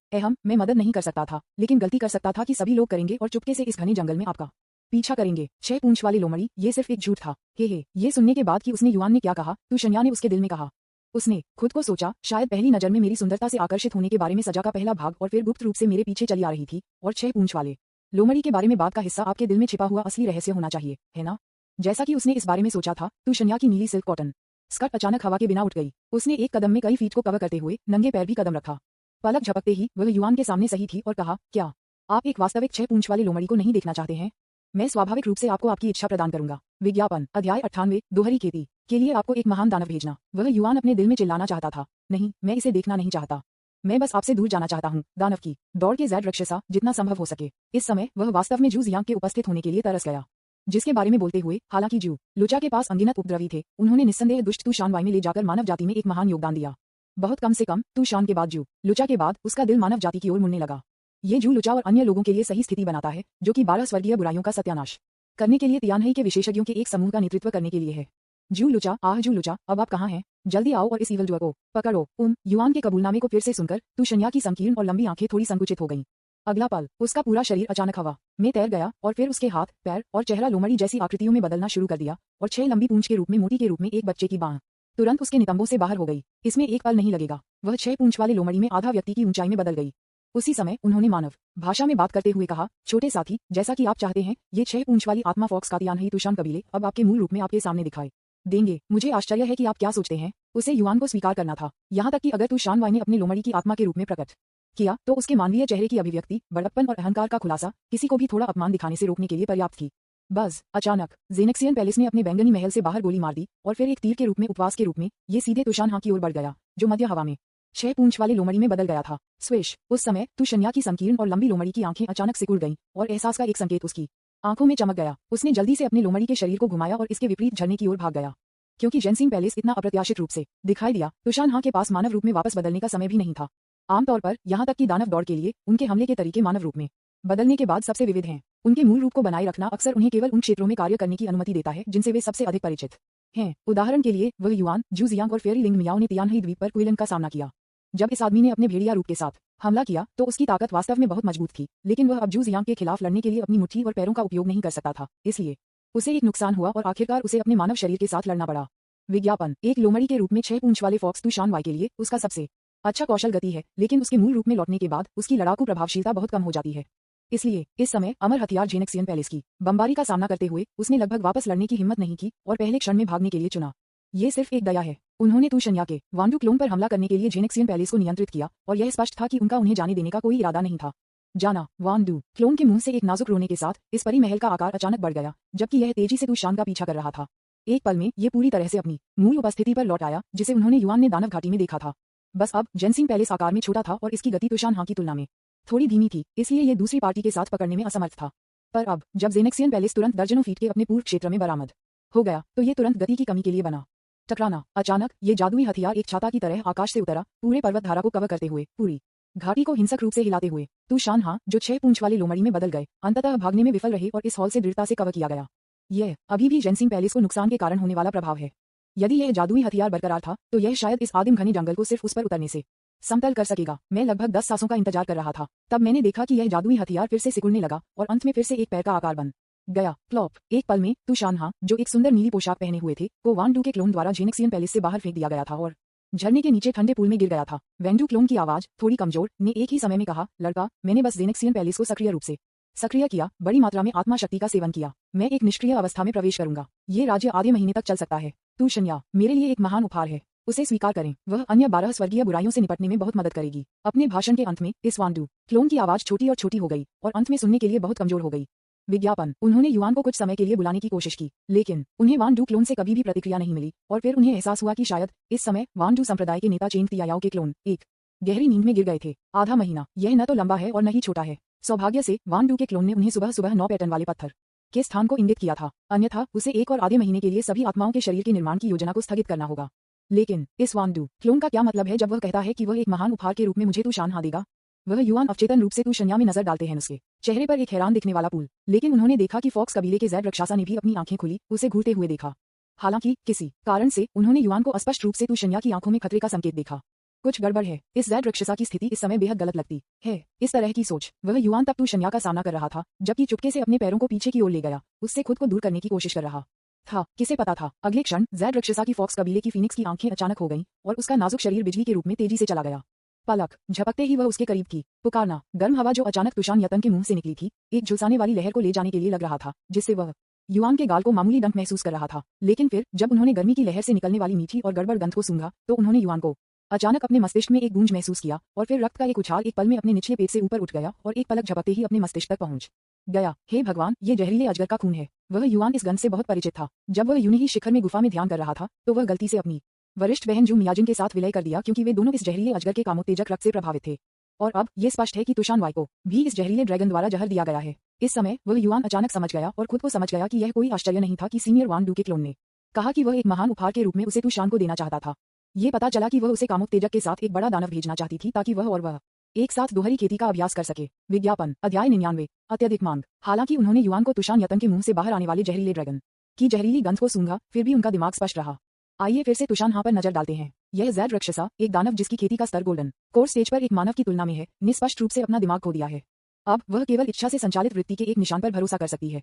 मैं मदद नहीं कर सकता था, लेकिन गलती कर सकता था कि सभी लोग करेंगे और चुपके से इस घने जंगल में आपका पीछा करेंगे। 6 पूंछ वाले लोमड़ी, ये सिर्फ एक झूठ था। हे, ये सुनने के बाद कि उसने युआन ने क्या कहा, तुशन्या ने उसके दिल में कहा। उसने खुद को सोचा, शायद पहली नजर में मेरी सुंदरता से आकर्षित होने के बारे में सजा का पहला भाग और फिर गुप्त रूप से मेरे पीछे चली आ रही थी, और 6 पूंछ वाले लोमड़ी के बारे में बात का हिस्सा आपके दिल में छिपा हुआ असली रहस्य होना चाहिए, है ना? जैसा कि उसने इस बारे में सोचा था, तुशन्या की नीली सिल्क कॉटन स्कर्ट अचानक हवा के बिना उठ गई। उसने एक कदम में कई फीट को कवर करते हुए नंगे पैर भी कदम रखा। पलक झपकते ही वह युआन के सामने सही थी और कहा, क्या आप एक वास्तविक 6 पूंछ वाले लोमड़ी को नहीं देखना चाहते हैं? मैं स्वाभाविक रूप से आपको आपकी इच्छा प्रदान करूंगा। विज्ञापन। अध्याय 98। दोहरी खेती के लिए आपको एक महान दानव भेजना। वह युआन अपने दिल में चिल्लाना चाहता था, नहीं, मैं इसे देखना नहीं चाहता। मैं बस आपसे दूर जाना चाहता हूँ। दानव की दौड़ के जैड राक्षसा जितना संभव हो सके। इस समय वह वास्तव में जू जियांग के उपस्थित होने के लिए तरस गया, जिसके बारे में बोलते हुए हालांकि जू लुचा के पास अनगिनत उपद्रवी थे, उन्होंने निस्संदेह दुष्ट तुशान वाई में ले जाकर मानव जाति में एक महान योगदान दिया। बहुत कम से कम तुशान के बाद जू लुचा के बाद उसका दिल मानव जाति की ओर मुड़ने लगा। ये जू लुचा और अन्य लोगों के लिए सही स्थिति बनाता है, जो कि 12 स्वर्गीय बुराइयों का सत्यानाश करने के लिए तियानही के विशेषज्ञों के एक समूह का नेतृत्व करने के लिए है। जू लुचा, जू लुचा, अब आप कहाँ हैं? जल्दी आओ और इस ईवल डुआ को पकड़ो। युआन के कबूलनामे को फिर से सुनकर तुशन्या की संकीर्ण और लंबी आंखें थोड़ी संकुचित हो गईं। अगला पल उसका पूरा शरीर अचानक हवा में तैर गया और फिर उसके हाथ, पैर और चेहरा लोमड़ी जैसी आकृतियों में बदलना शुरू कर दिया, और 6 लंबी पूंछ के रूप में मोती के रूप में एक बच्चे की बांह तुरंत उसके नितंबों से बाहर हो गई। इसमें एक पल नहीं लगेगा, वह 6 पूंछ वाले लोमड़ी में आधा व्यक्ति की ऊंचाई में बदल गई। उसी समय उन्होंने मानव भाषा में बात करते हुए कहा, छोटे साथी, जैसा कि आप चाहते हैं, ये 6 पूंछ वाली आत्मा फॉक्स का तियानही तुशान कबीले अब आपके मूल रूप में आपके सामने दिखाई देंगे। मुझे आश्चर्य है कि आप क्या सोचते हैं। उसे युआन को स्वीकार करना था, यहाँ तक कि अगर तुशान वाई ने अपने लोमड़ी की आत्मा के रूप में प्रकट किया तो उसके मानवीय चेहरे की अभिव्यक्ति, बड़प्पन और अहंकार का खुलासा किसी को भी थोड़ा अपमान दिखाने से रोकने के लिए पर्याप्त थी। बस अचानक जेनेक्सियन पैलेस ने अपने बैंगनी महल से बाहर गोली मार दी, और फिर एक तीर के रूप में उपवास के रूप में ये सीधे तुशान की ओर बढ़ गया, जो मध्य हवा में 6 पूंछ वाले लोमड़ी में बदल गया था। स्विश। उस समय तुशन्या की संकीर्ण और लंबी लोमड़ी की आंखें अचानक सिकुड़ गईं, और एहसास का एक संकेत उसकी आंखों में चमक गया। उसने जल्दी से अपने लोमड़ी के शरीर को घुमाया और इसके विपरीत झरने की ओर भाग गया। क्योंकि जेनसिंग पैलेस इतना अप्रत्याशित रूप से दिखाई दिया, तुशान के पास मानव रूप में वापस बदलने का समय भी नहीं था। आमतौर पर यहाँ तक कि दानव दौड़ के लिए उनके हमले के तरीके मानव रूप में बदलने के बाद सबसे विविध हैं। उनके मूल रूप को बनाए रखना अक्सर उन्हें केवल उन क्षेत्रों में कार्य करने की अनुमति देता है जिनसे वे सबसे अधिक परिचित हैं। उदाहरण के लिए वह युआन, जू जियांग और फेयरी लिंग मियाओ ने तियानही द्वीप पर क्विलन का सामना किया। जब इस आदमी ने अपने भेड़िया रूप के साथ हमला किया तो उसकी ताकत वास्तव में बहुत मजबूत थी, लेकिन वह अब जू जियांग के खिलाफ लड़ने के लिए अपनी मुट्ठी और पैरों का उपयोग नहीं कर सकता था, इसलिए उसे एक नुकसान हुआ और आखिरकार उसे अपने मानव शरीर के साथ लड़ना पड़ा। विज्ञापन। एक लोमड़ी के रूप में 6 पूंछ वाले फॉक्स तुशान वाई के लिए उसका सबसे अच्छा कौशल गति है, लेकिन उसके मूल रूप में लौटने के बाद उसकी लड़ाकू प्रभावशीलता बहुत कम हो जाती है। इसलिए इस समय अमर हथियार जेनेक्सियन पैलेस की बमबारी का सामना करते हुए उसने लगभग वापस लड़ने की हिम्मत नहीं की और पहले क्षण में भागने के लिए चुना। ये सिर्फ एक दया है। उन्होंने तुशन्या के वांडू क्लोन पर हमला करने के लिए जेनेक्सियन पैलेस को नियंत्रित किया, और यह स्पष्ट था कि उनका उन्हें जाने देने का कोई इरादा नहीं था। जाना। वांडू क्लोन के मुंह से एक नाजुक रोने के साथ इस परी महल का आकार अचानक बढ़ गया, जबकि यह तेजी से तुशान का पीछा कर रहा था। एक पल में ये पूरी तरह से अपनी मूल उपस्थिति पर लौट आया, जिसे उन्होंने युआन ने दानव घाटी में देखा था। बस अब जेनसिंग पैलेस आकार में छोटा था और इसकी गति तुशान की तुलना में थोड़ी धीमी थी, इसलिए ये दूसरी पार्टी के साथ पकड़ने में असमर्थ था। पर अब जब जेनेक्सियन पैलेस तुरंत दर्जनों फीट के अपने पूर्व क्षेत्र में बरामद हो गया, तो ये तुरंत गति की कमी के लिए बना। टकराना। अचानक ये जादुई हथियार एक छाता की तरह आकाश से उतरा, पूरे पर्वत धारा को कवर करते हुए, पूरी घाटी को हिंसक रूप से हिलाते हुए। तुशान जो 6 पूंछ वाले लोमड़ी में बदल गए, अंततः भागने में विफल रहे और इस हॉल से दृढ़ता से कवर किया गया। यह अभी भी जेनसिंग पैलेस को नुकसान के कारण होने वाला प्रभाव है। यदि यह जादुई हथियार बरकरार था तो यह शायद इस आदिम घने जंगल को सिर्फ उस पर उतरने से समतल कर सकेगा। मैं लगभग 10 सांसों का इंतजार कर रहा था, तब मैंने देखा कि यह जादुई हथियार फिर से सिकुड़ने लगा और अंत में फिर से एक पैर का आकार बन गया। प्लॉप। एक पल में तुशान, जो एक सुंदर नीली पोशाक पहने हुए थे, को वांडू के क्लोन द्वारा जेनेक्सियन पैलेस से बाहर फेंक दिया गया था और झरने के नीचे ठंडे पूल में गिर गया था। वेंडू क्लोन की आवाज थोड़ी कमजोर ने एक ही समय में कहा, लड़का, मैंने बस जेनेक्सियन पैलेस को सक्रिय रूप से सक्रिय किया, बड़ी मात्रा में आत्मा शक्ति का सेवन किया। मैं एक निष्क्रिय अवस्था में प्रवेश करूंगा। ये राज्य आधे महीने तक चल सकता है। तू शन्या मेरे लिए एक महान उपहार है, उसे स्वीकार करें। वह अन्य 12 स्वर्गीय बुराइयों से निपटने में बहुत मदद करेगी। अपने भाषण के अंत में इस वांडू क्लोन की आवाज छोटी और छोटी हो गई और अंत में सुनने के लिए बहुत कमजोर हो गई। विज्ञापन। उन्होंने युआन को कुछ समय के लिए बुलाने की कोशिश की, लेकिन उन्हें वान डू क्लोन से कभी भी प्रतिक्रिया नहीं मिली और फिर उन्हें एहसास हुआ कि शायद इस समय वान डू संप्रदाय के नेता चेंग तियायाओ के क्लोन एक गहरी नींद में गिर गए थे। आधा महीना, यह न तो लंबा है और न ही छोटा है। सौभाग्य से वान डू के क्लोन ने उन्हें सुबह सुबह 9 पैटर्न वाले पत्थर के स्थान को इंगित किया था, अन्यथा उसे 1 और आधे महीने के लिए सभी आत्माओं के शरीर के निर्माण की योजना को स्थगित करना होगा। लेकिन इस वान डू क्लोन का क्या मतलब है जब वह कहता है कि वह एक महान उपहार के रूप में मुझे तू शान देगा? वह युआन अवचेतन रूप से तू शन्या में नजर डालते हैं, उसके चेहरे पर एक हैरान दिखने वाला पुल। लेकिन उन्होंने देखा कि फॉक्स कबीले के ज़ैड रक्षासा ने भी अपनी आंखें खुली उसे घूरते हुए देखा। हालांकि किसी कारण से उन्होंने युआन को स्पष्ट रूप से तू शन्या की आंखों में खतरे का संकेत देखा। कुछ गड़बड़ है, इस ज़ैड रक्षसा की स्थिति इस समय बेहद गलत लगती है। इस तरह की सोच वह युआन तब तू शन्या का सामना कर रहा था, जबकि चुपके से अपने पैरों को पीछे की ओर ले गया, उससे खुद को दूर करने की कोशिश कर रहा था। किसे पता था अगले क्षण ज़ैड रक्षसा की फॉक्स कबीले की फीनिक्स की आंखें अचानक हो गईं और उसका नाजुक शरीर बिजली के रूप में तेजी से चला गया। पलक झपकते ही वह उसके करीब थी। पुकारना, गर्म हवा जो अचानक तुशान यतन के मुंह से निकली थी, एक झुलसाने वाली लहर को ले जाने के लिए लग रहा था, जिससे वह युआन के गाल को मामूली डंक महसूस कर रहा था। लेकिन फिर जब उन्होंने गर्मी की लहर से निकलने वाली मीठी और गड़बड़ गंध को सूंघा तो उन्होंने युआन को अचानक अपने मस्तिष्क में एक गूंज महसूस किया और फिर रक्त का एक उछाल एक पल में अपने निचले पेट से ऊपर उठ गया और एक पलक झपकते ही अपने मस्तिष्क तक पहुंच गया। हे भगवान, ये जहरीले अजगर का खून है। वह युआन इस गंध से बहुत परिचित था। जब वह यूं ही शिखर में गुफा में ध्यान कर रहा था तो वह गलती से अपनी वरिष्ठ बहन जू मियाजिन के साथ विलय कर दिया, क्योंकि वे दोनों इस जहरीले अजगर के कामोत्तेजक रक्त से प्रभावित थे। और अब ये स्पष्ट है कि तुशान वाई को भी इस जहरीले ड्रैगन द्वारा जहर दिया गया है। इस समय वह युआन अचानक समझ गया और खुद को समझ गया कि यह कोई आश्चर्य नहीं था कि सीनियर वान डू के क्लोन ने कहा कि वह एक महान उपहार के रूप में उसे तुशान को देना चाहता था। ये पता चला कि वह उसे कामोत्तेजक के साथ एक बड़ा दानव भेजना चाहती थी ताकि वह एक साथ दोहरी खेती का अभ्यास कर सके। विज्ञापन। अध्याय 99। अत्यधिक मांग। हालांकि उन्होंने युआन को तुशान यतन के मुंह से बाहर आने वाले जहरीले ड्रैगन की जहरीली गंध को सूंघा, फिर भी उनका दिमाग स्पष्ट रहा। आइए फिर से तुशान हाँ पर नजर डालते हैं। यह ज़ैड रक्षसा, एक दानव जिसकी खेती का स्तर गोल्डन कोर स्टेज पर एक मानव की तुलना में है, ने स्पष्ट रूप से अपना दिमाग खो दिया है। अब वह केवल इच्छा से संचालित वृत्ति के एक निशान पर भरोसा कर सकती है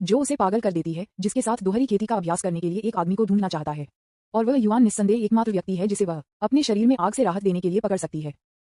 जो उसे पागल कर देती है, जिसके साथ दोहरी खेती का अभ्यास करने के लिए एक आदमी को ढूंढना चाहता है। और वह युआन निस्संदेह एकमात्र व्यक्ति है जिसे वह अपने शरीर में आग से राहत देने के लिए पकड़ सकती है।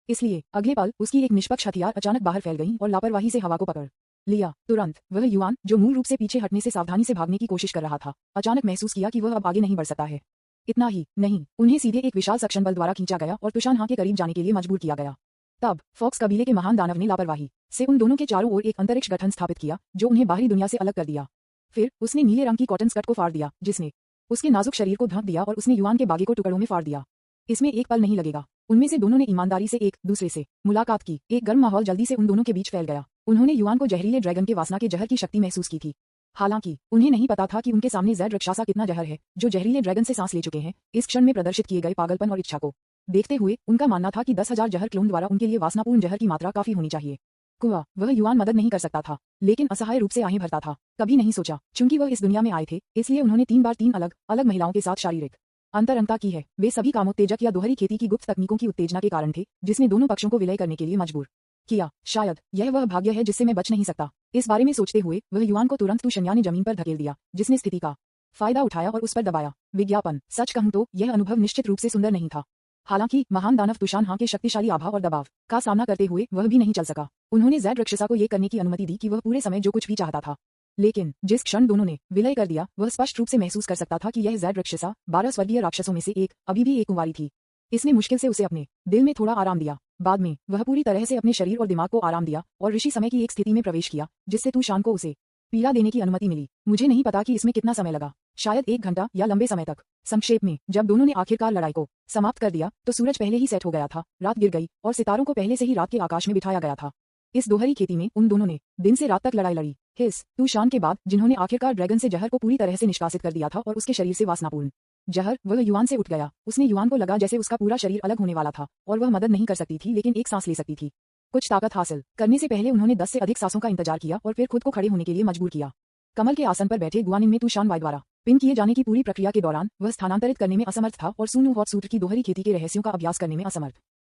इसलिए अगले पल उसकी एक निष्पक्ष हथियार अचानक बाहर फैल गई और लापरवाही से हवा को पकड़ लिया। तुरंत वह युआन, जो मूल रूप से पीछे हटने से सावधानी से भागने की कोशिश कर रहा था, अचानक महसूस किया कि वह अब आगे नहीं बढ़ सकता है। इतना ही नहीं, उन्हें सीधे एक विशाल सक्शन बल द्वारा खींचा गया और तुशान हाँ के करीब जाने के लिए मजबूर किया गया। तब फॉक्स कबीले के महान दानव ने लापरवाही से उन दोनों के चारों ओर एक अंतरिक्ष गठन स्थापित किया जो उन्हें बाहरी दुनिया से अलग कर दिया। फिर उसने नीले रंग की कॉटन स्कर्ट को फाड़ दिया जिसने उसके नाजुक शरीर को ढक दिया और उसने युआन के बागे को टुकड़ों में फाड़ दिया। इसमें एक पल नहीं लगेगा, उनमें से दोनों ने ईमानदारी से एक दूसरे से मुलाकात की। एक गर्म माहौल जल्दी से उन दोनों के बीच फैल गया। उन्होंने युआन को जहरीले ड्रैगन के वासना के जहर की शक्ति महसूस की थी। हालांकि उन्हें नहीं पता था कि उनके सामने ज़ैड रक्षासा कितना जहर है, जो जहरीले ड्रैगन से सांस ले चुके हैं। इस क्षण में प्रदर्शित किए गए पागलपन और इच्छा को देखते हुए उनका मानना था कि 10,000 जहर क्लोन द्वारा उनके लिए वासनापूर्ण जहर की मात्रा काफी होनी चाहिए। कुआ वह युआन मदद नहीं कर सकता था, लेकिन असहाय रूप से आहें भरता था। कभी नहीं सोचा, चूंकि वह इस दुनिया में आए थे, इसलिए उन्होंने 3 बार 3 अलग अलग महिलाओं के साथ शारीरिक अंतरंगता की है। वे सभी कामोत्तेजक या दोहरी खेती की गुप्त तकनीकों की उत्तेजना के कारण थे, जिसने दोनों पक्षों को विलय करने के लिए मजबूर किया। शायद यह वह भाग्य है जिससे मैं बच नहीं सकता। इस बारे में सोचते हुए वह युआन को तुरंत तुशन्या ने जमीन पर धकेल दिया, जिसने स्थिति का फायदा उठाया और उस पर दबाया। विज्ञापन। सच कहूं तो यह अनुभव निश्चित रूप से सुंदर नहीं था। हालांकि महान दानव तुशान हाँ के शक्तिशाली आभा और दबाव का सामना करते हुए वह भी नहीं चल सका। उन्होंने ज़ैड रक्षसा को यह करने की अनुमति दी कि वह पूरे समय जो कुछ भी चाहता था। लेकिन जिस क्षण दोनों ने विलय कर दिया, वह स्पष्ट रूप से महसूस कर सकता था कि यह ज़ैड रक्षसा 12 स्वर्गीय राक्षसों में से एक अभी भी एक कुंवारी थी। इसने मुश्किल से उसे अपने दिल में थोड़ा आराम दिया। बाद में वह पूरी तरह से अपने शरीर और दिमाग को आराम दिया और ऋषि समय की एक स्थिति में प्रवेश किया, जिससे तुशान को उसे पीड़ा देने की अनुमति मिली। मुझे नहीं पता कि इसमें कितना समय लगा, शायद 1 घंटा या लंबे समय तक। संक्षेप में, जब दोनों ने आखिरकार लड़ाई को समाप्त कर दिया तो सूरज पहले ही सेट हो गया था, रात गिर गई और सितारों को पहले से ही रात के आकाश में बिठाया गया था। इस दोहरी खेती में उन दोनों ने दिन से रात तक लड़ाई लड़ी। तुशान के बाद, जिन्होंने आखिरकार ड्रैगन से जहर को पूरी तरह से निष्कासित कर दिया था और उसके शरीर से वासनापूर्ण जहर, वह युआन से उठ गया। उसने युआन को लगा जैसे उसका पूरा शरीर अलग होने वाला था और वह मदद नहीं कर सकती थी, लेकिन एक सांस ले सकती थी। कुछ ताकत हासिल करने से पहले उन्होंने 10 से अधिक सांसों का इंतजार किया और फिर खुद को खड़े होने के लिए मजबूर किया। कमल के आसन पर बैठे गुआनिन में तुशान वाई द्वारा पिन किए जाने की पूरी प्रक्रिया के दौरान वह स्थानांतरित करने में असमर्थ था और सुनु हॉट सूत्र की दोहरी खेती के रहस्यों का अभ्यास करने में असमर्थ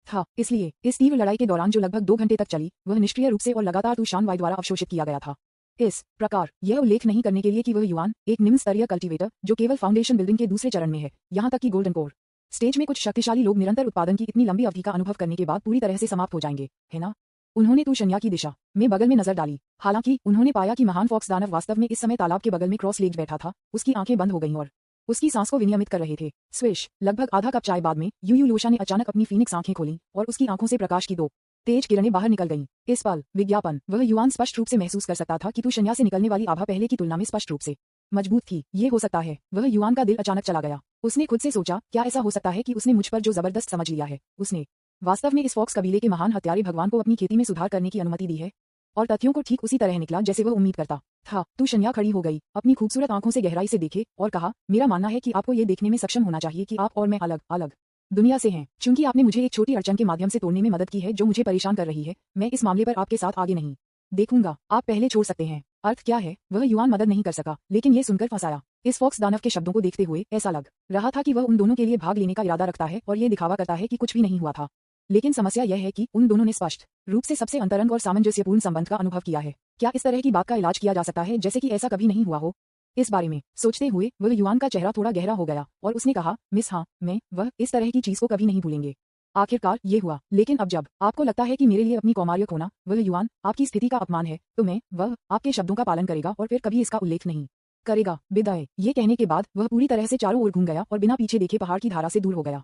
था। इसलिए इस तीव्र लड़ाई के दौरान, जो लगभग 2 घंटे तक चली, वह निष्क्रिय रूप से और लगातार तुशान वाई द्वारा अवशोषित किया गया था। इस प्रकार यह उल्लेख नहीं करने के लिए कि वह युआन एक निम्न स्तरीय कल्टीवेटर, जो केवल फाउंडेशन बिल्डिंग के दूसरे चरण में है, यहाँ तक कि गोल्डन कोर स्टेज में कुछ शक्तिशाली लोग निरंतर उत्पादन की इतनी लंबी अवधि का अनुभव करने के बाद पूरी तरह से समाप्त हो जाएंगे, है ना? उन्होंने तुशन्या की दिशा में बगल में नजर डाली। हालांकि उन्होंने पाया कि महान फॉक्स दानव वास्तव में इस समय तालाब के बगल में क्रॉस लेग्ड बैठा था। उसकी आंखें बंद हो गईं और उसकी सांस को विनियमित कर रहे थे। स्विश। लगभग आधा कप चाय बाद में यूयूलोशा ने अचानक अपनी फीनिक्स आंखें खोलीं और उसकी आंखों से प्रकाश की दो तेज किरणें बाहर निकल गईं। इस पल विज्ञापन वह युआन स्पष्ट रूप से महसूस कर सकता था कि तुशन्या से निकलने वाली आभा पहले की तुलना में स्पष्ट रूप से मजबूत थी। ये हो सकता है। वह युआन का दिल अचानक चला गया। उसने खुद से सोचा, क्या ऐसा हो सकता है कि उसने मुझ पर जो जबरदस्त समझ लिया है, उसने वास्तव में इस फॉक्स कबीले के महान हत्यारे भगवान को अपनी खेती में सुधार करने की अनुमति दी है। और तथ्यों को ठीक उसी तरह निकला जैसे वह उम्मीद करता था। तुशन्या खड़ी हो गई, अपनी खूबसूरत आंखों से गहराई से देखे और कहा, मेरा मानना है कि आपको ये देखने में सक्षम होना चाहिए कि आप और मैं अलग अलग दुनिया से हैं। चूंकि आपने मुझे एक छोटी अड़चन के माध्यम से तोड़ने में मदद की है जो मुझे परेशान कर रही है, मैं इस मामले पर आपके साथ आगे नहीं देखूंगा। आप पहले छोड़ सकते हैं। अर्थ क्या है? वह युआन मदद नहीं कर सका, लेकिन ये सुनकर फंसाया। इस फॉक्स दानव के शब्दों को देखते हुए ऐसा लग रहा था कि वह उन दोनों के लिए भाग लेने का इरादा रखता है और ये दिखावा करता है कि कुछ भी नहीं हुआ था। लेकिन समस्या यह है कि उन दोनों ने स्पष्ट रूप से सबसे अंतरंग और सामंजस्यपूर्ण संबंध का अनुभव किया है। क्या इस तरह की बात का इलाज किया जा सकता है जैसे कि ऐसा कभी नहीं हुआ हो? इस बारे में सोचते हुए वह युआन का चेहरा थोड़ा गहरा हो गया और उसने कहा, मिस, हाँ, वह इस तरह की चीज को कभी नहीं भूलेंगे। आखिरकार ये हुआ। लेकिन अब जब आपको लगता है कि मेरे लिए अपनी कौमार्य खोना, वह युआन, आपकी स्थिति का अपमान है, तो वह आपके शब्दों का पालन करेगा और फिर कभी इसका उल्लेख नहीं करेगा। विदाई। ये कहने के बाद वह पूरी तरह से चारों ओर घूम गया और बिना पीछे देखे पहाड़ की धारा से दूर हो गया।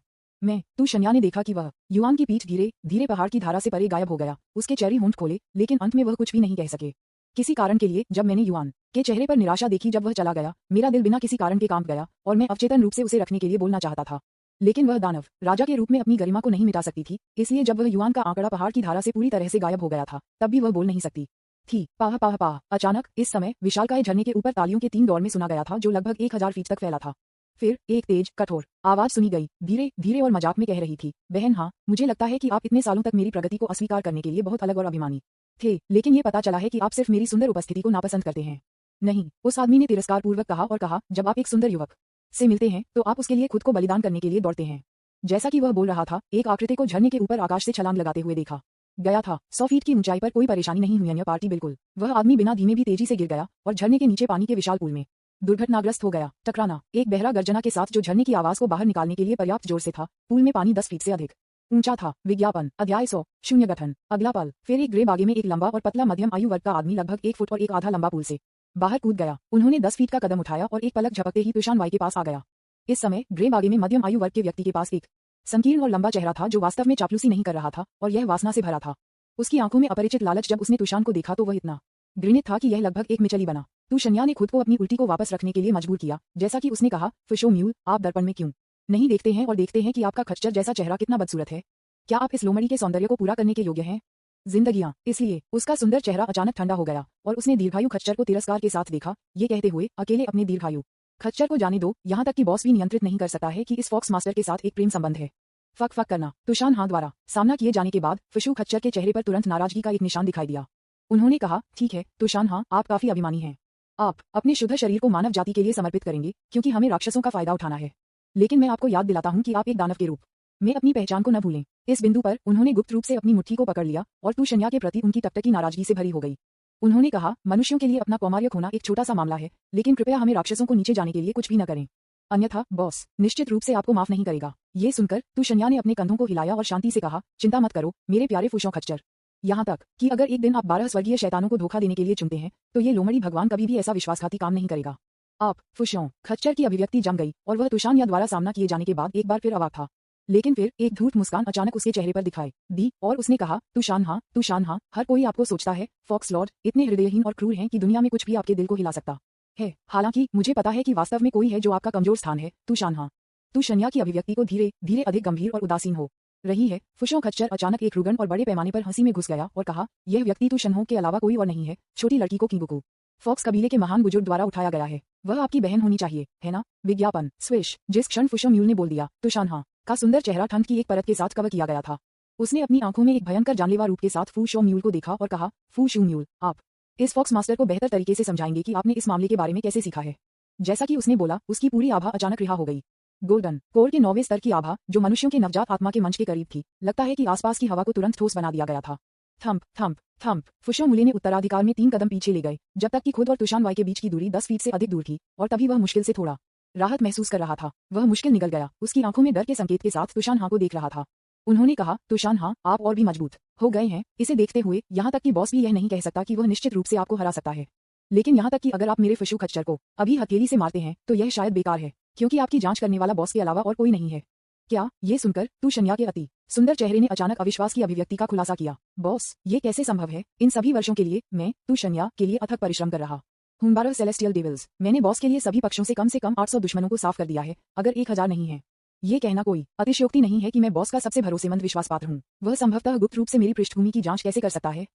तुशन्या ने देखा कि वह युआन की पीठ धीरे धीरे पहाड़ की धारा से परे गायब हो गया। उसके चेहरे होंठ खोले, लेकिन अंत में वह कुछ भी नहीं कह सके। किसी कारण के लिए जब मैंने युआन के चेहरे पर निराशा देखी जब वह चला गया, मेरा दिल बिना किसी कारण के कांप गया और मैं अवचेतन रूप से उसे रखने के लिए बोलना चाहता था। लेकिन वह दानव राजा के रूप में अपनी गरिमा को नहीं मिटा सकती थी, इसलिए जब वह युआन का आंकड़ा पहाड़ की धारा से पूरी तरह से गायब हो गया था, तब भी वह बोल नहीं सकती थी। पाह पाह पाह। अचानक इस समय विशालकाय झरने के ऊपर तालियों के 3 दौर में सुना गया था जो लगभग 1000 फीट तक फैला था। फिर एक तेज कठोर आवाज सुनी गई, धीरे धीरे और मजाक में कह रही थी, बहन, हाँ, मुझे लगता है कि आप इतने सालों तक मेरी प्रगति को अस्वीकार करने के लिए बहुत अलग और अभिमानी थे, लेकिन ये पता चला है कि आप सिर्फ मेरी सुंदर उपस्थिति को नापसंद करते हैं। नहीं, उस आदमी ने तिरस्कार पूर्वक कहा और कहा, जब आप एक सुंदर युवक से मिलते हैं तो आप उसके लिए खुद को बलिदान करने के लिए दौड़ते हैं। जैसा कि वह बोल रहा था, एक आकृति को झरने के ऊपर आकाश से छलांग लगाते हुए देखा गया था। 100 फीट की ऊंचाई पर कोई परेशानी नहीं हुई। अन्य पार्टी बिल्कुल। वह आदमी बिना धीमे भी तेजी से गिर गया और झरने के नीचे पानी के विशाल पूल में दुर्घटनाग्रस्त हो गया। टकराना। एक बहरा गर्जना के साथ जो झरने की आवाज को बाहर निकालने के लिए पर्याप्त जोर से था। पूल में पानी 10 फीट से अधिक ऊंचा था। विज्ञापन। अध्याय 100। शून्य गठन। अगला पल फिर एक ग्रे बागे में एक लंबा और पतला मध्यम आयु वर्ग का आदमी लगभग 1 फुट और एक आधा लंबा पूल से बाहर कूद गया। उन्होंने 10 फीट का कदम उठाया और एक पलक झपकते ही तुशान वाई के पास आ गया। इस समय ग्रे बागे में मध्यम आयु वर्ग के व्यक्ति के पास एक संकीर्ण और लंबा चेहरा था जो वास्तव में चापलूसी नहीं कर रहा था और यह वासना से भरा था। उसकी आंखों में अपरिचित लालच। जब उसने तुशान को देखा तो वह इतना घृणित था कि यह लगभग एक मिचली बना। तुशन्या ने खुद को अपनी उल्टी को वापस रखने के लिए मजबूर किया। जैसा कि उसने कहा, फुशो म्यूल, आप दर्पण में क्यों नहीं देखते हैं और देखते हैं कि आपका खच्चर जैसा चेहरा कितना बदसूरत है? क्या आप इस लोमड़ी के सौंदर्य को पूरा करने के योग्य हैं? जिंदगियां। इसलिए उसका सुंदर चेहरा अचानक ठंडा हो गया और उसने दीर्घायु खच्चर को तिरस्कार के साथ देखा, ये कहते हुए, अकेले अपने दीर्घायु खच्चर को जाने दो, यहाँ तक कि बॉस भी नियंत्रित नहीं कर सकता है कि इस फॉक्स मास्टर के साथ एक प्रेम संबंध है। फक फक करना। तुशान हाँ द्वारा सामना किए जाने के बाद फुशु खच्चर के चेहरे पर तुरंत नाराजगी का एक निशान दिखाई दिया। उन्होंने कहा, ठीक है तुशान, हाँ, आप काफी अभिमानी हैं। आप अपने शुद्ध शरीर को मानव जाति के लिए समर्पित करेंगे क्योंकि हमें राक्षसों का फायदा उठाना है। लेकिन मैं आपको याद दिलाता हूँ कि आप एक दानव के रूप में अपनी पहचान को न भूलें। इस बिंदु पर उन्होंने गुप्त रूप से अपनी मुट्ठी को पकड़ लिया और तुशन्या के प्रति उनकी टकटकी नाराजगी से भरी हो गई। उन्होंने कहा, मनुष्यों के लिए अपना कौमार्य खोना एक छोटा सा मामला है, लेकिन कृपया हमें राक्षसों को नीचे जाने के लिए कुछ भी न करें, अन्यथा बॉस निश्चित रूप से आपको माफ नहीं करेगा। ये सुनकर तुशन्या ने अपने कंधों को हिलाया और शांति से कहा, चिंता मत करो मेरे प्यारे फुशों खच्चर। यहाँ तक कि अगर एक दिन आप 12 स्वर्गीय शैतानों को धोखा देने के लिए चुनते हैं तो ये लोमड़ी भगवान कभी भी ऐसा विश्वासघाती काम नहीं करेगा। आप फुशों खच्चर की अभिव्यक्ति जम गई और वह तुशान्या द्वारा सामना किए जाने के बाद एक बार फिर अवाक था। लेकिन फिर एक धूर्त मुस्कान अचानक उसके चेहरे पर दिखाई दी और उसने कहा, तुशान हाँ, हर कोई आपको सोचता है, फॉक्स लॉर्ड, इतने हृदयहीन और क्रूर हैं कि दुनिया में कुछ भी आपके दिल को हिला सकता है। हालांकि मुझे पता है कि वास्तव में कोई है जो आपका कमजोर स्थान है, तुशान हाँ। तुशन्या की अभिव्यक्ति को धीरे धीरे अधिक गंभीर और उदासीन हो रही है। फुशों खच्चर अचानक एक रुगन और बड़े पैमाने पर हंसी में घुस गया और कहा, यह व्यक्ति तुशन्हों के अलावा कोई और नहीं है, छोटी लड़की को किंगुकू फॉक्स कबीले के महान बुजुर्ग द्वारा उठाया गया है। वह आपकी बहन होनी चाहिए, है ना? विज्ञापन। स्विश। जिस क्षण फुशो म्यूल ने बोल दिया, तुशान हाँ का सुंदर चेहरा ठंड की एक परत के साथ कवर किया गया था। उसने अपनी आंखों में एक भयंकर जानलेवा रूप के साथ फुशो म्यूल को देखा और कहा, फुशो म्यूल, आप इस फॉक्स मास्टर को बेहतर तरीके से समझाएंगे कि आपने इस मामले के बारे में कैसे सीखा है। जैसा कि उसने बोला, उसकी पूरी आभा अचानक रिहा हो गई। गोल्डन कोर के 9वें स्तर की आभा जो मनुष्यों के नवजात आत्मा के मंच के करीब थी। लगता है कि आसपास की हवा को तुरंत ठोस बना दिया गया था। Thump thump thump. फुशो मुले ने उत्तराधिकार में 3 कदम पीछे ले गए, जब तक कि खुद और तुशान वाई के बीच की दूरी 10 फीट से अधिक दूर थी, और तभी वह मुश्किल से थोड़ा राहत महसूस कर रहा था। वह मुश्किल निकल गया। उसकी आंखों में डर के संकेत के साथ तुशान हाँ को देख रहा था। उन्होंने कहा, तुषान हाँ, आप और भी मजबूत हो गए हैं। इसे देखते हुए यहाँ तक कि बॉस भी यह नहीं कह सकता कि वह निश्चित रूप से आपको हरा सकता है। लेकिन यहाँ तक कि अगर आप मेरे फशु खच्चर को अभी हथेली से मारते हैं तो यह शायद बेकार है, क्योंकि आपकी जांच करने वाला बॉस के अलावा और कोई नहीं है। क्या? ये सुनकर तुषन्या के अति सुंदर चेहरे ने अचानक अविश्वास की अभिव्यक्ति का खुलासा किया। बॉस, ये कैसे संभव है? इन सभी वर्षों के लिए मैं तुषन्या के लिए अथक परिश्रम कर रहा हूँ। 12 सेलेस्टियल डेविल्स, मैंने बॉस के लिए सभी पक्षों से कम 800 दुश्मनों को साफ कर दिया है, अगर 1000 नहीं है। ये कहना कोई अतिशयोक्ति नहीं है कि मैं बॉस का सबसे भरोसेमंद विश्वास पात्र हूँ। वह संभवतः गुप्त रूप से मेरी पृष्ठभूमि की जांच कैसे कर सकता है?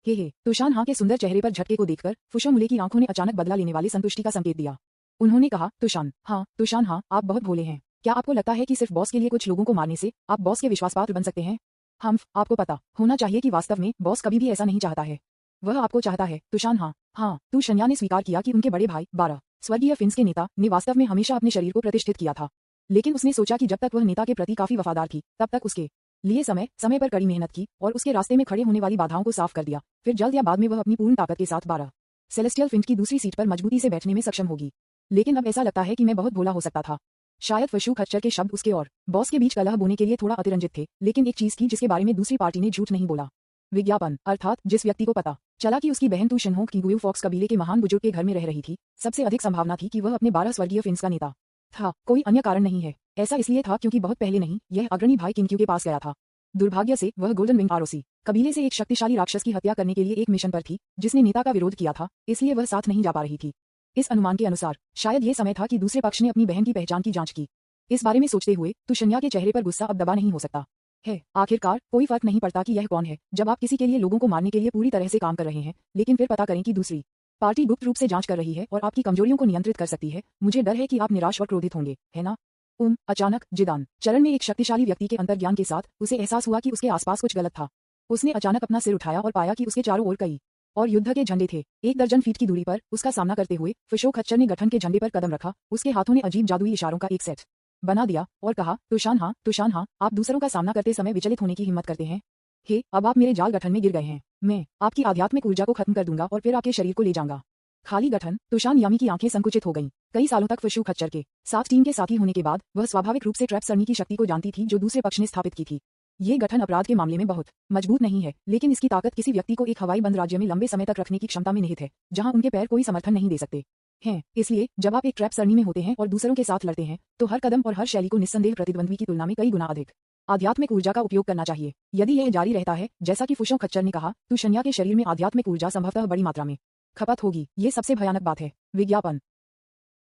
हे तुषान हाँ के सुंदर चेहरे पर झटके को देखकर फुशोमुले की आंखों ने अचानक बदला लेने वाली संतुष्टि का संकेत दिया। उन्होंने कहा, तुषान हाँ, आप बहुत भोले हैं। क्या आपको लगता है कि सिर्फ बॉस के लिए कुछ लोगों को मारने से आप बॉस के विश्वासपात्र बन सकते हैं? आपको पता होना चाहिए कि वास्तव में बॉस कभी भी ऐसा नहीं चाहता है। वह आपको चाहता है, तुषान हाँ। तुषन्या ने स्वीकार किया कि उनके बड़े भाई 12 स्वर्गीय फिन्स के नेता ने वास्तव में हमेशा अपने शरीर को प्रतिष्ठित किया था। लेकिन उसने सोचा कि जब तक वह नेता के प्रति काफी वफादार थी तब तक उसके लिए समय पर कड़ी मेहनत की और उसके रास्ते में खड़े होने वाली बाधाओं को साफ कर दिया। फिर जल्द या बाद में वह अपनी पूर्ण ताकत के साथ 12 सेलेस्टियल फिन्स की दूसरी सीट पर मजबूती से बैठने में सक्षम होगी। लेकिन अब ऐसा लगता है कि मैं बहुत भोला हो सकता था। शायद फशु खच्चर के शब्द उसके और बॉस के बीच कलह बोने के लिए थोड़ा अतिरंजित थे, लेकिन एक चीज की जिसके बारे में दूसरी पार्टी ने झूठ नहीं बोला। विज्ञापन, अर्थात जिस व्यक्ति को पता चला कि उसकी बहन तू शिनहोक की गुयू फॉक्स कबीले के महान बुजुर्ग के घर में रह रही थी, सबसे अधिक संभावना थी कि वह अपने 12 स्वर्गीय फिन्स का नेता था। कोई अन्य कारण नहीं है। ऐसा इसलिए था क्योंकि बहुत पहले नहीं, यह अग्रणी भाई किंक्यू के पास गया था। दुर्भाग्य से वह गोल्डन विंग आरओसी कबीले से एक शक्तिशाली राक्षस की हत्या करने के लिए एक मिशन पर थी, जिसने नेता का विरोध किया था, इसलिए वह साथ नहीं जा पा रही थी। इस अनुमान के अनुसार शायद ये समय था कि दूसरे पक्ष ने अपनी बहन की पहचान की जांच की। इस बारे में सोचते हुए तुषन्या के चेहरे पर गुस्सा अब दबा नहीं हो सकता है। आखिरकार कोई फर्क नहीं पड़ता कि यह कौन है, जब आप किसी के लिए लोगों को मारने के लिए पूरी तरह से काम कर रहे हैं, लेकिन फिर पता करें कि दूसरी पार्टी गुप्त रूप से जांच कर रही है और आपकी कमजोरियों को नियंत्रित कर सकती है। मुझे डर है कि आप निराश और क्रोधित होंगे, है ना? अचानक जिदान चरण में एक शक्तिशाली व्यक्ति के अंतर्ज्ञान के साथ उसे एहसास हुआ कि उसके आसपास कुछ गलत था। उसने अचानक अपना सिर उठाया और पाया कि उसके चारों ओर कई और युद्ध के झंडे थे। 1 दर्जन फीट की दूरी पर उसका सामना करते हुए फशो खच्चर ने गठन के झंडे पर कदम रखा। उसके हाथों ने अजीब जादुई इशारों का एक सेट बना दिया और कहा, तुषान हाँ, आप दूसरों का सामना करते समय विचलित होने की हिम्मत करते हैं। अब आप मेरे जाल गठन में गिर गए हैं। मैं आपकी आध्यात्मिक ऊर्जा को खत्म कर दूंगा और फिर आपके शरीर को ले जाऊंगा। खाली गठन। तुषान यामी की आंखें संकुचित हो गईं। कई सालों तक फशु खच्चर के साथ टीम के साथी होने के बाद वह स्वाभाविक रूप से ट्रैप सरनी की शक्ति को जानती थी जो दूसरे पक्ष ने स्थापित की थी। ये गठन अपराध के मामले में बहुत मजबूत नहीं है, लेकिन इसकी ताकत किसी व्यक्ति को एक हवाई बंद राज्य में लंबे समय तक रखने की क्षमता में निहित है, जहां उनके पैर कोई समर्थन नहीं दे सकते हैं। इसलिए जब आप एक ट्रैप सरनी में होते हैं और दूसरों के साथ लड़ते हैं, तो हर कदम और हर शैली को निस्संदेह प्रतिद्वंद्वी की तुलना में कई गुना अधिक आध्यात्मिक ऊर्जा का उपयोग करना चाहिए। यदि यह जारी रहता है, जैसा कि फुशो खच्चर ने कहा, तो शन्या के शरीर में आध्यात्मिक ऊर्जा संभवतः बड़ी मात्रा में खपत होगी। ये सबसे भयानक बात है। विज्ञापन,